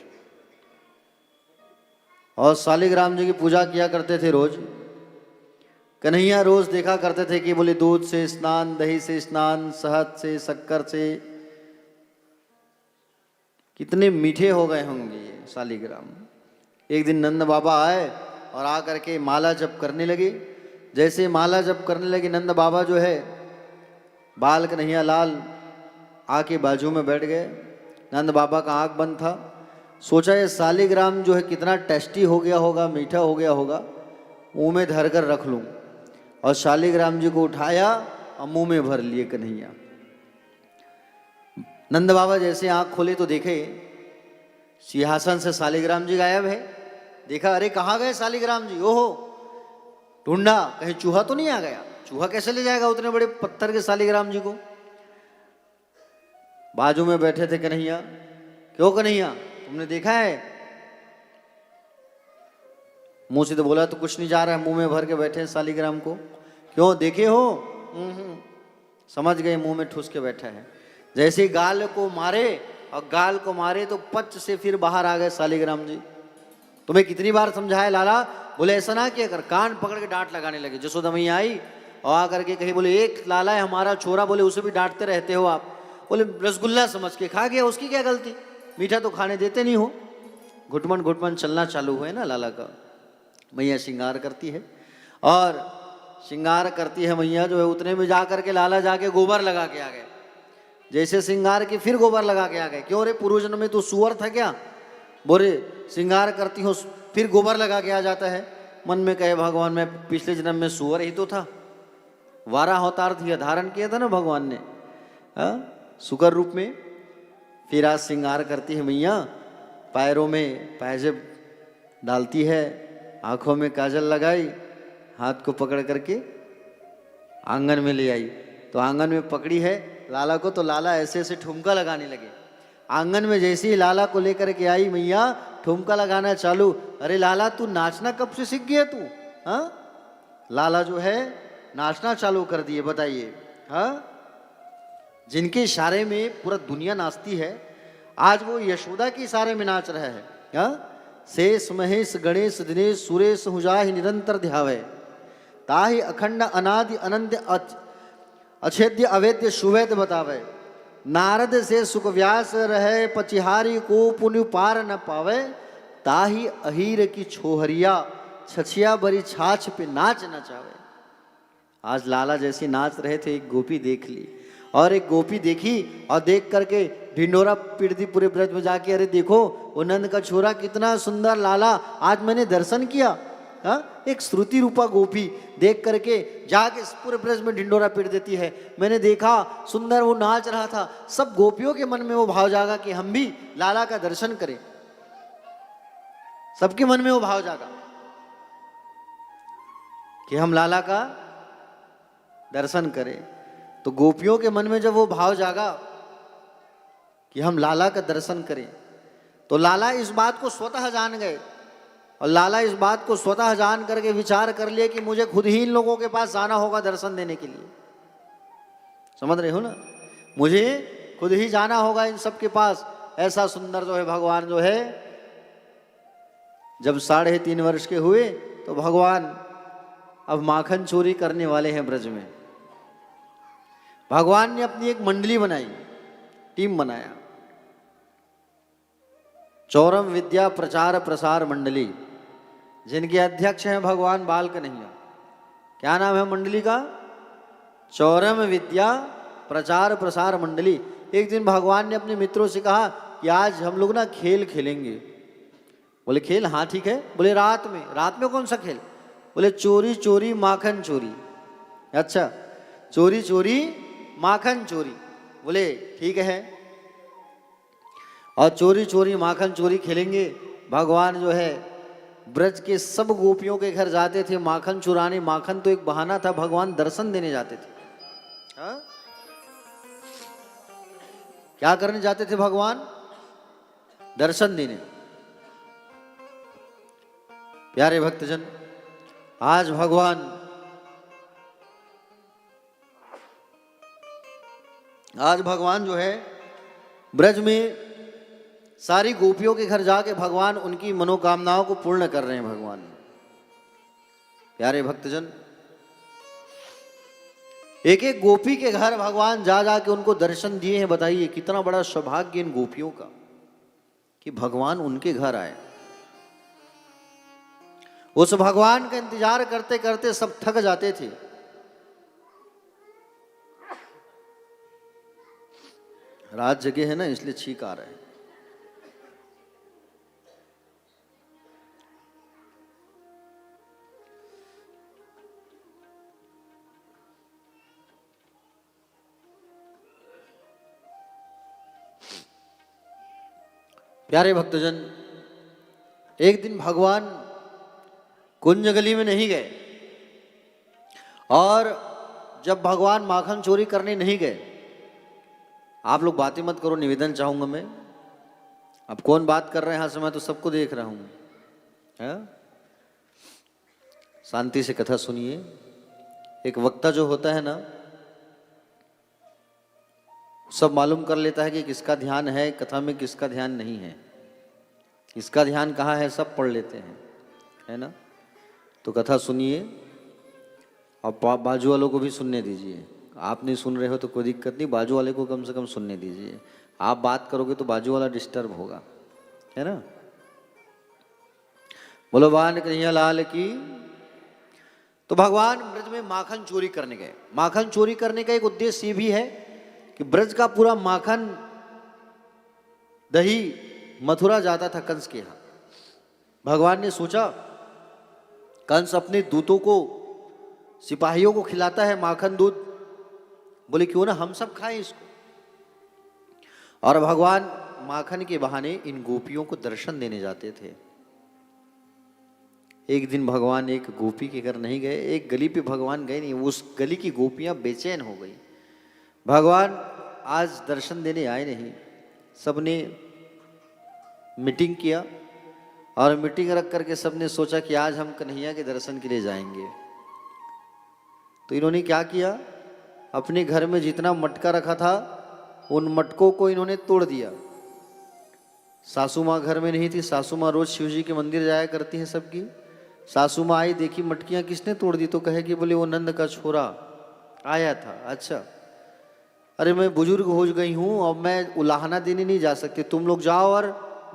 और शालिग्राम जी की पूजा किया करते थे रोज। कन्हैया रोज देखा करते थे कि बोले दूध से स्नान, दही से स्नान, शहद से, शक्कर से, कितने मीठे हो गए होंगे ये शालिग्राम। एक दिन नंद बाबा आए और आकर के माला जप करने लगे। जैसे माला जप करने लगे, नंद बाबा जो है बाल कन्हैया लाल आके बाजू में बैठ गए। नंद बाबा का आँख बंद था। सोचा ये सालिग्राम जो है कितना टेस्टी हो गया होगा, मीठा हो गया होगा, मुँह में धर कर रख लूँ। और शालिग्राम जी को उठाया और मुँह में भर लिए कन्हैया। नंद बाबा जैसे आँख खोले तो देखे सिंहासन से शालिग्राम जी गायब है। देखा, अरे कहाँ गए शालिग्राम जी? ओहो, ढूंढा, कहीं चूहा तो नहीं आ गया? चूहा कैसे ले जाएगा उतने बड़े पत्थर के शालिग्राम जी को? बाजू में बैठे थे कन्हैया। क्यों कन्हैया, तुमने देखा है? मुंह से तो बोला तो कुछ नहीं जा रहा है, मुंह में भर के बैठे हैं शालिग्राम को। क्यों, देखे हो? समझ गए, मुंह में ठूस के बैठा है। जैसे ही गाल को मारे और गाल को मारे तो पच से फिर बाहर आ गए शालिग्राम जी। तुम्हें कितनी बार समझाया लाला? बोले ऐसा ना किया कर। कान पकड़ के डांट लगाने लगे। जसोदा मैया आई और आकर के कही, बोले एक लाला है हमारा छोरा, बोले उसे भी डांटते रहते हो आप। बोले रसगुल्ला समझ के खा गया, उसकी क्या गलती? मीठा तो खाने देते नहीं हो। घुटमन घुटमन चलना चालू हुआ है ना लाला का। मैया श्रृंगार करती है और श्रृंगार करती है मैया जो है, उतने में जा करके लाला जाके गोबर लगा के आ गए। जैसे श्रृंगार की फिर गोबर लगा के आ गए। क्यों रे, पूर्व जन्म में तू सुअर था क्या? बोले श्रृंगार करती हो फिर गोबर लगा के आ जाता है। मन में कहे, भगवान मैं पिछले जन्म में सुअर ही तो था, वारा अवतार धारण किया था ना भगवान ने, सुकर रूप में। फिर आज श्रृंगार करती है मैया, पैरों में पैजेब डालती है, आंखों में काजल लगाई, हाथ को पकड़ करके आंगन में ले आई। तो आंगन में पकड़ी है लाला को, तो लाला ऐसे ऐसे ठुमका लगाने लगे। आंगन में जैसे ही लाला को लेकर के आई मैया, ठुमका लगाना चालू। अरे लाला तू नाचना कब से सीख गया तू? हाँ, लाला जो है नाचना चालू कर दिए। बताइए, हाँ, जिनके इशारे में पूरा दुनिया नाचती है, आज वो यशोदा के इशारे में नाच रहा है। हाँ, शेष महेश गणेश दिनेश सुरेश हुजाहि निरंतर ध्यावे, ताहि अखंड अनादि अनंत अछेद्य अवेद्य सुवेद बतावे। नारद से सुख व्यास रहे, पचिहारी को पुण्य पार न पावे, ताहि अहीर की छोहरिया छछिया बरी छाछ पे नाच नचावे। आज लाला जैसी नाच रहे थे, एक गोपी देख ली। और एक गोपी देखी और देख करके ढिंडोरा पीट दी पूरे ब्रज में जाके। अरे देखो वो नंद का छोरा कितना सुंदर लाला, आज मैंने दर्शन किया। हाँ, एक श्रुति रूपा गोपी देख करके जाके पूरे ब्रज में ढिंडोरा पीट देती है। मैंने देखा सुंदर वो नाच रहा था। सब गोपियों के मन में वो भाव जागा कि हम भी लाला का दर्शन करें। सबके मन में वो भाव जागा कि हम लाला का दर्शन करें। तो गोपियों के मन में जब वो भाव जागा कि हम लाला का दर्शन करें, तो लाला इस बात को स्वतः जान गए। और लाला इस बात को स्वतः जान करके विचार कर लिए कि मुझे खुद ही इन लोगों के पास जाना होगा दर्शन देने के लिए। समझ रहे हो ना, मुझे खुद ही जाना होगा इन सब के पास। ऐसा सुंदर जो है भगवान जो है, जब 3.5 वर्ष के हुए तो भगवान अब माखन चोरी करने वाले हैं ब्रज में। भगवान ने अपनी एक मंडली बनाई, टीम बनाया, चौरम विद्या प्रचार प्रसार मंडली, जिनके अध्यक्ष हैं भगवान बाल कन्हैया। क्या नाम है मंडली का? चौरम विद्या प्रचार प्रसार मंडली। एक दिन भगवान ने अपने मित्रों से कहा कि आज हम लोग ना खेल खेलेंगे। बोले खेल? हाँ ठीक है। बोले रात में? रात में कौन सा खेल? बोले चोरी चोरी माखन चोरी। अच्छा, चोरी चोरी माखन चोरी। बोले ठीक है। और चोरी चोरी माखन चोरी खेलेंगे। भगवान जो है ब्रज के सब गोपियों के घर जाते थे माखन चुराने। माखन तो एक बहाना था, भगवान दर्शन देने जाते थे। हाँ? क्या करने जाते थे भगवान? दर्शन देने। प्यारे भक्तजन, आज भगवान जो है ब्रज में सारी गोपियों के घर जाके भगवान उनकी मनोकामनाओं को पूर्ण कर रहे हैं। भगवान, प्यारे भक्तजन, एक एक गोपी के घर भगवान जा जाके उनको दर्शन दिए हैं। बताइए कितना बड़ा सौभाग्य इन गोपियों का कि भगवान उनके घर आए। उस भगवान का इंतजार करते करते सब थक जाते थे। रात जगे है ना, इसलिए छींक आ रहा है। प्यारे भक्तजन, एक दिन भगवान कुंज गली में नहीं गए, और जब भगवान माखन चोरी करने नहीं गए, आप लोग बातें मत करो, निवेदन चाहूंगा मैं। अब कौन बात कर रहे हैं यहां से, मैं तो सबको देख रहा हूं, है? शांति से कथा सुनिए। एक वक्ता जो होता है ना, सब मालूम कर लेता है कि किसका ध्यान है कथा में, किसका ध्यान नहीं है, किसका ध्यान कहाँ है, सब पढ़ लेते हैं, है ना। तो कथा सुनिए, और बाजू वालों को भी सुनने दीजिए। आप नहीं सुन रहे हो तो कोई दिक्कत नहीं, बाजू वाले को कम से कम सुनने दीजिए। आप बात करोगे तो बाजू वाला डिस्टर्ब होगा, है ना। बोलो बान कन्हैया लाल की। तो भगवान ब्रज में माखन चोरी करने गए। माखन चोरी करने का एक उद्देश्य ये भी है कि ब्रज का पूरा माखन दही मथुरा जाता था कंस के यहाँ। भगवान ने सोचा, कंस अपने दूतों को, सिपाहियों को खिलाता है माखन दूध, बोले क्यों ना हम सब खाएं इसको। और भगवान माखन के बहाने इन गोपियों को दर्शन देने जाते थे। एक दिन भगवान एक गोपी के घर नहीं गए, एक गली पे भगवान गए नहीं, उस गली की गोपियां बेचैन हो गई। भगवान आज दर्शन देने आए नहीं। सबने मीटिंग किया, और मीटिंग रख करके सबने सोचा कि आज हम कन्हैया के दर्शन के लिए जाएंगे। तो इन्होंने क्या किया, अपने घर में जितना मटका रखा था उन मटकों को इन्होंने तोड़ दिया। सासू माँ घर में नहीं थी, सासू माँ रोज शिव जी के मंदिर जाया करती हैं सबकी। सासू माँ आई, देखी मटकियाँ किसने तोड़ दी, तो कहे कि बोले वो नंद का छोरा आया था। अच्छा, अरे मैं बुजुर्ग हो गई हूँ, अब मैं उलाहना देने नहीं जा सकती, तुम लोग जाओ और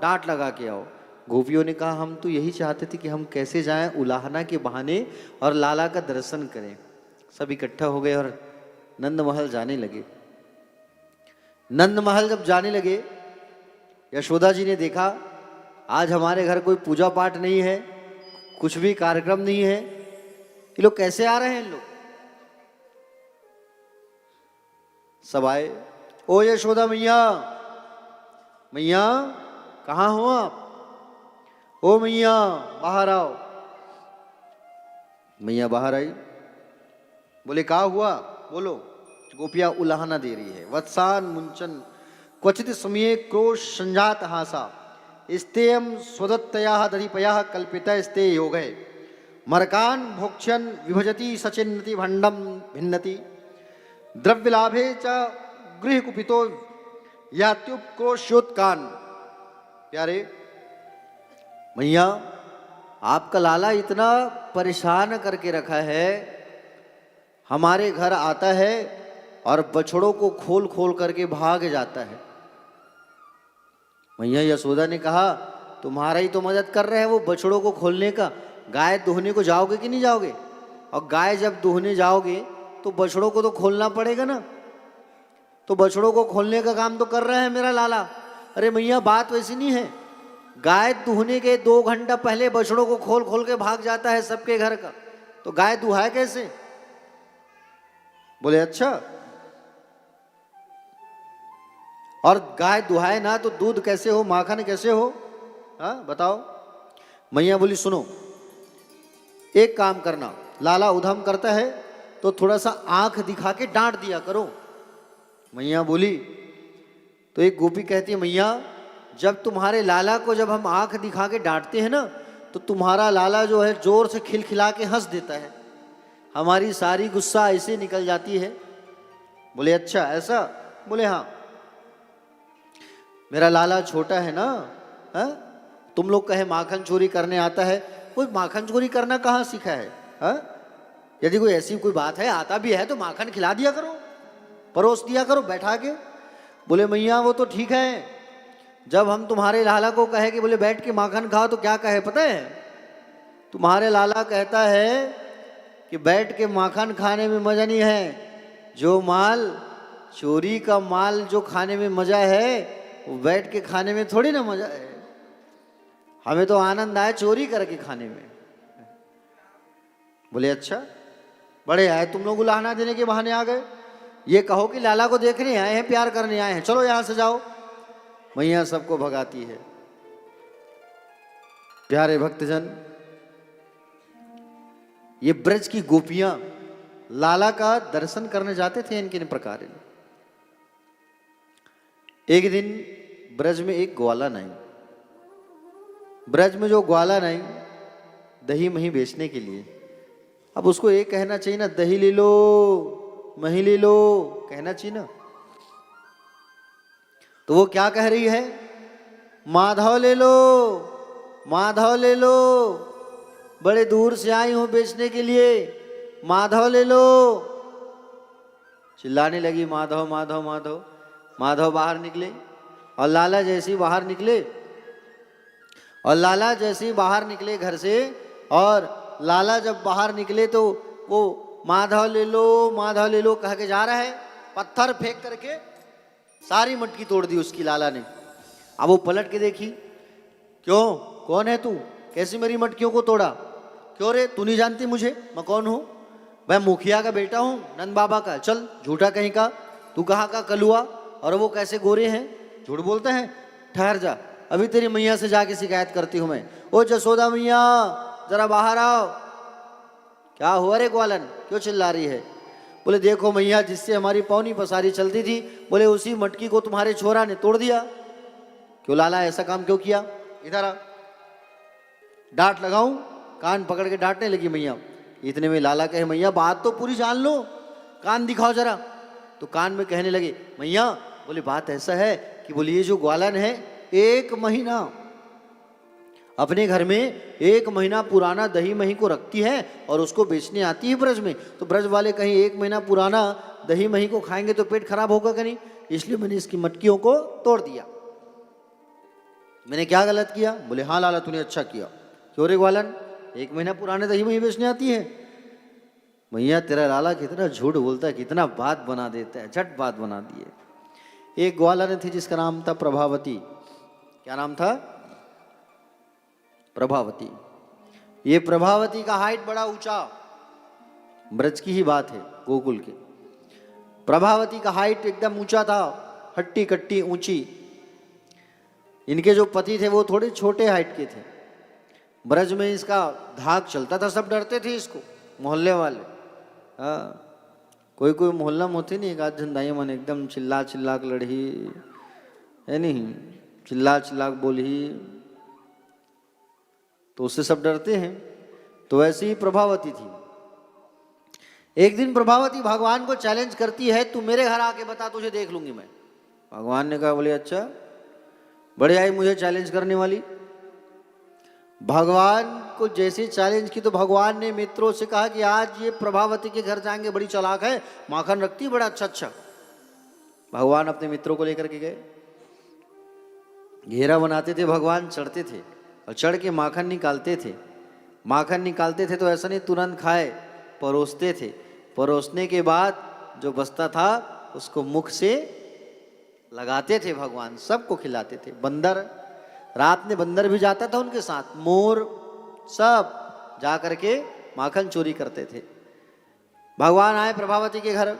डांट लगा के आओ। गोपियों ने कहा हम तो यही चाहते थे कि हम कैसे जाएं उलाहना के बहाने और लाला का दर्शन करें। सब इकट्ठा हो गए और नंद महल जाने लगे। नंद महल जब जाने लगे, यशोदा जी ने देखा आज हमारे घर कोई पूजा पाठ नहीं है, कुछ भी कार्यक्रम नहीं है, ये लोग कैसे आ रहे हैं। लोग सब आए, ओ यशोदा मैया, मैया कहाँ हो आप, ओ मैया बाहर आओ। मैया बाहर आई, बोले क्या हुआ, बोलो। गोपिया उलाहना दे रही है। वत्सान मुंचन क्वचित समय क्रोश संजात हासा स्तेयम स्वदत्तया दधिपया कल्पिता स्ते योग है मरकान भोक्षन विभजति सचिन्नति भंडम भिन्नति द्रव्यलाभे च गृह कुपितो यात्युपक्रोशोत्कान। प्यारे भैया, आपका लाला इतना परेशान करके रखा है, हमारे घर आता है और बछड़ों को खोल खोल करके भाग जाता है। मैया यशोदा ने कहा तुम्हारा ही तो मदद कर रहे हैं वो बछड़ों को खोलने का, गाय दुहने को जाओगे कि नहीं जाओगे, और गाय जब दुहने जाओगे तो बछड़ों को तो खोलना पड़ेगा ना, तो बछड़ों को खोलने का काम तो कर रहा है मेरा लाला। अरे मैया बात वैसी नहीं है, गाय दुहने के 2 घंटा पहले बछड़ों को खोल खोल के भाग जाता है सबके घर का, तो गाय दुहाए कैसे। बोले अच्छा, और गाय दुहाए ना तो दूध कैसे हो, माखन कैसे हो, हाँ बताओ। मैया बोली सुनो, एक काम करना, लाला उधम करता है तो थोड़ा सा आंख दिखा के डांट दिया करो। मैया बोली, तो एक गोपी कहती है मैया जब तुम्हारे लाला को जब हम आंख दिखा के डांटते हैं ना तो तुम्हारा लाला जो है जोर से खिलखिला के हंस देता है, हमारी सारी गुस्सा ऐसे निकल जाती है। बोले अच्छा ऐसा, बोले हाँ। मेरा लाला छोटा है ना, हा? तुम लोग कहे माखन चोरी करने आता है, कोई माखन चोरी करना कहाँ सीखा है, हा? यदि कोई ऐसी कोई बात है, आता भी है तो माखन खिला दिया करो, परोस दिया करो बैठा के। बोले मैया वो तो ठीक है, जब हम तुम्हारे लाला को कहे कि बोले बैठ के माखन खाओ तो क्या कहे पता है, तुम्हारे लाला कहता है कि बैठ के माखन खाने में मजा नहीं है, जो माल चोरी का माल जो खाने में मजा है वो बैठ के खाने में थोड़ी ना मजा है। हमें तो आनंद आए चोरी करके खाने में। बोले अच्छा, बड़े आए तुम लोग उलाहना देने के बहाने आ गए। ये कहो कि लाला को देखने आए हैं, प्यार करने आए हैं, चलो यहां से जाओ। मैया सबको भगाती है। प्यारे भक्तजन, ये ब्रज की गोपियां लाला का दर्शन करने जाते थे इनके प्रकार। एक दिन ब्रज में एक ग्वालन आई। ब्रज में जो ग्वालन आई दही मही बेचने के लिए। अब उसको एक कहना चाहिए ना, दही ले लो मही ले लो, कहना चाहिए ना। तो वो क्या कह रही है, माधव ले लो माधव ले लो, बड़े दूर से आई हूं बेचने के लिए, माधव ले लो। चिल्लाने लगी माधव माधव माधव। माधव बाहर निकले और लाला जैसे ही बाहर निकले, और लाला जैसे ही बाहर निकले घर से, और लाला जब बाहर निकले तो वो माधव ले लो कह के जा रहा है। पत्थर फेंक करके सारी मटकी तोड़ दी उसकी लाला ने। अब वो पलट के देखी, क्यों, कौन है तू, कैसी मेरी मटकियों को तोड़ा, क्यों रे, तू नहीं जानती मुझे, मैं कौन हूँ, मैं मुखिया का बेटा हूँ, नंद बाबा का। चल झूठा कहीं का, तू कहाँ का कलुआ, और वो कैसे गोरे हैं, झूठ बोलते हैं। ठहर जा, अभी तेरी मैया से जाके शिकायत करती हूँ मैं। ओ जसोदा मैया जरा बाहर आओ। क्या हुआ रे ग्वालन, क्यों चिल्ला रही है। बोले देखो मैया, जिससे हमारी पौनी पसारी चलती थी, बोले उसी मटकी को तुम्हारे छोरा ने तोड़ दिया। क्यों लाला, ऐसा काम क्यों किया, इधर आ, डांट लगाऊं। कान पकड़ के डांटने लगी मैया। इतने में लाला कहे, मैया बात तो पूरी जान लो, कान दिखाओ जरा। तो कान में कहने लगे, मैया बोले बात ऐसा है कि बोले ये जो ग्वालन है 1 महीना अपने घर में 1 महीना पुराना दही मही को रखती है और उसको बेचने आती है ब्रज में। तो ब्रज वाले कहीं 1 महीना पुराना दही मही को खाएंगे तो पेट खराब होगा कि नहीं, इसलिए मैंने इसकी मटकियों को तोड़ दिया। मैंने क्या गलत किया। बोले हाँ लाला तूने अच्छा किया। क्यों रे ग्वालन, 1 महीना पुराने दही मही बेचने आती है। मैया तेरा लाला कितना झूठ बोलता है, कितना बात बना देता है, झट बात बना दी है। एक ग्वालन थी जिसका नाम था प्रभावती। क्या नाम था, प्रभावती। ये प्रभावती का हाइट बड़ा ऊंचा, ब्रज की ही बात है, गोकुल के। प्रभावती का हाइट एकदम ऊंचा था, हट्टी कट्टी ऊंची। इनके जो पति थे वो थोड़े छोटे हाइट के थे। ब्रज में इसका धाक चलता था, सब डरते थे इसको, मोहल्ले वाले। हाँ, कोई कोई मोहल्ला में होती नहीं, एक आध झंडाई मन एकदम चिल्ला चिल्ला के लड़ी है, नहीं चिल्ला चिल्ला के बोली, तो उससे सब डरते हैं। तो वैसे ही प्रभावती थी। एक दिन प्रभावती भगवान को चैलेंज करती है, तू मेरे घर आके बता, तुझे देख लूंगी मैं। भगवान ने कहा, बोले अच्छा, बड़े आई मुझे चैलेंज करने वाली। भगवान को जैसे चैलेंज की तो भगवान ने मित्रों से कहा कि आज ये प्रभावती के घर जाएंगे, बड़ी चालाक है, माखन रखती है बड़ा अच्छा अच्छा। भगवान अपने मित्रों को लेकर के गए, घेरा बनाते थे भगवान, चढ़ते थे और चढ़ के माखन निकालते थे। माखन निकालते थे तो ऐसा नहीं तुरंत खाए, परोसते थे। परोसने के बाद जो बचता था उसको मुख से लगाते थे भगवान, सबको खिलाते थे। बंदर, रात में बंदर भी जाता था उनके साथ, मोर, सब जा करके माखन चोरी करते थे। भगवान आए प्रभावती के घर,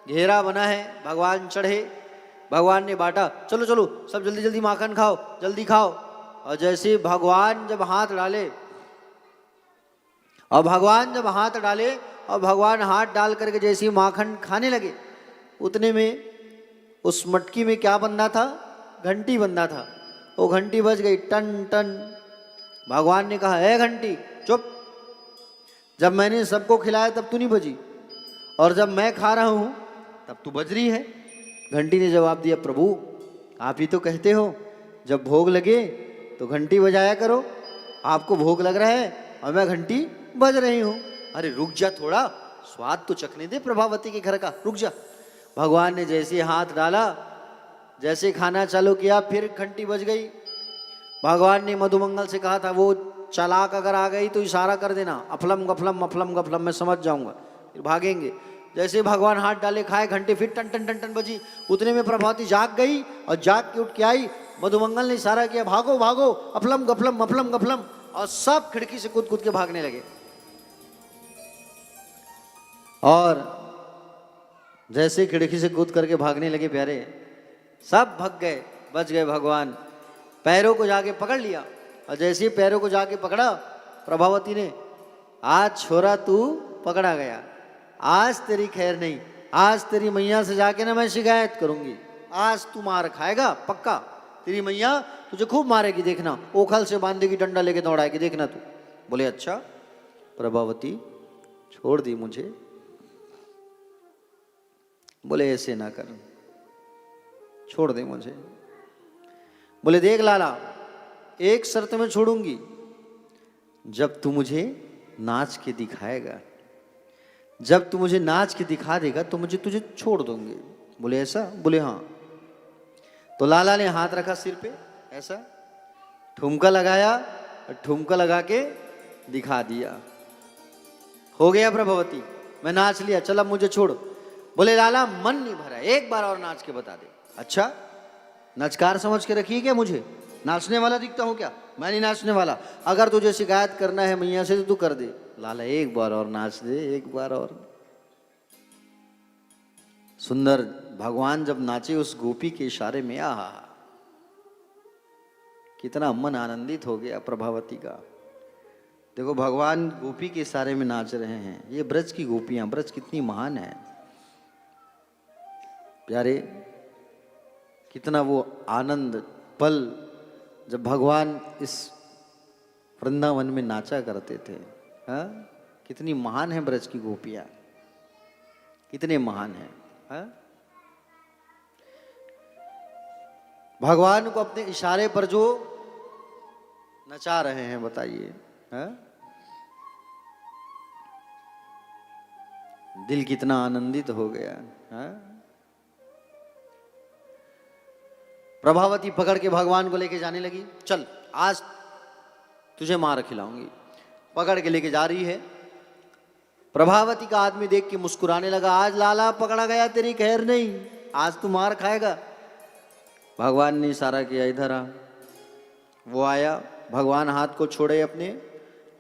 घेरा बना है, भगवान चढ़े, भगवान ने बांटा, चलो चलो सब जल्दी जल्दी माखन खाओ, जल्दी खाओ। और जैसे भगवान जब हाथ डाले, और भगवान हाथ डाल करके जैसे माखन खाने लगे, उतने में उस मटकी में क्या बंधा था, घंटी बंधा था। वो घंटी बज गई, टन टन। भगवान ने कहा, है घंटी चुप, जब मैंने सबको खिलाया तब तू नहीं बजी, और जब मैं खा रहा हूं तब तू बज रही है। घंटी ने जवाब दिया, प्रभु आप ही तो कहते हो जब भोग लगे तो घंटी बजाया करो, आपको भोग लग रहा है और मैं घंटी बज रही हूं। अरे रुक जा, थोड़ा स्वाद तो चखने दे प्रभावती के घर का, रुक जा। भगवान ने जैसे हाथ डाला, जैसे खाना चालू किया, फिर घंटी बज गई। भगवान ने मधुमंगल से कहा था, वो चालाक अगर आ गई तो इशारा कर देना, अफलम गफलम अफलम गफलम, मैं समझ जाऊंगा, फिर भागेंगे। जैसे भगवान हाथ डाले खाए, घंटे फिर टन टन टन टन बजी। उतने में प्रभावती जाग गई और जाग के उठ के आई। मधुमंगल ने इशारा किया, भागो भागो, अफलम गफलम अफलम गफलम, और सब खिड़की से कूद कूद के भागने लगे। और जैसे खिड़की से कूद करके भागने लगे प्यारे, सब भाग गए, बच गए भगवान। पैरों को जाके पकड़ लिया, और जैसे ही पैरों को जाके पकड़ा प्रभावती ने, आज छोरा तू पकड़ा गया, आज तेरी खैर नहीं, आज तेरी मैया से जाके ना मैं शिकायत करूंगी, आज तू मार खाएगा पक्का। तेरी मैया तुझे खूब मारेगी, देखना, ओखल से बांधेगी, डंडा लेके दौड़ाएगी, देखना तू। बोले अच्छा। प्रभावती छोड़ दी मुझे। बोले ऐसे ना कर, छोड़ दे मुझे। बोले देख लाला, एक शर्त में छोड़ूंगी, जब तू मुझे नाच के दिखाएगा, जब तू मुझे नाच के दिखा देगा तो मुझे तुझे छोड़ दूंगी। बोले ऐसा? बोले हाँ। तो लाला ने हाथ रखा सिर पे, ऐसा ठुमका लगाया, और ठुमका लगा के दिखा दिया। हो गया प्रभावती, मैं नाच लिया, चल अब मुझे छोड़। बोले लाला मन नहीं भरा, एक बार और नाच के बता दे। अच्छा, नचकार समझ के रखिए क्या मुझे? नाचने वाला दिखता हूँ क्या? मैं नहीं नाचने वाला। अगर तुझे शिकायत करना है मैया से तो तू कर दे। लाला एक बार और नाच दे, एक बार और। सुंदर भगवान जब नाचे उस गोपी के इशारे में, आहा कितना मन आनंदित हो गया प्रभावती का। देखो भगवान गोपी के इशारे में नाच रहे हैं। ये ब्रज की गोपियां, ब्रज कितनी महान है प्यारे। कितना वो आनंद पल जब भगवान इस वृंदावन में नाचा करते थे। हाँ, कितनी महान है ब्रज की गोपियां, कितने महान है। हाँ? भगवान को अपने इशारे पर जो नचा रहे हैं, बताइए। हाँ? दिल कितना आनंदित हो गया। हाँ? प्रभावती पकड़ के भगवान को लेके जाने लगी। चल आज तुझे मार खिलाऊंगी। पकड़ के लेके जा रही है। प्रभावती का आदमी देख के मुस्कुराने लगा, आज लाला पकड़ा गया, तेरी खैर नहीं, आज तू मार खाएगा। भगवान ने इशारा किया, इधर आ। वो आया, भगवान हाथ को छोड़े अपने,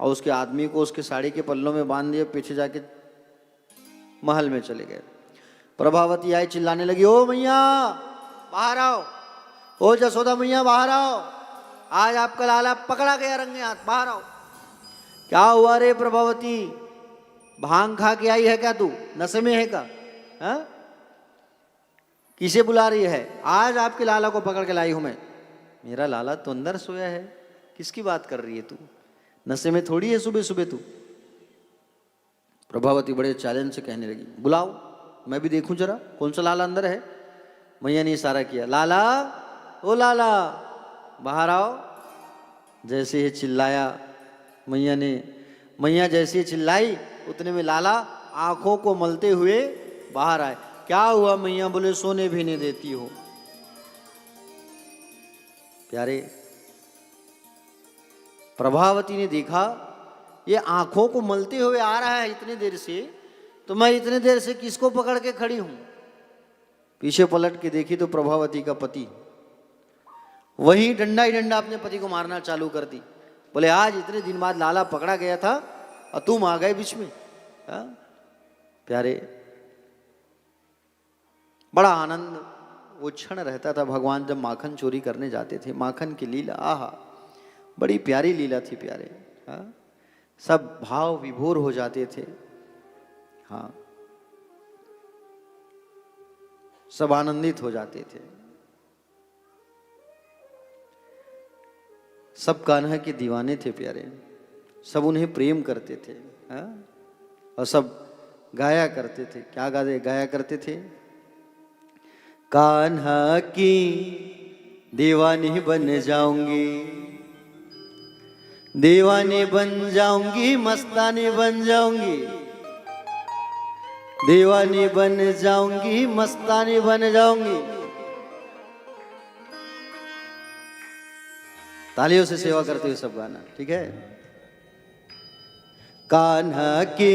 और उसके आदमी को उसके साड़ी के पल्लों में बांध दिया, पीछे जाके महल में चले गए। प्रभावती आई, चिल्लाने लगी, ओ मैया बाहर आओ, ओ जसोदा मैया बाहर आओ, आज आपका लाला पकड़ा गया रंगे हाथ, बाहर आओ। क्या हुआ रे प्रभावती, भांग खा के आई है क्या तू? नशे में है क्या? हाँ? किसे बुला रही है? आज आपके लाला को पकड़ के लाई हूं मैं। मेरा लाला तो अंदर सोया है, किसकी बात कर रही है तू? नशे में थोड़ी है सुबह सुबह तू। प्रभावती बड़े चैलेंज से कहने लगी, बुलाओ मैं भी देखूं जरा कौन सा लाला अंदर है। मैया ने इशारा किया, लाला ओ लाला बाहर आओ। जैसे ही चिल्लाया मैया ने, मैया जैसे ही चिल्लाई उतने में लाला आंखों को मलते हुए बाहर आए। क्या हुआ मैया? बोले सोने भी नहीं देती हो। प्यारे प्रभावती ने देखा ये आंखों को मलते हुए आ रहा है इतने देर से, तो मैं इतने देर से किसको पकड़ के खड़ी हूं? पीछे पलट के देखी तो प्रभावती का पति, वही डंडा ही डंडा अपने पति को मारना चालू कर दी। बोले आज इतने दिन बाद लाला पकड़ा गया था और तुम आ गए बीच में। हाँ? प्यारे बड़ा आनंद वो क्षण रहता था भगवान जब माखन चोरी करने जाते थे। माखन की लीला, आहा बड़ी प्यारी लीला थी प्यारे। हाँ? सब भाव विभोर हो जाते थे। हाँ, सब आनंदित हो जाते थे। सब कान्हा के दीवाने थे प्यारे, सब उन्हें प्रेम करते थे। हाँ? और सब गाया करते थे। क्या गाया करते थे? कान्हा की दीवानी बन जाऊंगी, दीवानी बन जाऊंगी, मस्तानी बन जाऊंगी, दीवानी बन जाऊंगी, मस्तानी बन जाऊंगी। तालियों से सेवा करते हुए सब गाना, ठीक है? कान्हा की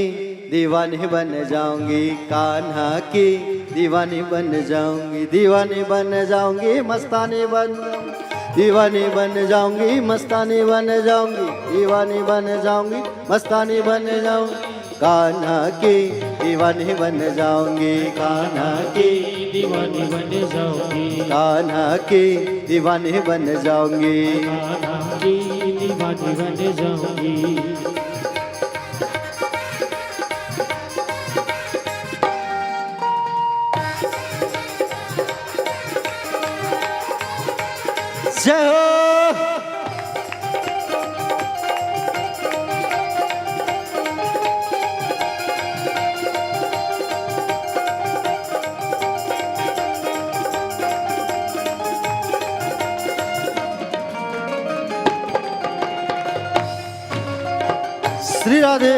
दीवानी बन जाऊंगी, कान्हा की दीवानी बन जाऊंगी, दीवानी बन जाऊंगी, मस्तानी बन जाऊंगी, दीवानी बन जाऊंगी, मस्तानी बन जाऊंगी, दीवानी बन जाऊंगी, मस्तानी बन जाऊंगी, कान्हा की दीवानी बन जाऊंगी, कान्हा की दीवानी बन जाऊंगी, कान्हा की दीवानी बन जाऊंगी। कान्हा की दीवानी बन जाऊंगी। जय हो। श्री राधे।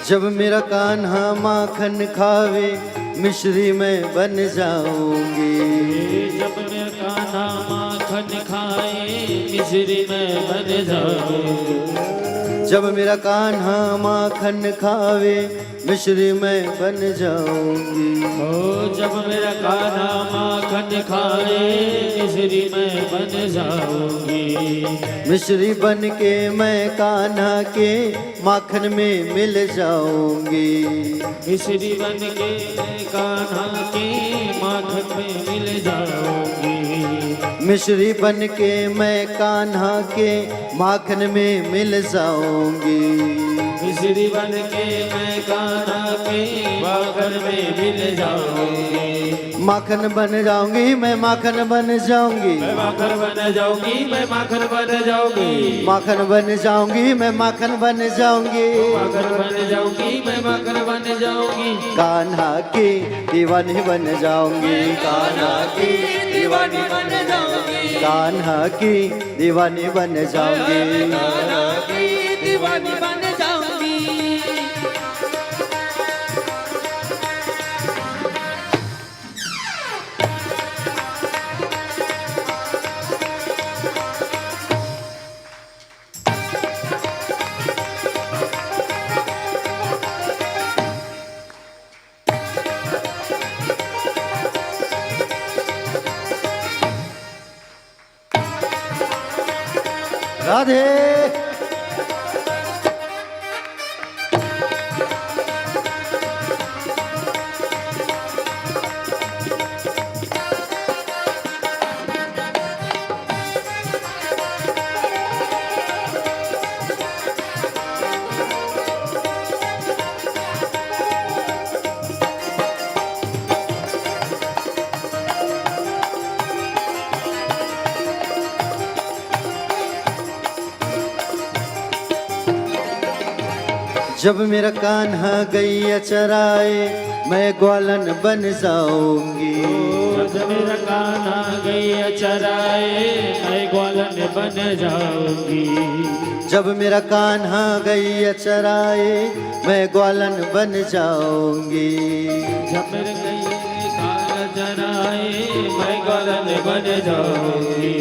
जब मेरा कान्हा माखन खावे मिश्री में बन जाऊंगी, जब मैं कान्हा माखन खाए मिश्री में बन जाऊंगी, जब मेरा कान्हा माखन खावे मिश्री में बन जाऊंगी, ओ जब मेरा कान्हा माखन खाए मिश्री में बन जाऊंगी, मिश्री बन के मैं कान्हा के माखन में मिल जाऊंगी, मिश्री बन के कान्हा के माखन में मिल जाऊंगी, मिश्री बन के मैं कान्हा के माखन में मिल जाऊंगी, मिश्री बन के मैं कान्हा के माखन में मिल जाऊंगी, माखन बन जाऊंगी, मैं माखन बन जाऊंगी, मैं माखन बन जाऊंगी, मैं माखन बन जाऊंगी, माखन बन जाऊंगी, मैं माखन बन जाऊंगी, माखन बन जाऊंगी, मैं माखन बन जाऊंगी, कान्हा की दीवानी बन जाऊंगी, कान्हा की दीवानी बन जाऊंगी, कान्हा की दीवानी बन जाऊंगी, कान्हा की दीवानी बन जाऊंगी। राधे। जब मेरा कान्हा गैया चराए मैं ग्वालन बन जाऊंगी, जब मेरा कान्हा गैया चराए मैं ग्वालन बन जाऊंगी, जब मेरा कान्हा गैया चराए मैं ग्वालन बन जाऊंगी, जब मेरे गैया चराए मैं ग्वालन बन जाऊंगी,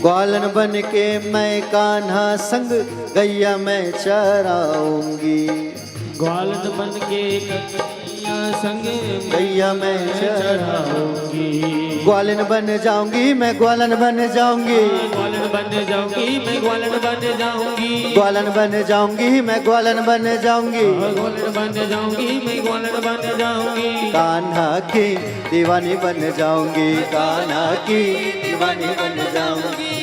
ग्वालन बन के मैं कान्हा संग गैया मैं चराऊंगी, ग्वालन बन के गैया संग गैया मैं चराऊंगी, ग्वालन बन जाऊंगी, मैं ग्वालन बन जाऊंगी, ग्वालन बन जाऊंगी, मैं ग्वालन बन जाऊंगी, ग्वालन बन जाऊंगी, मैं ग्वालन बन जाऊंगी, ग्वालन बन जाऊंगी, मैं ग्वालन बन जाऊंगी, कान्हा की दीवानी बन जाऊंगी, कान्हा की दीवानी बन जाऊंगी।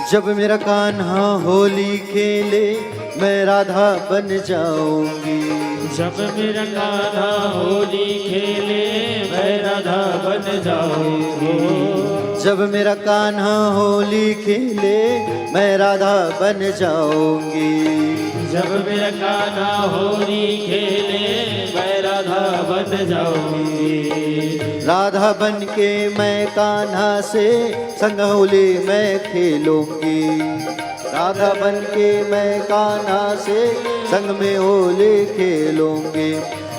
जब मेरा कान्हा होली खेले मैं राधा बन जाऊंगी। जब मेरा कान्हा होली खेले मैं राधा बन जाऊंगी। जब मेरा कान्हा होली खेले मैं राधा बन जाऊंगी। जब मेरा कान्हा होली खेले मैं राधा बन जाऊंगी। राधा बन के मैं कान्हा से संग होली मैं खेलूंगी। राधा बन के मैं कान्हा से संग में होली खेलूंगी।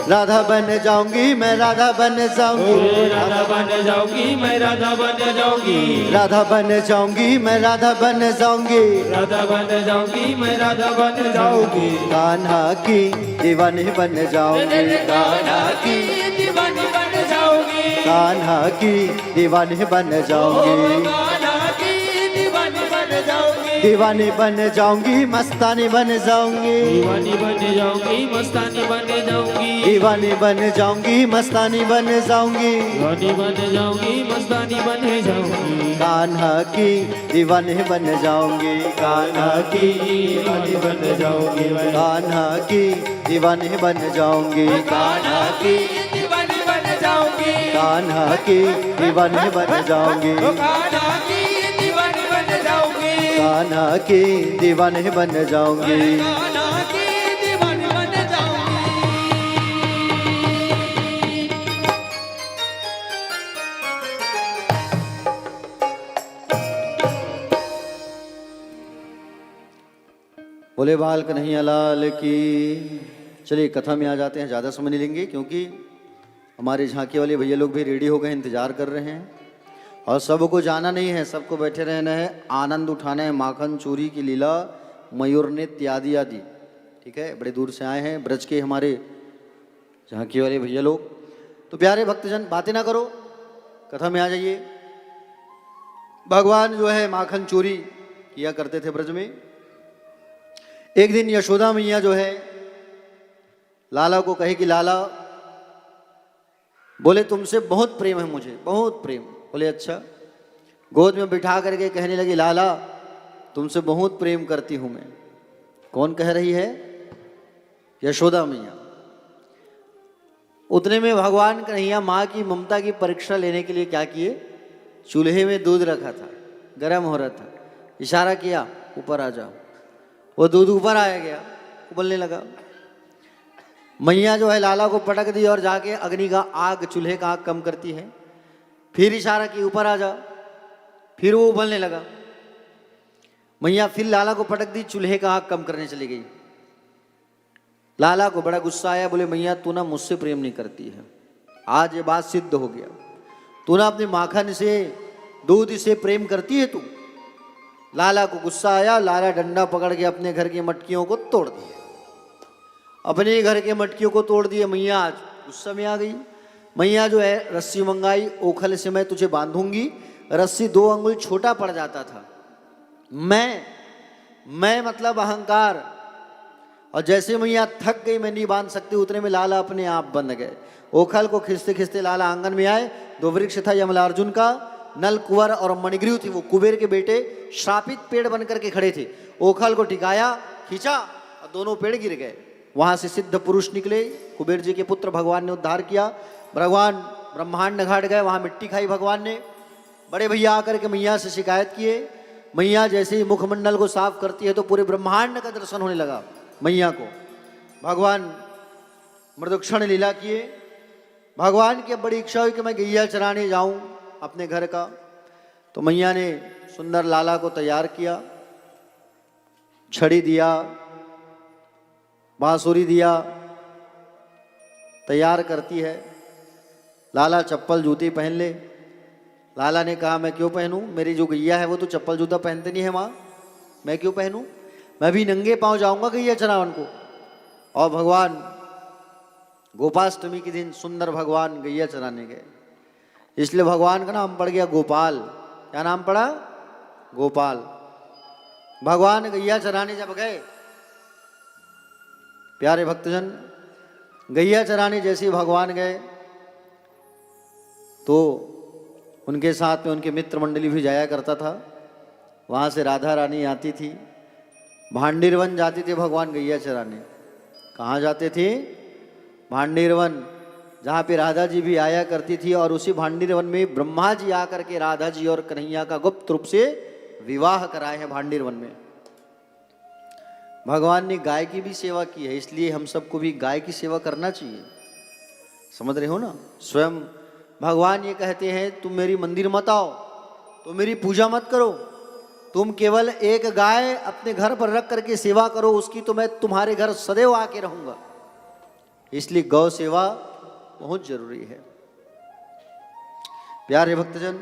राधा बन जाऊंगी मैं राधा बन जाऊंगी। राधा बन जाऊंगी मैं राधा बन जाऊंगी। राधा बन जाऊंगी मैं राधा बन जाऊंगी। राधा बन जाऊंगी मैं राधा बन जाऊंगी। कान्हा की दीवानी बन जाऊंगी। कान्हा की दीवानी बन जाऊंगी। कान्हा की दीवानी बन जाऊंगी। कान्हा की दीवानी बन जाऊंगी। दीवानी बन जाऊंगी मस्तानी बन जाऊंगी। दीवानी बन जाऊंगी मस्तानी बन जाऊंगी। दीवानी बन जाऊंगी मस्तानी बन जाऊंगी। दीवानी बन जाऊंगी मस्तानी बन जाऊंगी। कान्हा की दीवानी बन जाऊंगी। कान्हा की दीवानी बन जाऊंगी। कान्हा की दीवानी बन जाऊंगी। कान्हा की दीवानी बन जाऊंगी। कान्हा की दीवानी बन जाऊंगी। कान्हा की दीवानी बन जाऊंगी। कान्हा की दीवानी बन जाऊंगी। कान्हा की दीवानी बन जाऊंगी। बोले बाल कन्हैया लाल की। चलिए कथा में आ जाते हैं, ज़्यादा समय नहीं लेंगे क्योंकि हमारे झांकी वाले भैया लोग भी रेडी हो गए, इंतजार कर रहे हैं और सबको जाना नहीं है, सबको बैठे रहना है, आनंद उठाना है। माखन चोरी की लीला, मयूर नृत्य आदि आदि। ठीक है, बड़े दूर से आए हैं ब्रज के हमारे झांकी वाले भैया लोग। तो प्यारे भक्तजन बातें ना करो, कथा में आ जाइए। भगवान जो है माखन चोरी किया करते थे ब्रज में। एक दिन यशोदा मैया जो है लाला को कहे कि लाला, बोले तुमसे बहुत प्रेम है मुझे, बहुत प्रेम। बोले अच्छा। गोद में बिठा करके कहने लगी लाला तुमसे बहुत प्रेम करती हूं मैं। कौन कह रही है? यशोदा मैया। उतने में भगवान कन्हैया माँ की ममता की परीक्षा लेने के लिए क्या किए, चूल्हे में दूध रखा था, गर्म हो रहा था, इशारा किया ऊपर आ जाओ। वो दूध ऊपर आया गया, उबलने लगा। मैया जो है लाला को पटक दी और जाके अग्नि का आग, चूल्हे का आग कम करती है। फिर इशारा की ऊपर आ जा, फिर वो उबलने लगा। मैया फिर लाला को पटक दी, चूल्हे का आग कम करने चली गई। लाला को बड़ा गुस्सा आया, बोले मैया तू ना मुझसे प्रेम नहीं करती है, आज ये बात सिद्ध हो गया। तू ना अपने माखन से, दूध से प्रेम करती है तू। लाला को गुस्सा आया, लाला डंडा पकड़ के अपने घर की मटकियों को तोड़ दिया। अपने घर के मटकियों को तोड़ दिए। मैया आज गुस्सा में आ गई। मैया जो है रस्सी मंगाई, ओखल से मैं तुझे बांधूंगी। रस्सी 2 अंगुल छोटा पड़ जाता था। मैं मतलब अहंकार। और जैसे मैया थक गई, मैं नहीं बांध सकती, उतने में लाला अपने आप बंध गए। ओखल को खिंचते खिंचते लाला आंगन में आए। 2 वृक्ष था यमलार्जुन का, नल, कुंवर और मणिग्रीव थी। वो कुबेर के बेटे श्रापित पेड़ बन करके खड़े थे। ओखल को टिकाया, खींचा और दोनों पेड़ गिर गए। वहां से सिद्ध पुरुष निकले, कुबेर जी के पुत्र। भगवान ने उद्धार किया। भगवान ब्रह्मांड घाट गए, वहां मिट्टी खाई भगवान ने। बड़े भैया आकर के मैया से शिकायत किए। मैया जैसे ही मुखमंडल को साफ करती है तो पूरे ब्रह्मांड का दर्शन होने लगा मैया को। भगवान मृदुक्षण लीला किए। भगवान की अब बड़ी इच्छा हुई कि मैं गैया चराने जाऊं अपने घर का। तो मैया ने सुंदर लाला को तैयार किया, छड़ी दिया, बांसुरी दिया, तैयार करती है। लाला चप्पल जूती पहन ले। लाला ने कहा मैं क्यों पहनूं, मेरी जो गैया है वो तो चप्पल जूता पहनते नहीं है माँ, मैं क्यों पहनूं, मैं भी नंगे पांव जाऊंगा गैया चरावन को। और भगवान गोपाष्टमी के दिन सुंदर भगवान गैया चराने गए, इसलिए भगवान का नाम पड़ गया गोपाल। क्या नाम पड़ा? गोपाल। भगवान गैया चराने जब गए, प्यारे भक्तजन, गैया चराने जैसे ही भगवान गए तो उनके साथ में उनके मित्र मंडली भी जाया करता था। वहाँ से राधा रानी आती थी, भांडीरवन जाती थी भगवान गैया चराने। कहाँ जाते थे? भांडीरवन, जहाँ पे राधा जी भी आया करती थी। और उसी भांडीरवन में ब्रह्मा जी आकर के राधा जी और कन्हैया का गुप्त रूप से विवाह कराए हैं भांडीरवन में। भगवान ने गाय की भी सेवा की है, इसलिए हम सबको भी गाय की सेवा करना चाहिए। समझ रहे हो ना? स्वयं भगवान ये कहते हैं तुम मेरी मंदिर मत आओ, तुम मेरी पूजा मत करो, तुम केवल एक गाय अपने घर पर रख करके सेवा करो उसकी, तो मैं तुम्हारे घर सदैव आके रहूंगा। इसलिए गौ सेवा बहुत जरूरी है। प्यारे भक्तजन,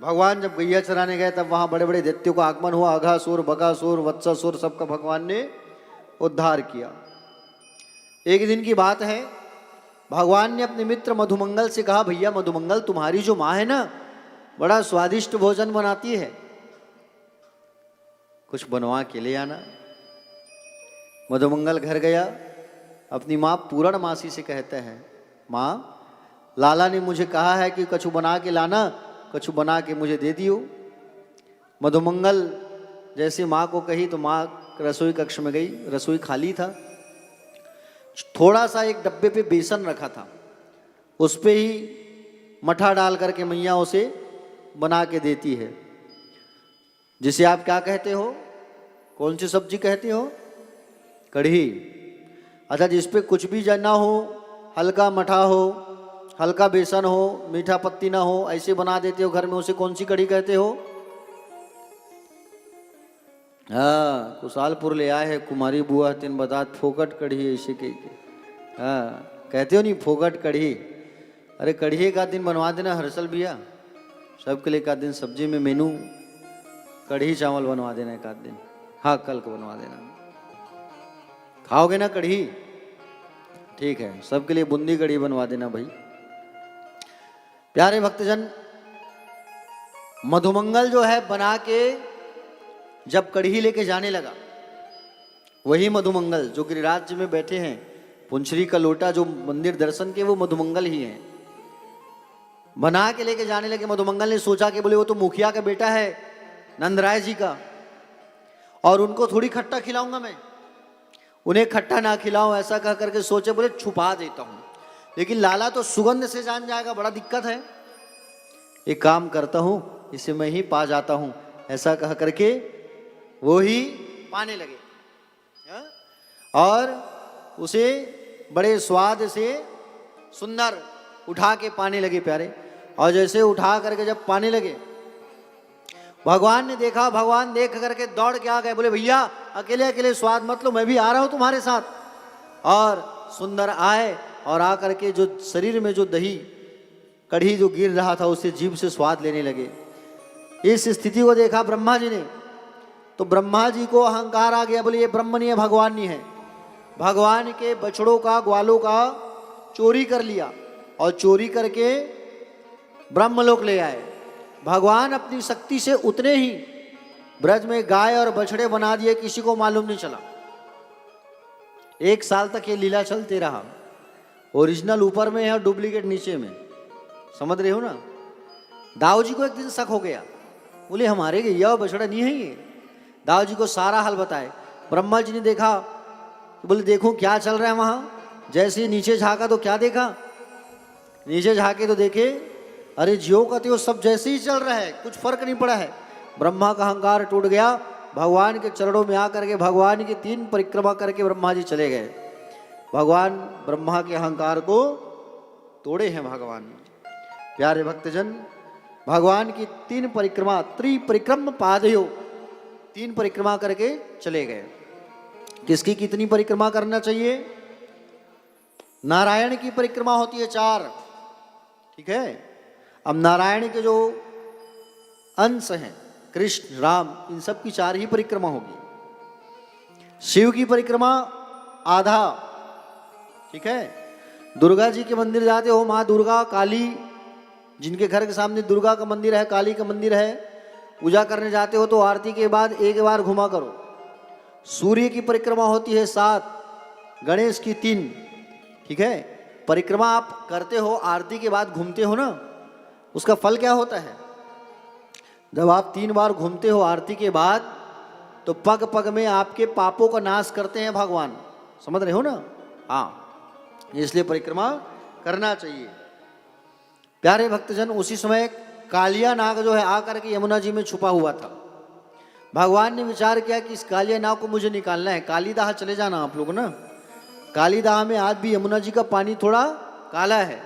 भगवान जब गैया चराने गए तब वहां बड़े बड़े दैत्यों का आगमन हुआ। अघासुर, बकासुर, वत्सासुर, सबका भगवान ने उद्धार किया। एक दिन की बात है, भगवान ने अपने मित्र मधुमंगल से कहा, भैया मधुमंगल, तुम्हारी जो माँ है ना, बड़ा स्वादिष्ट भोजन बनाती है, कुछ बनवा के ले आना। मधुमंगल घर गया, अपनी माँ पूरणमासी से कहता है, माँ लाला ने मुझे कहा है कि कछु बना के लाना, कछु बना के मुझे दे दियो। मधुमंगल जैसे माँ को कही तो माँ रसोई कक्ष में गई। रसोई खाली था, थोड़ा सा एक डब्बे पे बेसन रखा था, उस पे ही मठा डाल करके मैया उसे बना के देती है, जिसे आप क्या कहते हो? कौन सी सब्जी कहते हो? कढ़ी। अच्छा, जिस पे कुछ भी ना हो, हल्का मठा हो, हल्का बेसन हो, मीठा पत्ती ना हो, ऐसे बना देते हो घर में, उसे कौन सी कढ़ी कहते हो? हाँ, कुशालपुर ले आए है कुमारी बुआ, तीन बता फोकट कढ़ी ऐसे कह के। हाँ, कहते हो नहीं फोकट कढ़ी? अरे कढ़ी का दिन बनवा देना हर्षल भैया, सबके लिए एक आध दिन सब्जी में मेनू कढ़ी चावल बनवा देना एक आध दिन। हाँ, कल को बनवा देना। खाओगे ना कढ़ी? ठीक है, सबके लिए बूंदी कढ़ी बनवा देना भाई। प्यारे भक्तजन, मधुमंगल जो है बना के जब कढ़ी लेके जाने लगा, वही मधुमंगल जो गिरिराज में बैठे हैं, पुंछरी का लोटा जो मंदिर दर्शन के, वो मधुमंगल ही हैं। बना के लेके जाने लगे। मधुमंगल ने सोचा कि बोले वो तो मुखिया का बेटा है, नंदराय जी का, और उनको थोड़ी खट्टा खिलाऊंगा मैं, उन्हें खट्टा ना खिलाऊं, ऐसा कह करके सोचे, बोले छुपा देता हूं, लेकिन लाला तो सुगंध से जान जाएगा, बड़ा दिक्कत है, एक काम करता हूं, इसे मैं ही पा जाता हूं। ऐसा कह करके वो ही पाने लगे। और उसे बड़े स्वाद से सुंदर उठा के पाने लगे प्यारे। और जैसे उठा करके जब पाने लगे, भगवान ने देखा, भगवान देख करके दौड़ के आ गए, बोले भैया अकेले अकेले स्वाद मत लो, मैं भी आ रहा हूं तुम्हारे साथ। और सुंदर आए और आकर के जो शरीर में जो दही कढ़ी जो गिर रहा था, उससे जीभ से स्वाद लेने लगे। इस स्थिति को देखा ब्रह्मा जी ने, तो ब्रह्मा जी को अहंकार आ गया, बोले ये ब्रह्म नहीं है, भगवान नहीं है। भगवान के बछड़ों का, ग्वालों का चोरी कर लिया और चोरी करके ब्रह्मलोक ले आए। भगवान अपनी शक्ति से उतने ही ब्रज में गाय और बछड़े बना दिए, किसी को मालूम नहीं चला। 1 साल तक ये लीला चलते रहा। ओरिजिनल ऊपर में है और डुप्लीकेट नीचे में, समझ रहे हो ना? दाऊ जी को एक दिन शक हो गया, बोले हमारे गैया और बछड़ा नहीं है ये। दाऊ जी को सारा हाल बताए। ब्रह्मा जी ने देखा, बोले देखो क्या चल रहा है वहाँ। जैसे ही नीचे झाँका तो क्या देखा? नीचे झाँके तो देखे, अरे ज्यो का त्यो सब जैसे ही चल रहा है, कुछ फर्क नहीं पड़ा है। ब्रह्मा का अहंकार टूट गया। भगवान के चरणों में आकर के भगवान की 3 परिक्रमा करके ब्रह्मा जी चले गए। भगवान ब्रह्मा के अहंकार को तोड़े हैं भगवान। प्यारे भक्तजन, भगवान की 3 परिक्रमा, त्रिपरिक्रम पादयो, 3 परिक्रमा करके चले गए। किसकी कितनी परिक्रमा करना चाहिए? नारायण की परिक्रमा होती है 4, ठीक है। अब नारायण के जो अंश हैं, कृष्ण, राम, इन सब की 4 ही परिक्रमा होगी। शिव की परिक्रमा आधा, ठीक है। दुर्गा जी के मंदिर जाते हो, माँ दुर्गा, काली, जिनके घर के सामने दुर्गा का मंदिर है, काली का मंदिर है, पूजा करने जाते हो तो आरती के बाद 1 बार घुमा करो। सूर्य की परिक्रमा होती है 7, गणेश की 3, ठीक है। परिक्रमा आप करते हो, आरती के बाद घूमते हो ना, उसका फल क्या होता है? जब आप 3 बार घूमते हो आरती के बाद तो पग पग में आपके पापों का नाश करते हैं भगवान, समझ रहे हो ना? हाँ, इसलिए परिक्रमा करना चाहिए। प्यारे भक्तजन, उसी समय कालिया नाग जो है आकर के यमुना जी में छुपा हुआ था। भगवान ने विचार किया कि इस कालिया नाग को मुझे निकालना है। कालीदाह चले जाना आप लोग ना, कालीदाह में आज भी यमुना जी का पानी थोड़ा काला है,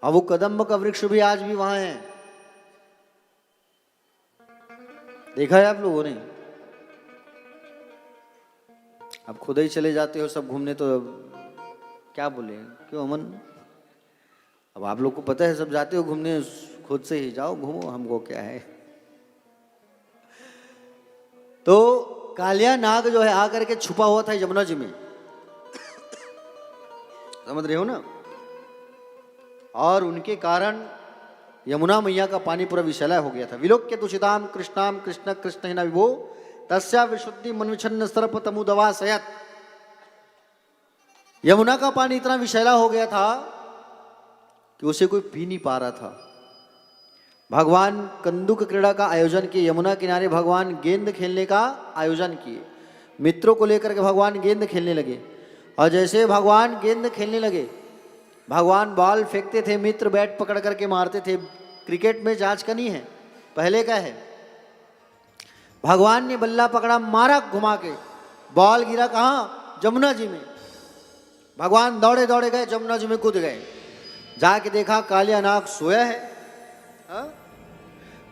और वो कदम्ब का वृक्ष भी आज भी वहां है। देखा है आप लोगों ने? अब खुद ही चले जाते हो सब घूमने, तो क्या बोले, क्यों अमन? अब आप लोग को पता है सब जाते हो घूमने, खुद से ही जाओ घूमो, हमको क्या है। तो कालिया नाग जो है आकर के छुपा हुआ था यमुना जी में, समझ रहे हो ना? और उनके कारण यमुना मैया का पानी पूरा विषैला हो गया था। विलोक्य तुषिताम कृष्णाम कृष्ण कृष्ण हिना विभो तस्या विशुद्धि मनुष्य सर्प तमुदवा सयत। यमुना का पानी इतना विषैला हो गया था कि उसे कोई पी नहीं पा रहा था। भगवान कंदुक क्रीड़ा का आयोजन किए, यमुना किनारे भगवान गेंद खेलने का आयोजन किए। मित्रों को लेकर के भगवान गेंद खेलने लगे, और जैसे भगवान गेंद खेलने लगे, भगवान बॉल फेंकते थे, मित्र बैट पकड़ करके मारते थे। क्रिकेट में आज का नहीं है, पहले का है। भगवान ने बल्ला पकड़ा, मारा घुमा के, बॉल गिरा कहाँ? जमुना जी में। भगवान दौड़े दौड़े गए, जमुना जी में कूद गए। जाके देखा कालिया नाग सोया है।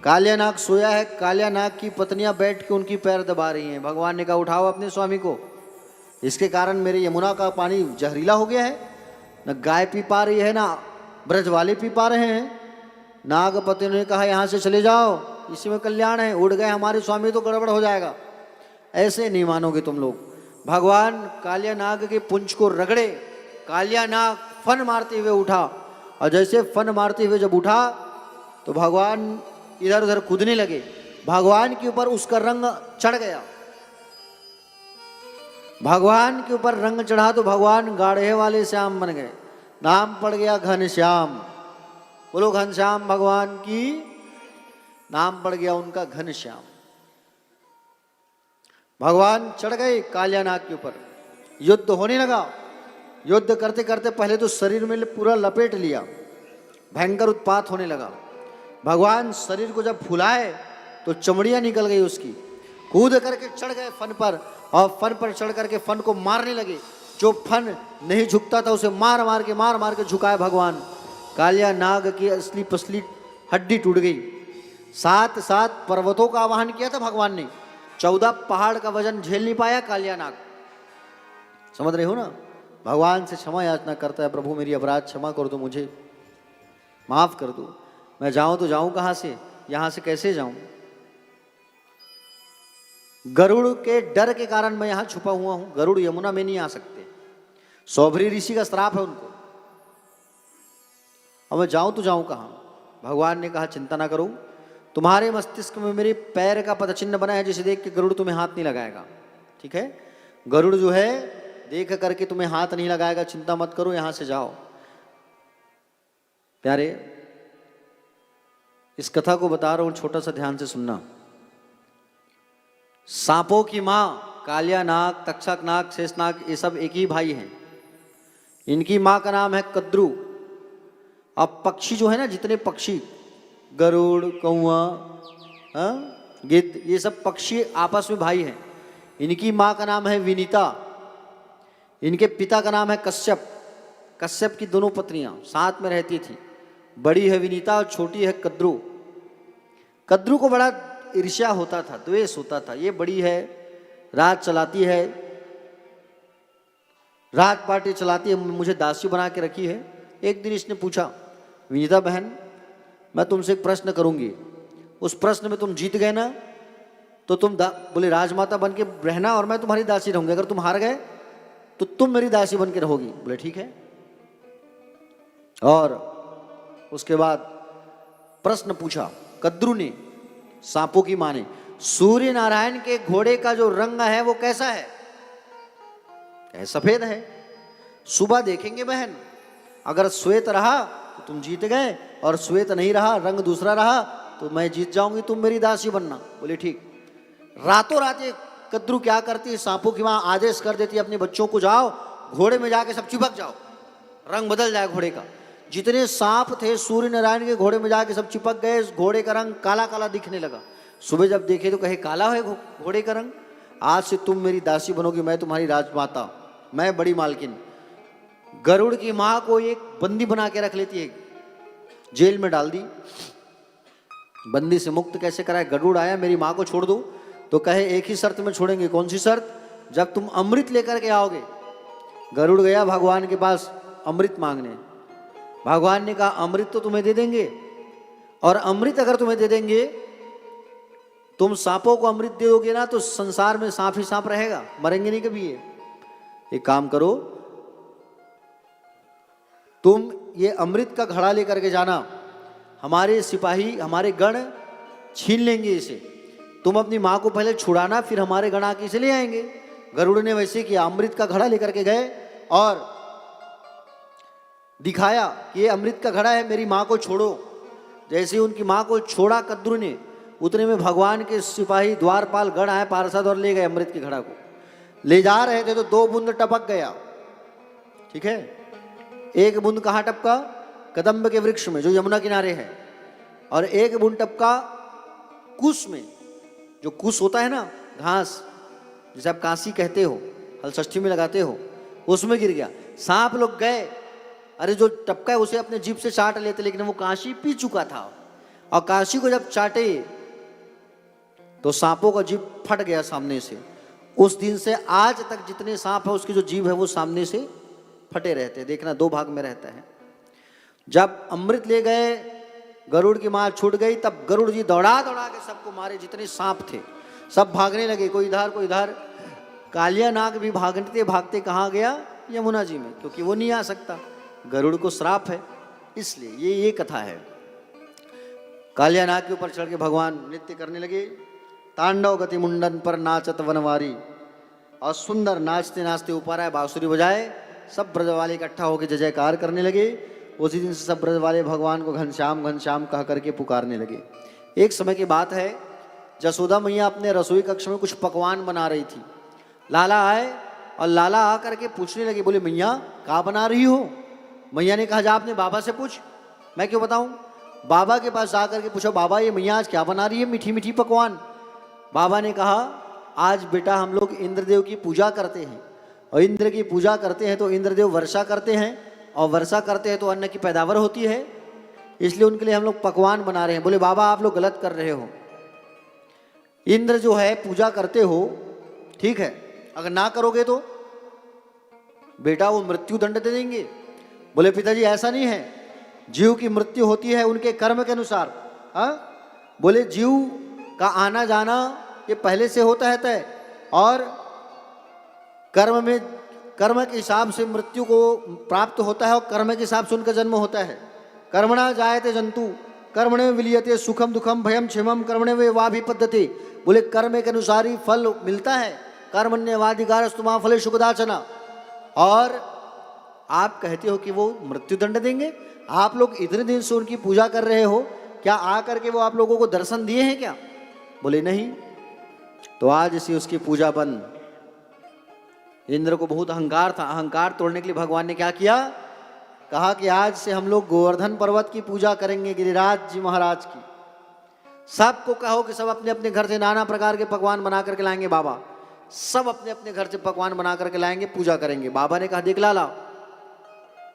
कालिया नाग सोया है। कालिया नाग की पत्नियां बैठ के उनकी पैर दबा रही हैं। भगवान ने कहा उठाओ अपने स्वामी को, इसके कारण मेरे यमुना का पानी जहरीला हो गया है। न गाय पी पा रही है, ना ब्रज वाले पी पा रहे हैं। नागपति ने कहा यहाँ से चले जाओ, इसी में कल्याण है। उड़ गए हमारे स्वामी तो गड़बड़ हो जाएगा। ऐसे नहीं मानोगे तुम लोग। भगवान कालिया नाग के पुंछ को रगड़े, कालिया नाग फन मारते हुए उठा, और जैसे फन मारते हुए जब उठा तो भगवान इधर उधर कूदने लगे। भगवान के ऊपर उसका रंग चढ़ गया। भगवान के ऊपर रंग चढ़ा तो भगवान गाढ़े वाले श्याम बन गए। नाम पड़ गया घनश्याम। बोलो घनश्याम भगवान की, नाम पड़ गया उनका घनश्याम। भगवान चढ़ गए कालिया नाग के ऊपर। युद्ध होने लगा। युद्ध करते करते पहले तो शरीर में पूरा लपेट लिया, भयंकर उत्पात होने लगा। भगवान शरीर को जब फुलाए तो चमड़ियां निकल गई उसकी। कूद करके चढ़ गए फन पर, और फन पर चढ़ करके फन को मारने लगे। जो फन नहीं झुकता था उसे मार मार के झुकाए भगवान। कालिया नाग की असली पसली हड्डी टूट गई। 7 पर्वतों का आवाहन किया था भगवान ने। 14 पहाड़ का वजन झेल नहीं पाया कालिया नाग। समझ रहे हो ना? भगवान से क्षमा याचना करता है, प्रभु मेरी अपराध क्षमा कर दो, मुझे माफ कर दो। मैं जाऊं तो जाऊं कहां से, यहां से कैसे जाऊं? गरुड़ के डर के कारण मैं यहां छुपा हुआ हूं। गरुड़ यमुना में नहीं आ सकते, सौभरी ऋषि का श्राप है उनको। अब मैं जाऊं तो जाऊं कहां? भगवान ने कहा चिंता ना करो, तुम्हारे मस्तिष्क में मेरे पैर का पदचिन्ह बना है, जिसे देख के गरुड़ तुम्हें हाथ नहीं लगाएगा। ठीक है? गरुड़ जो है देख करके तुम्हें हाथ नहीं लगाएगा, चिंता मत करो, यहां से जाओ। प्यारे, इस कथा को बता रहा हूं, छोटा सा ध्यान से सुनना। सांपों की मां कालिया नाग, तक्षक नाग, शेषनाग, ये सब एक ही भाई हैं। इनकी मां का नाम है कद्रू। अब पक्षी जो है ना, जितने पक्षी, गरुड़, कौआ, गिद्ध, ये सब पक्षी आपस में भाई हैं। इनकी मां का नाम है विनीता। इनके पिता का नाम है कश्यप। कश्यप की दोनों पत्नियां साथ में रहती थी। बड़ी है विनीता और छोटी है कद्रू। कद्रू को बड़ा ईर्ष्या होता था, द्वेष होता था। ये बड़ी है, राज चलाती है, राज पार्टी चलाती है, मुझे दासी बना के रखी है। एक दिन इसने पूछा, विनीता बहन, मैं तुमसे एक प्रश्न करूंगी, उस प्रश्न में तुम जीत गए ना तो तुम बोले राजमाता बन के रहना और मैं तुम्हारी दासी रहूंगी। अगर तुम हार गए तो तुम मेरी दासी बन के रहोगी। बोले ठीक है। और उसके बाद प्रश्न पूछा कद्रू ने, सांपों की मां ने, सूर्य नारायण के घोड़े का जो रंग है वो कैसा है? सफेद है। सुबह देखेंगे बहन, अगर श्वेत रहा तो तुम जीत गए, और श्वेत नहीं रहा, रंग दूसरा रहा तो मैं जीत जाऊंगी, तुम मेरी दासी बनना। बोले ठीक। रातों रात ये कद्रू क्या करती है, सांपों की माँ आदेश कर देती है अपने बच्चों को, जाओ घोड़े में जाके सब चिपक जाओ, रंग बदल जाए घोड़े का। जितने सांप थे सूर्य नारायण के घोड़े में जाके सब चिपक गए, घोड़े का रंग काला काला दिखने लगा। सुबह जब देखे तो कहे काला है घोड़े का रंग, आज से तुम मेरी दासी बनोगी, मैं तुम्हारी राजमाता, मैं बड़ी मालकिन। गरुड़ की माँ को एक बंदी बना के रख लेती है, जेल में डाल दी। बंदी से मुक्त कैसे कराए, गरुड़ आया मेरी माँ को छोड़ दो, तो कहे एक ही शर्त में छोड़ेंगे। कौन सी शर्त? जब तुम अमृत लेकर के आओगे। गरुड़ गया भगवान के पास अमृत मांगने। भगवान ने कहा अमृत तो तुम्हें दे देंगे, और अमृत अगर तुम्हें दे देंगे, तुम सांपों को अमृत दे दोगे ना तो संसार में सांप ही सांप रहेगा, मरेंगे नहीं कभी ये। एक काम करो, तुम ये अमृत का घड़ा लेकर के जाना, हमारे सिपाही हमारे गण छीन लेंगे इसे, तुम अपनी माँ को पहले छुड़ाना, फिर हमारे गण आके इसे ले आएंगे। गरुड़ ने वैसे किया, अमृत का घड़ा लेकर के गए और दिखाया कि ये अमृत का घड़ा है, मेरी माँ को छोड़ो। जैसे ही उनकी माँ को छोड़ा कद्रू ने, उतने में भगवान के सिपाही द्वारपाल गण आए पार्षद और ले गए अमृत के घड़ा को। ले जा रहे थे तो 2 बूंद टपक गया, ठीक है। एक बूंद कहाँ टपका? कदम्ब के वृक्ष में जो यमुना किनारे है, और एक बूंद टपका कुश में, जो कुश होता है ना घास, जिसे आप कांसी कहते हो, हलषष्ठी में लगाते हो, उसमें गिर गया। सांप लोग गए, अरे जो टपका है उसे अपने जीभ से चाट लेते, लेकिन वो कांसी पी चुका था, और कांसी को जब चाटे तो सांपों का जीभ फट गया सामने से। उस दिन से आज तक जितने सांप है उसकी जो जीभ है वो सामने से फटे रहते हैं, देखना 2 भाग में रहता है। जब अमृत ले गए, गरुड़ की माँ छूट गई, तब गरुड़ जी दौड़ा दौड़ा के सबको मारे, जितने सांप थे सब भागने लगे, कोई इधर कोई इधर। कालिया नाग भी भागते भागते कहाँ गया? यमुना जी में, क्योंकि वो नहीं आ सकता, गरुड़ को श्राप है, इसलिए ये कथा है। कालिया नाग के ऊपर चढ़ के भगवान नृत्य करने लगे, तांडव गति मुंडन पर नाचत वनवारी, और सुंदर नाचते नाचते ऊपर आए, बांसुरी बजाए, सब ब्रज वाले इकट्ठा होकर जय जयकार करने लगे। उसी दिन से सब ब्रज वाले भगवान को घनश्याम घनश्याम कह करके पुकारने लगे। एक समय की बात है, जसोदा मैया अपने रसोई कक्ष में कुछ पकवान बना रही थी। लाला आए और लाला आकर के पूछने लगे, बोले मैया क्या बना रही हो? मैया ने कहा जा अपने बाबा से पूछ, मैं क्यों बताऊं? बाबा के पास जाकर के पूछो, बाबा ये मैया आज क्या बना रही है, मीठी मीठी पकवान। बाबा ने कहा आज बेटा हम लोग इंद्रदेव की पूजा करते हैं, और इंद्र की पूजा करते हैं तो इंद्रदेव वर्षा करते हैं, और वर्षा करते हैं तो अन्न की पैदावार होती है, इसलिए उनके लिए हम लोग पकवान बना रहे हैं। बोले बाबा आप लोग गलत कर रहे हो, इंद्र जो है पूजा करते हो, ठीक है, अगर ना करोगे तो बेटा वो मृत्यु दंड दे देंगे। बोले पिताजी ऐसा नहीं है, जीव की मृत्यु होती है उनके कर्म के अनुसार। हाँ, बोले जीव का आना जाना ये पहले से होता है तय, और कर्म के हिसाब से मृत्यु को प्राप्त होता है, और कर्म के हिसाब से उनका जन्म होता है। कर्मणा जायते जंतु कर्मणे विलियते सुखम दुखम भयम क्षेमम कर्मणे वे वाभिपद्यते। बोले कर्म के अनुसार ही फल मिलता है, कर्मण्यवाधिकारस्तुमा फले सुखदाचना। और आप कहते हो कि वो मृत्यु दंड देंगे? आप लोग इतने दिन से उनकी पूजा कर रहे हो, क्या आकर के वो आप लोगों को दर्शन दिए हैं क्या? बोले नहीं। तो आज इसी उसकी पूजा बंद। इंद्र को बहुत अहंकार था, अहंकार तोड़ने के लिए भगवान ने क्या किया? कहा कि आज से हम लोग गोवर्धन पर्वत की पूजा करेंगे, गिरिराज जी महाराज की। सबको कहो कि सब अपने अपने घर से नाना प्रकार के पकवान बना करके लाएंगे। बाबा सब अपने अपने घर से पकवान बना करके लाएंगे, पूजा करेंगे। बाबा ने कहा देख लाला,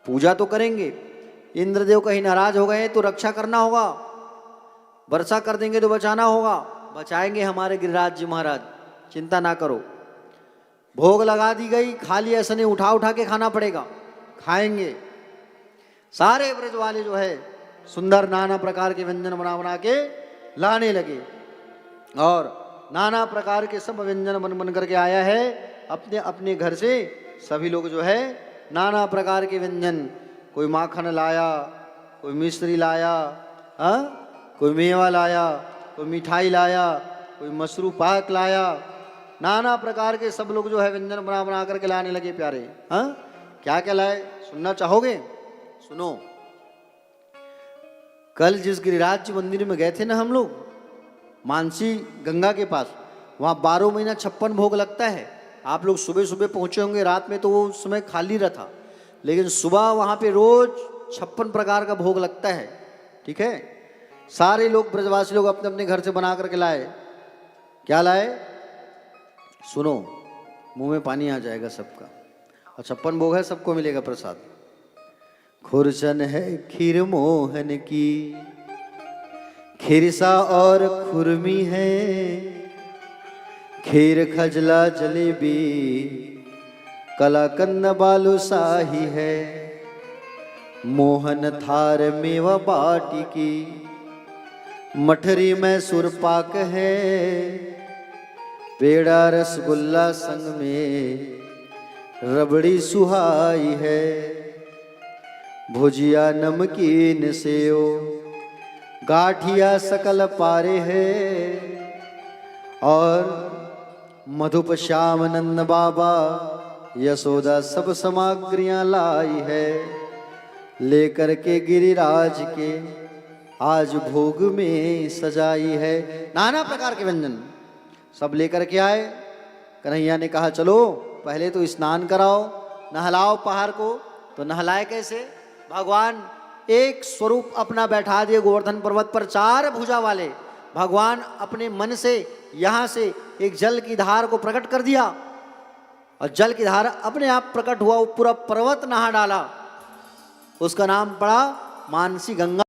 पूजा तो करेंगे, इंद्रदेव कहीं नाराज हो गए तो रक्षा करना होगा, वर्षा कर देंगे तो बचाना होगा, बचाएंगे हमारे गिरिराज जी महाराज, चिंता ना करो। भोग लगा दी गई, खाली ऐसा नहीं, उठा उठा के खाना पड़ेगा, खाएंगे। सारे ब्रज वाले जो है सुंदर नाना प्रकार के व्यंजन बना बना के लाने लगे, और नाना प्रकार के सब व्यंजन बन बन करके आया है अपने अपने घर से। सभी लोग जो है नाना प्रकार के व्यंजन, कोई माखन लाया, कोई मिश्री लाया, कोई मेवा लाया, कोई मिठाई लाया, कोई मशरू पाक लाया, नाना प्रकार के सब लोग जो है व्यंजन बना बना करके लाने लगे प्यारे। क्या क्या लाए सुनना चाहोगे? सुनो। कल जिस गिरिराज मंदिर में गए थे ना हम लोग, मानसी गंगा के पास, वहाँ 12 महीना 56 भोग लगता है। आप लोग सुबह सुबह पहुँचे होंगे, रात में तो वो उस समय खाली रहता, लेकिन सुबह वहाँ पे रोज 56 प्रकार का भोग लगता है। ठीक है, सारे लोग ब्रजवासी लोग अपने अपने घर से बना करके लाए। क्या लाए? सुनो, मुंह में पानी आ जाएगा सबका। और 56 भोग है, सबको मिलेगा प्रसाद। खुरचन है खीर मोहन की, खिरसा और खुरमी है, खीर खजला जलेबी, कलाकंद बालूशाही है, मोहन थार मेवा बाटी की, मठरी में सुरपाक है, पेड़ा रसगुल्ला संग में रबड़ी सुहाई है, भुजिया नमकीन सेव, गाठिया सकल पारे है, और मधुप श्याम नंद बाबा यशोदा सब सामग्रियां लाई है, लेकर के गिरिराज के आज भोग में सजाई है। नाना प्रकार के व्यंजन सब लेकर के आए। कन्हैया ने कहा चलो पहले तो स्नान कराओ, नहलाओ पहाड़ को। तो नहलाए कैसे? भगवान एक स्वरूप अपना बैठा दिए गोवर्धन पर्वत पर, 4 भुजा वाले। भगवान अपने मन से यहाँ से एक जल की धार को प्रकट कर दिया, और जल की धार अपने आप प्रकट हुआ, वो पूरा पर्वत नहा डाला। उसका नाम पड़ा मानसी गंगा।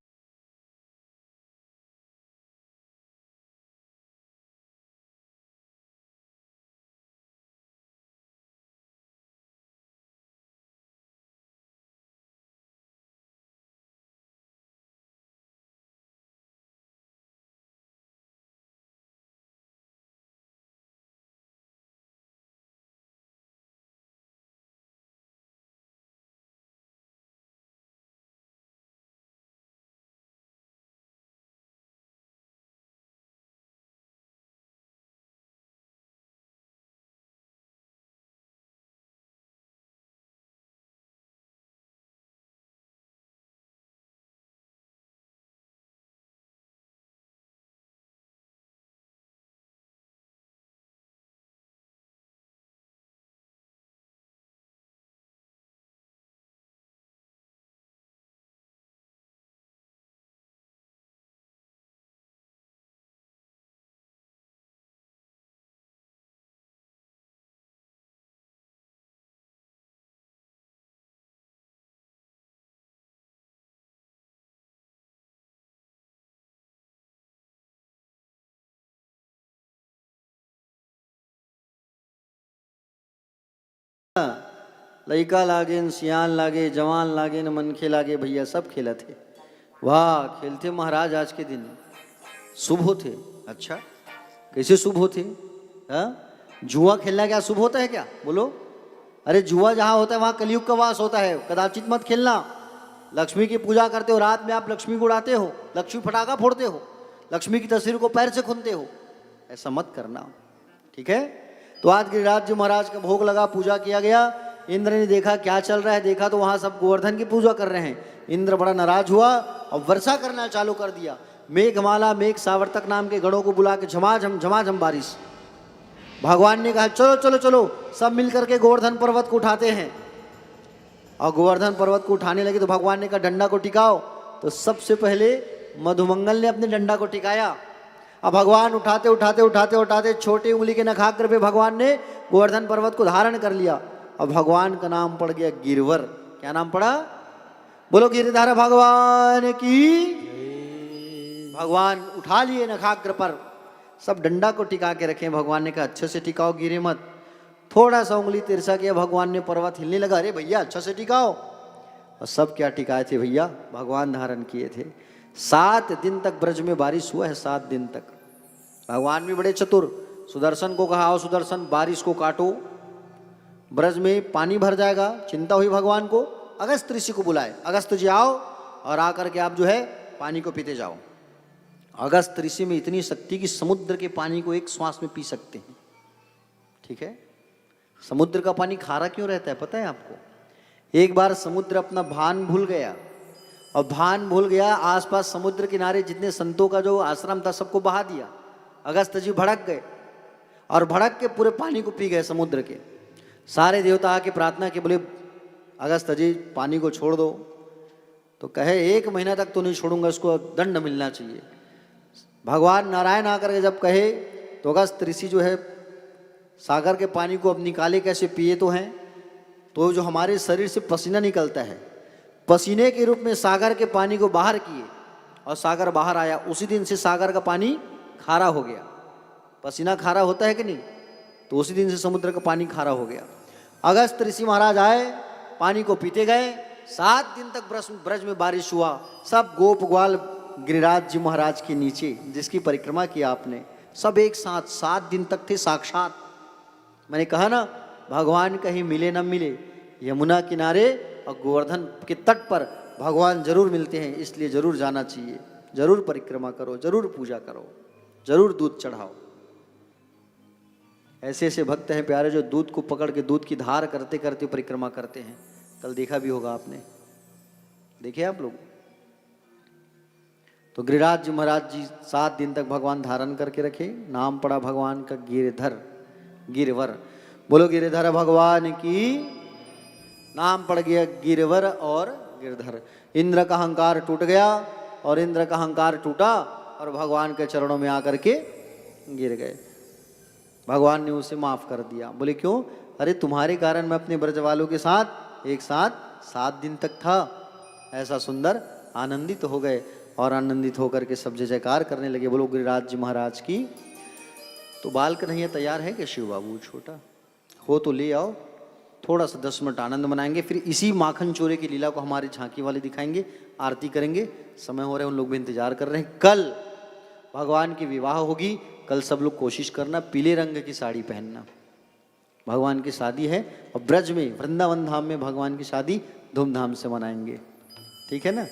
लइका लागे, सियान लागे, जवान लागे, न मनखे लागे, भैया सब खेला थे। वाह, खेलते महाराज आज के दिन शुभ होते। अच्छा, कैसे शुभ होते? हाँ, जुआ खेलना क्या शुभ होता है क्या? बोलो। अरे जुआ जहाँ होता है वहाँ कलयुग का वास होता है, कदाचित मत खेलना। लक्ष्मी की पूजा करते हो, रात में आप लक्ष्मी को उड़ाते हो, लक्ष्मी फटाका फोड़ते हो, लक्ष्मी की तस्वीर को पैर से खूनते हो, ऐसा मत करना। ठीक है? तो आज गिरिराज जी महाराज का भोग लगा, पूजा किया गया। इंद्र ने देखा क्या चल रहा है, देखा तो वहां सब गोवर्धन की पूजा कर रहे हैं। इंद्र बड़ा नाराज हुआ और वर्षा करना चालू कर दिया। मेघमाला, मेघ सावर्तक नाम के गणों को बुला के झमाझम बारिश। भगवान ने कहा चलो चलो चलो, सब मिलकर के गोवर्धन पर्वत को उठाते हैं। और गोवर्धन पर्वत को उठाने लगे तो भगवान ने कहा डंडा को टिकाओ। तो सबसे पहले मधुमंगल ने अपने डंडा को टिकाया। अब भगवान उठाते उठाते उठाते उठाते छोटी उंगली के नखाग्र पे भगवान ने गोवर्धन पर्वत को धारण कर लिया। अब भगवान का नाम पड़ गया गिरवर। क्या नाम पड़ा? बोलो गिरधार भगवान की। भगवान उठा लिए नखाग्र पर, सब डंडा को टिका के रखे। भगवान ने कहा अच्छे से टिकाओ, गिरे मत। थोड़ा सा उंगली तिरछा किया, भगवान ने पर्वत हिलने लगा। अरे भैया अच्छा से टिकाओ। और सब क्या टिकाए थे भैया? भगवान धारण किए थे। 7 दिन तक ब्रज में बारिश हुआ है, 7 दिन तक। भगवान भी बड़े चतुर। सुदर्शन को कहा आओ सुदर्शन, बारिश को काटो, ब्रज में पानी भर जाएगा। चिंता हुई भगवान को। अगस्त ऋषि को बुलाए, अगस्त जी आओ और आकर के आप जो है पानी को पीते जाओ। अगस्त ऋषि में इतनी शक्ति कि समुद्र के पानी को एक श्वास में पी सकते हैं। ठीक है? समुद्र का पानी खारा क्यों रहता है पता है आपको? एक बार समुद्र अपना भान भूल गया और भान भूल गया, आसपास समुद्र किनारे जितने संतों का जो आश्रम था सबको बहा दिया। अगस्त जी भड़क गए और भड़क के पूरे पानी को पी गए समुद्र के। सारे देवता आके प्रार्थना की, बोले अगस्त जी पानी को छोड़ दो। तो कहे 1 महीना तक तो नहीं छोड़ूंगा, इसको दंड मिलना चाहिए। भगवान नारायण आकर के जब कहे तो अगस्त ऋषि जो है सागर के पानी को अब निकाले कैसे, पिए तो हैं, तो जो हमारे शरीर से पसीना निकलता है, पसीने के रूप में सागर के पानी को बाहर किए और सागर बाहर आया। उसी दिन से सागर का पानी खारा हो गया। पसीना खारा होता है कि नहीं, तो उसी दिन से समुद्र का पानी खारा हो गया। अगस्त ऋषि महाराज आए, पानी को पीते गए। 7 दिन तक ब्रज में बारिश हुआ। सब गोप ग्वाल गिरिराज जी महाराज के नीचे जिसकी परिक्रमा की आपने, सब एक साथ 7 दिन तक थे साक्षात। मैंने कहा ना, भगवान कहीं मिले न मिले, यमुना किनारे और गोवर्धन के तट पर भगवान जरूर मिलते हैं। इसलिए जरूर जाना चाहिए, जरूर परिक्रमा करो, जरूर पूजा करो, जरूर दूध चढ़ाओ। ऐसे ऐसे भक्त हैं प्यारे जो दूध को पकड़ के दूध की धार करते करते परिक्रमा करते हैं। कल देखा भी होगा आपने, देखे आप लोग। तो गिरिराज जी महाराज जी 7 दिन तक भगवान धारण करके रखे। नाम पड़ा भगवान का गिरधर, गिरवर। बोलो गिरधर भगवान की। नाम पड़ गया गिरवर और गिरधर। इंद्र का अहंकार टूट गया और इंद्र का अहंकार टूटा और भगवान के चरणों में आकर के गिर गए। भगवान ने उसे माफ कर दिया। बोले क्यों? अरे तुम्हारे कारण मैं अपने ब्रज वालों के साथ एक साथ 7 दिन तक था। ऐसा सुंदर आनंदित हो गए और आनंदित होकर के सब जय जयकार करने लगे। बोलो गिरिराज जी महाराज की। तो बाल कन्हैया तैयार है क्या शिव बाबू? छोटा हो तो ले आओ, थोड़ा सा 10 मिनट आनंद मनाएंगे, फिर इसी माखन चोरे की लीला को हमारी झांकी वाले दिखाएंगे, आरती करेंगे। समय हो रहा है, उन लोग भी इंतजार कर रहे हैं। कल भगवान की विवाह होगी। कल सब लोग कोशिश करना पीले रंग की साड़ी पहनना। भगवान की शादी है और ब्रज में वृंदावन धाम में भगवान की शादी धूमधाम से मनाएंगे, ठीक है ना?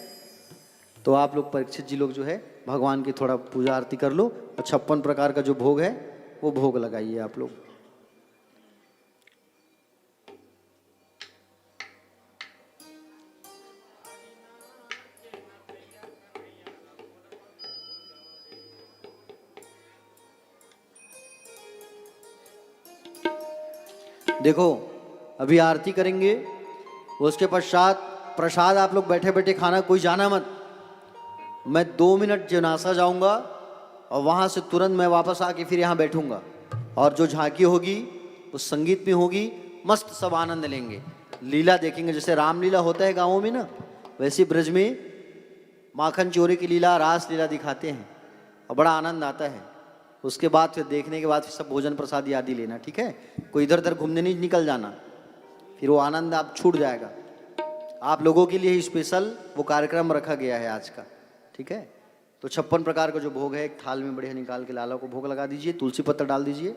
तो आप लोग परीक्षित जी लोग जो है भगवान की थोड़ा पूजा आरती कर लो और 56 प्रकार का जो भोग है वो भोग लगाइए आप लोग। देखो अभी आरती करेंगे, उसके पश्चात प्रसाद आप लोग बैठे बैठे खाना, कोई जाना मत। मैं 2 मिनट जनासा जाऊंगा और वहाँ से तुरंत मैं वापस आके फिर यहाँ बैठूंगा और जो झांकी होगी उस संगीत में होगी, मस्त सब आनंद लेंगे, लीला देखेंगे। जैसे रामलीला होता है गाँवों में ना, वैसे ब्रज में माखन चोरी की लीला, रास लीला दिखाते हैं और बड़ा आनंद आता है। उसके बाद फिर देखने के बाद फिर सब भोजन प्रसाद आदि लेना, ठीक है? कोई इधर उधर घूमने नहीं निकल जाना, फिर वो आनंद आप छूट जाएगा। आप लोगों के लिए ही स्पेशल वो कार्यक्रम रखा गया है आज का, ठीक है? तो 56 प्रकार का जो भोग है एक थाल में बढ़िया निकाल के लाला को भोग लगा दीजिए, तुलसी पत्ता डाल दीजिए।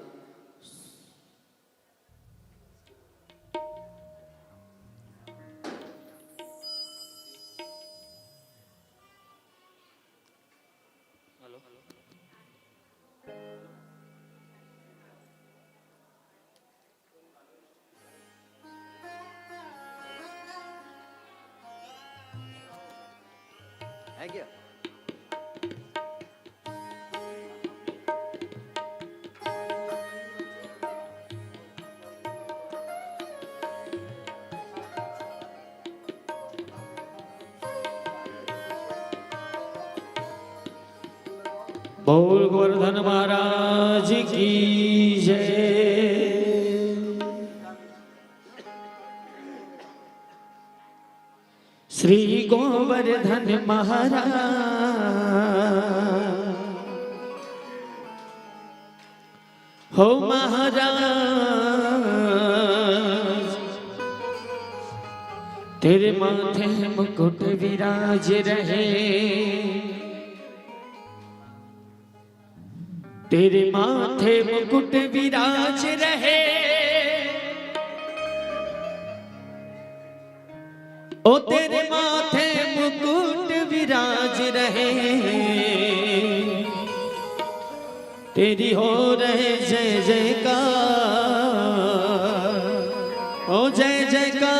है क्या? बोल गोवर्धन महाराज की जय। श्री गोवर्धन महाराज हो महाराज, तेरे माथे मुकुट विराज रहे, तेरे माथे मुकुट विराज रहे, ओ तेरे माथे मुकुट विराज रहे, तेरी हो रहे जय जयकार, ओ जय जयकार।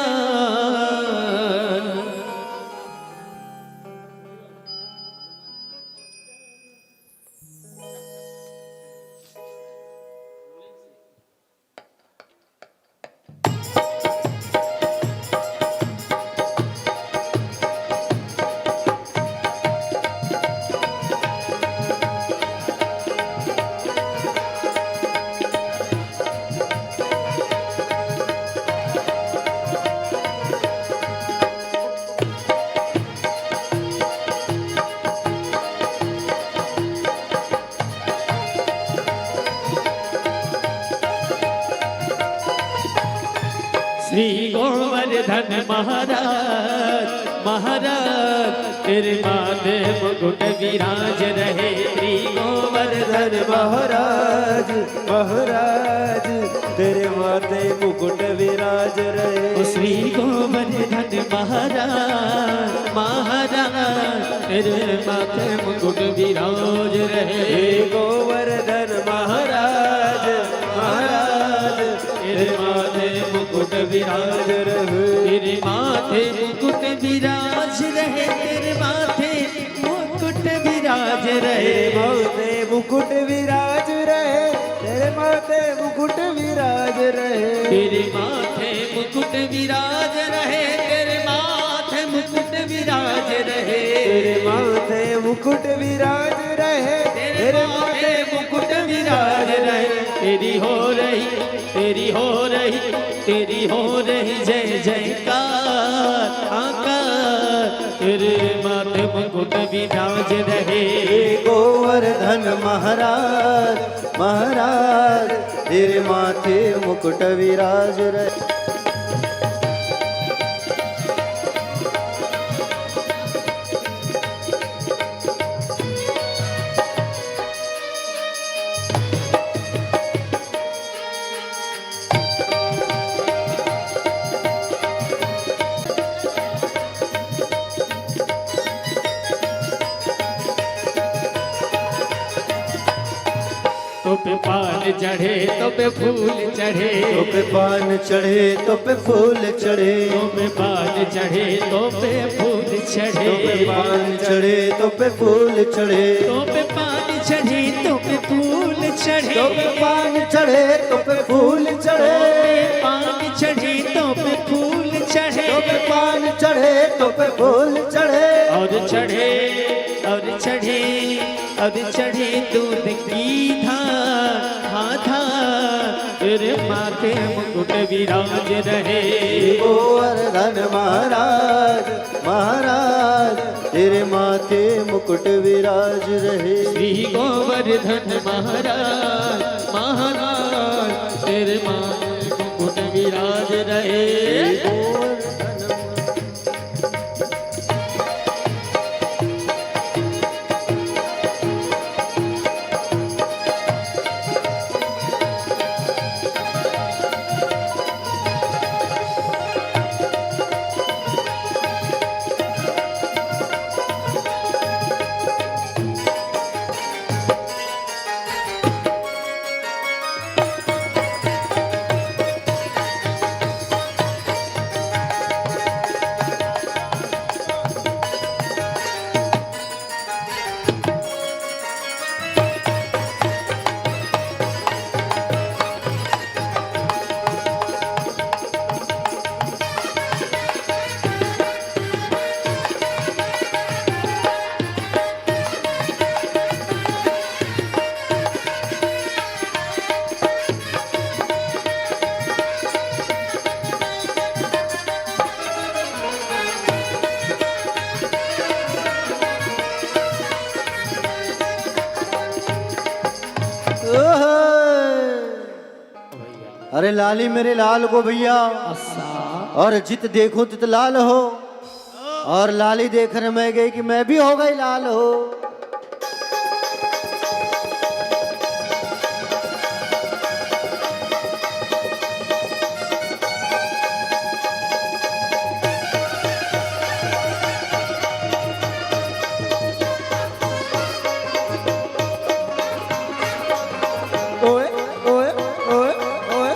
गोवर्धन महाराज महाराज तेरे माथे मुकुट विराज रहे श्री गोवर्धन महाराज महाराज तेरे माथे मुकुट विराज रहे श्री गोवर्धन महाराज महाराज तेरे माथे मुकुट विराज रहे गोवर्धन महाराज महाराज तेरे माथे मुकुट विराज रहे तेरे माथे मुकुट विराज रहे तेरे माथे मुकुट विराज रहे माथे मुकुट विराज रहे तेरे माथे मुकुट विराज रहे तेरे माथे मुकुट विराज रहे तेरे माथे मुकुट विराज रहे तेरे माथे मुकुट विराज रहे तेरे माथे मुकुट विराज रहे तेरी हो रही जय जयकार आकार तेरे माथे मुकुट विराज रहे गोवर्धन महाराज महाराज तेरे माथे मुकुट विराज रहे। तो पे पान चढ़े तो पे फूल चढ़े तो पे पान चढ़े तो पे फूल चढ़े तो पे पान चढ़े तो पे फूल चढ़े तो पे पान चढ़े तो पे फूल चढ़े तो पे पान चढ़े तो पे फूल चढ़े तो पे पान चढ़े तो पे फूल चढ़े पान चढ़े तो पे फूल चढ़े तो पे पान चढ़े तो पे फूल चढ़े और चढ़े और चढ़े और चढ़े दूध की धार तेरे माथे मुकुट विराज रहे गोवर्धन महाराज महाराज तेरे माथे मुकुट विराज रहे श्री गोवर्धन महाराज महाराज तेरे माथे मुकुट विराज रहे अरे लाली मेरे लाल को भैया और जित देखो तित लाल हो और लाली देखने में गई कि मैं भी हो गई लाल हो। ओए ओए ओए ओए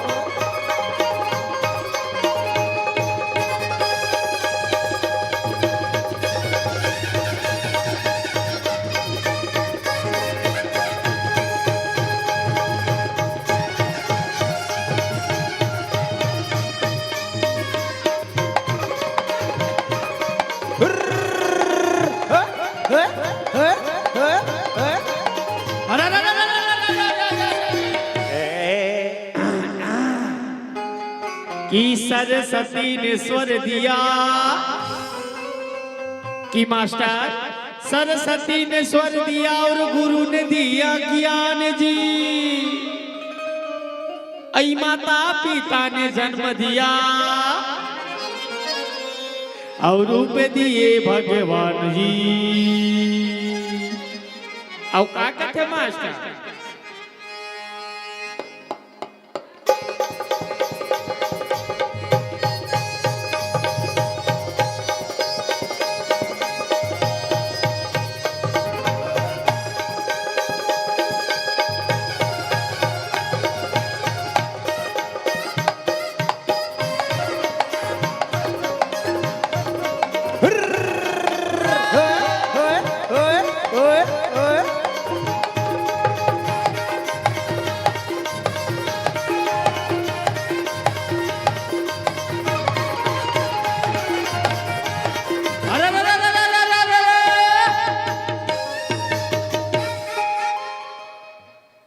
कि सरस्वती ने स्वर दिया कि मास्टर सरस्वती ने स्वर दिया और गुरु ने दिया ज्ञान जी। ऐ माता पिता ने जन्म दिया और रूप दिए भगवान जी। और का कहते मास्टर?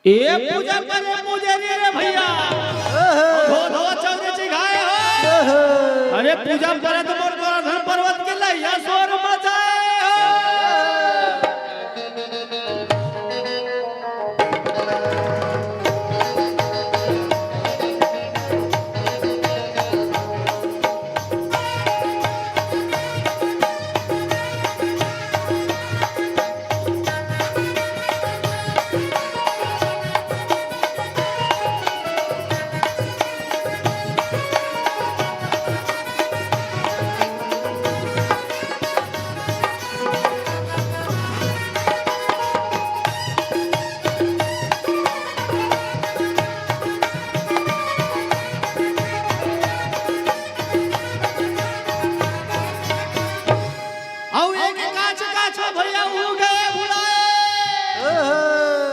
ये पूजा करे मुझे रे भैया धो धो चौरे चिघाए हो। अरे पूजा करे तो मोर गोवर्धन पर्वत के लैया शोर मचाए हो।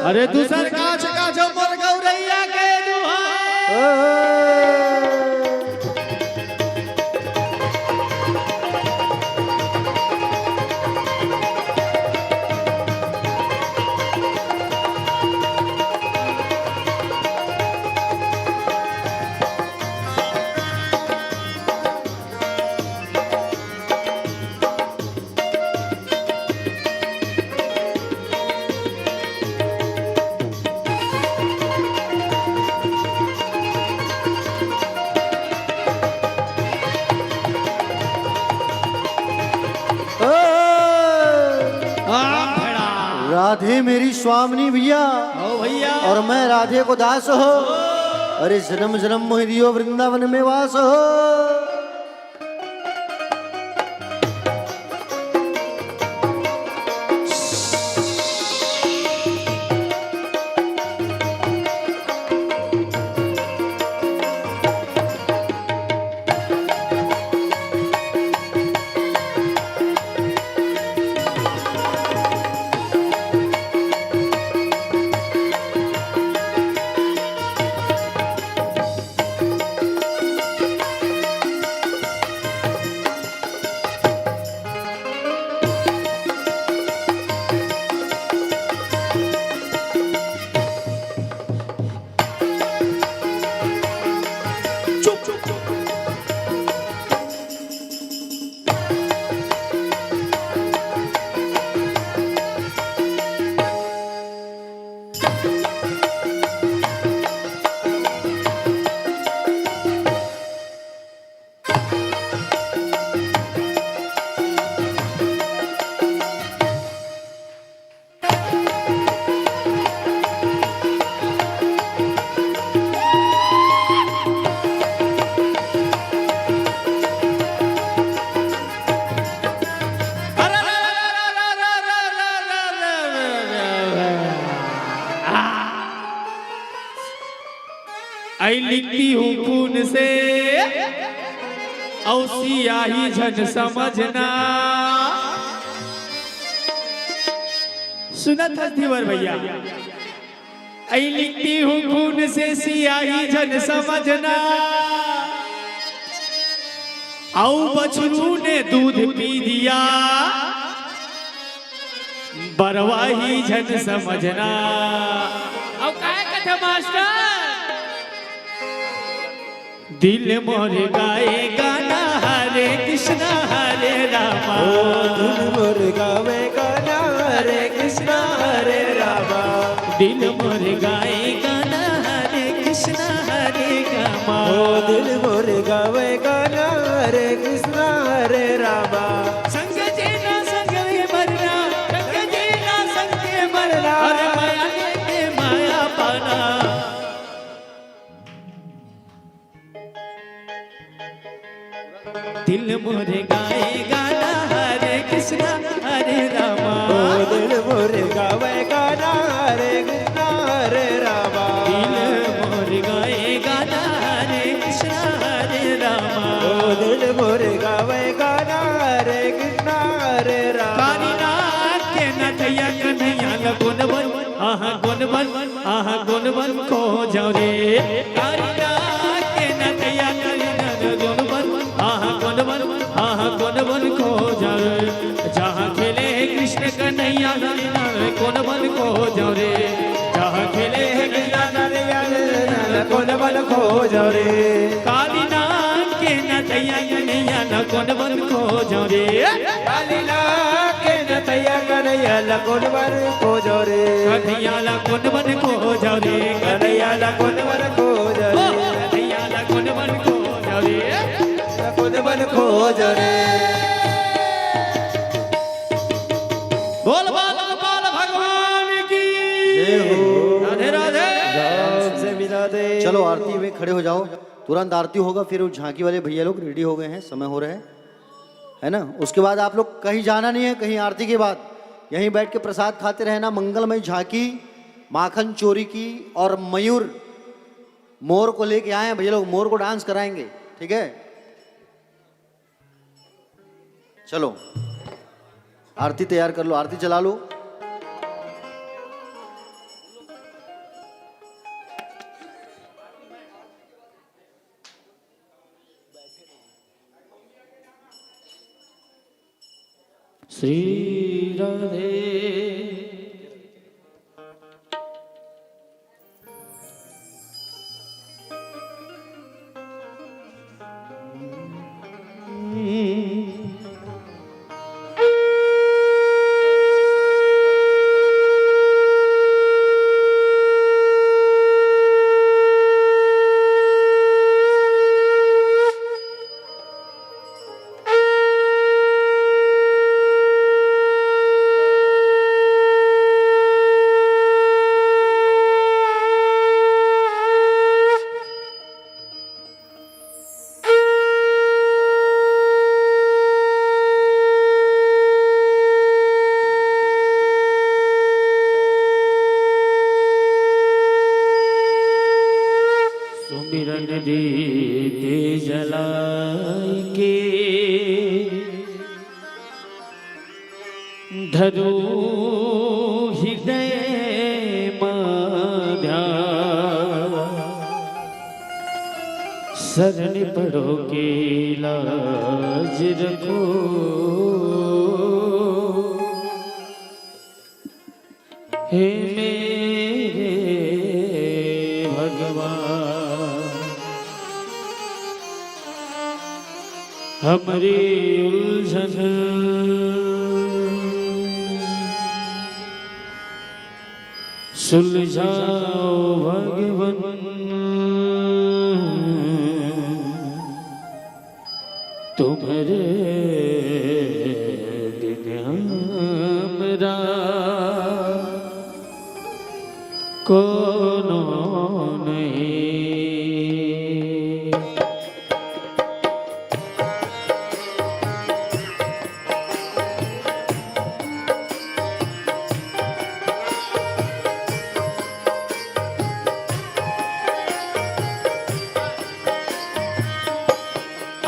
अरे दूसर काछ काछो पर गौरैया के दुहाई। राधे मेरी स्वामिनी भैया भैया और मैं राधे को दास हो। अरे जन्म जन्म मोहि दियो वृंदावन में वास हो। आई लिखती हूँ खून से औ सियाही झन समझना। सुना था धीवर भैया। आई लिखती हूँ खून से सियाही झन समझना। औ बछरू ने दूध पी दिया बरवाही झन समझना। अब काय कथा मास्टर दिल मोर गाए गाना हरे कृष्णा हरे रामा। दिल मोर गावे गाना हरे कृष्णा हरे रामा। दिल मोर गाए गाना हरे कृष्णा हरे रामा। दिल मोरे गावे गाना हरे कृष्णा हरे रामा संग जेना संग में मरना संग जेना संग में मरना अरे माया लेके माया पाना दिल मोरे गाए गाना हरे कृष्णा हरे रामा दिल मोरे गावे गाना हरे कृष्णा हरे रामा दिल मोरे गाए गाना हरे कृष्णा हरे रामा दिल मोरे गावे गाना हरे कृष्णा हरे रामा काली नाथ के नथैया कन्हैया गुण बन आहा गुण बन आहा गुण बन खो जाओ रे काली नाथ के नथैया कन्हैया गुण बन आहा गुण बन आहा गुण बन खो जाओ रे जहाँ खेले कृष्ण कन्हैया गुण बन खो जाओ रे जहाँ खेले कृष्ण कौन बल खो जाओ रे काली नाथ के नथैया कन्हैया गुण बन खो जाओ रे कालीला के नतैया कन्हैया लकोन बर खो जाओ रे कन्हैया गुण बन खो जाओ रे कन्हैया लकोन बर खो जाओ रे कन्हैया गुण बन खो जाओ रे लकोन बर खो जाओ रे बोल बाल गोपाल भगवान की राधे राधे से मिला दे चलो आरती में खड़े हो जाओ, तुरंत आरती होगा, फिर उस झांकी वाले भैया लोग रेडी हो गए हैं, समय हो रहा है ना। उसके बाद आप लोग कहीं जाना नहीं है, कहीं आरती के बाद यहीं बैठ के प्रसाद खाते रहना। मंगलमय झांकी माखन चोरी की और मयूर मोर को लेके आए हैं भैया लोग, मोर को डांस कराएंगे, ठीक है। चलो आरती तैयार कर लो, आरती चला लो। श्री राधे सुमिरन दीते जलाई के धरू हृदय माध्या शरण पड़ो के लाज रखो हे मेरे भगवान हमारी उलझन सुलझाओ भगवन तुम्हारे दिन हमरा कोनो नहीं।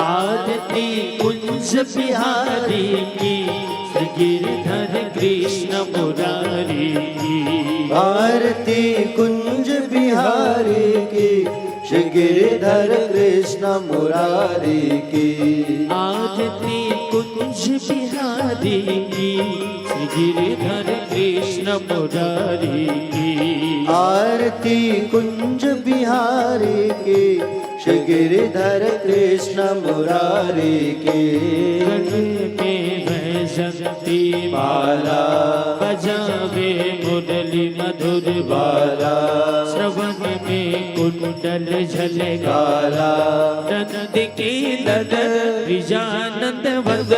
आरती कुंज बिहारी की गिरधर कृष्ण मुरारी की आरती कुंज बिहारी की श्री गिरिधर कृष्ण मुरारी की आरती कुंज बिहारी की श्री गिरधर कृष्ण मुरारी की आरती कुंज बिहारी की श्री गिरिधर कृष्ण मुरारी की में वैजंती माला बजावे मुरली मधुर बाला श्रवण में कुंडल झले काला नंद के नंद ब्रिजानंद वंद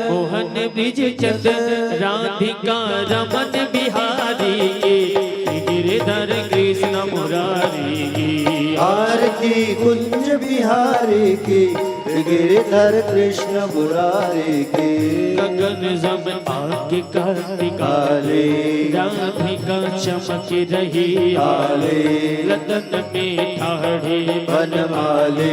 मोहन ब्रिज चंद राधिका रमन बिहारी गिरधर कृष्ण मुरारी आरती कुंज बिहारी की गिरधर कृष्ण मुरारी की गगन जब आके कार्तिका काले राधिका चमक रही काले लदन में ठाढ़े बनमाले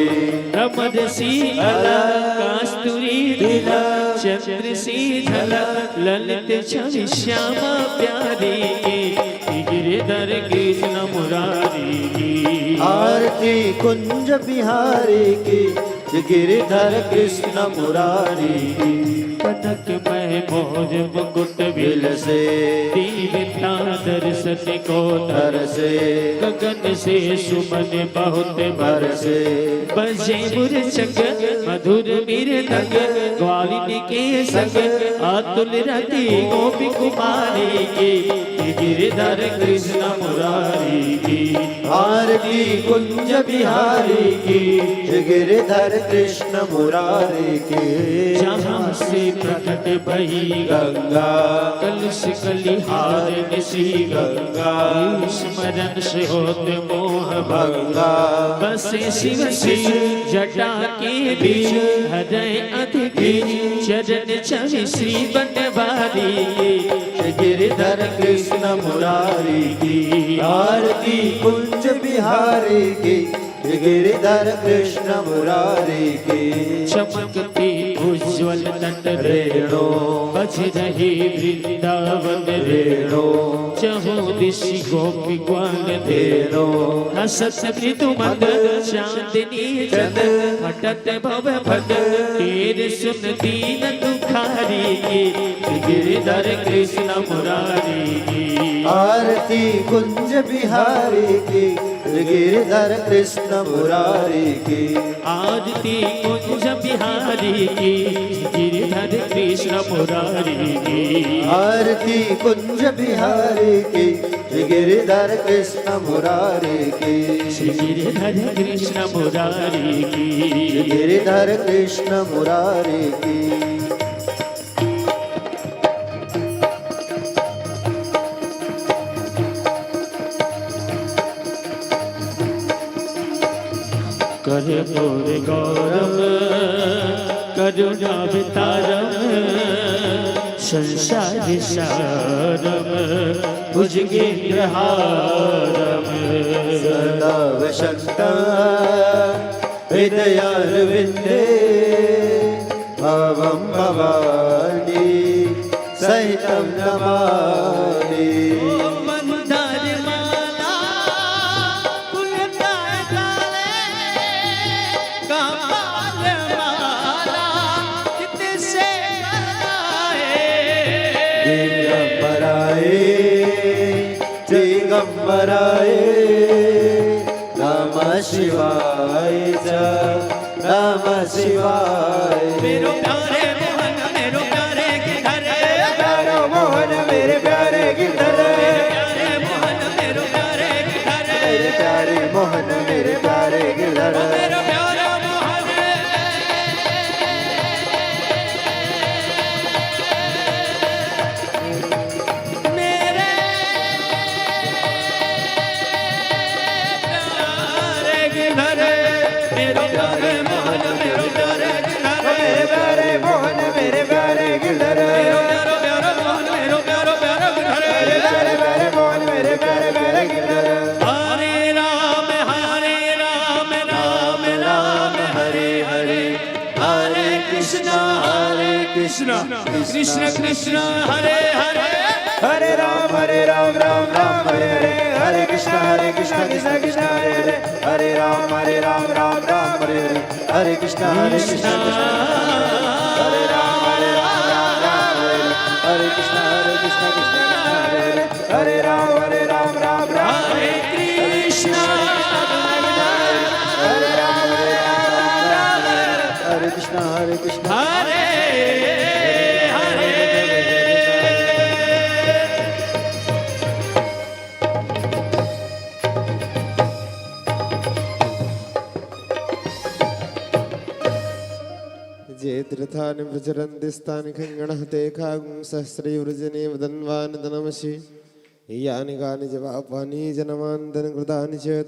रमद सी अलग कस्तूरी तिलक चंद्र सी झलक ललित छवि श्यामा प्यारी गिरधर कृष्ण मुरारी आरती कुंज बिहारी की गिरधर कृष्ण मुरारी की कनक में मोर मुकुट बिल बिल से दीवता दर्शन को धर से गगन से सुमन बहुत भर भर से बजे मुरचक मधुर मृदंग ग्वालिनी के संग अतुल रति गोपी कुमारी की गिरधर कृष्ण मुरारी की आरती कुंज बिहारी की गिरधर कृष्ण मुरारी की जहाँ से प्रकट भई गंगा कलश कलिहार निशी गंगा स्मरण से होत मोह भंगा बसे शिव शिव जटा के बीच हृदय अधिक चरण छवि श्री बनवारी गिरधर कृष्ण मुरारी की आरती कुंज बिहारी की गिरधर कृष्ण मुरारी की चमकती उज्ज्वल तट रेणो बज रही वृंदावन रेणो चहु दिशि गोपी ग्वाल रेणो हसत मृदु मंद चांदनी चंद फटत भव भद तेरे सुन दीन दुखारी गिरधर कृष्ण मुरारी आरती कुंज बिहारी की गिरधर कृष्ण मुरारी की आरती कुंज बिहारी की गिरधर कृष्ण मुरारी की आरती कुंज बिहारी की गिरधर कृष्ण मुरारी की गिरधर कृष्ण मुरारी की गिरधर कृष्ण मुरारी की करे मोर गौरव करुणावतारम संसार सारम भुजगेन्द्रहारम सदा वशक्ता हृदयारविन्दे भवं भवानी सहितं नमामि मंदार माला फुलदार डाले कमाल माला कितसे दिगंबराए दिगंबराए नमः शिवाय नमः शिवाय मेरो प्यारे मोहन मेरो प्यारे गिरधर प्यारो मोहन मेरे प्यारे गिरधर प्यारे मोहन मेरो प्यारे गिरधर मेरे प्यारे मोहन मेरे प्यारे गिरधर मेरो प्यारा मोहन मेरे प्यारे गिरधर मेरो प्यारे मोहन मेरो प्यारे गिरधर मेरे प्यारे मोहन मेरे प्यारे गिरधर मेरो प्यारो प्यारो मोहन मेरो प्यारो प्यारो गिरधर मेरे प्यारे प्यारे मोहन मेरे प्यारे प्यारे गिरधर हरे राम राम राम हरे हरे हरे कृष्णा कृष्ण कृष्ण कृष्ण हरे हरे हरे राम राम राम हरे हरे हरे कृष्णा कृष्ण कृष्ण हरे हरे हरे राम राम राम हरे हरे हरे कृष्णा कृष्ण हरे राम राम राम हरे हरे हरे कृष्णा कृष्ण कृष्ण हरे हरे हरे राम राम हरे कृष्ण हरे राम राम हरे कृष्णा हरे हरे ये तीर्थानि प्रचरन्ति स्थानि खङ्गणः ते खागुं सहस्रैर्वृजने वदन्वान् दनमसि यानि कानि च पापानि जनमान्तरकृतानि च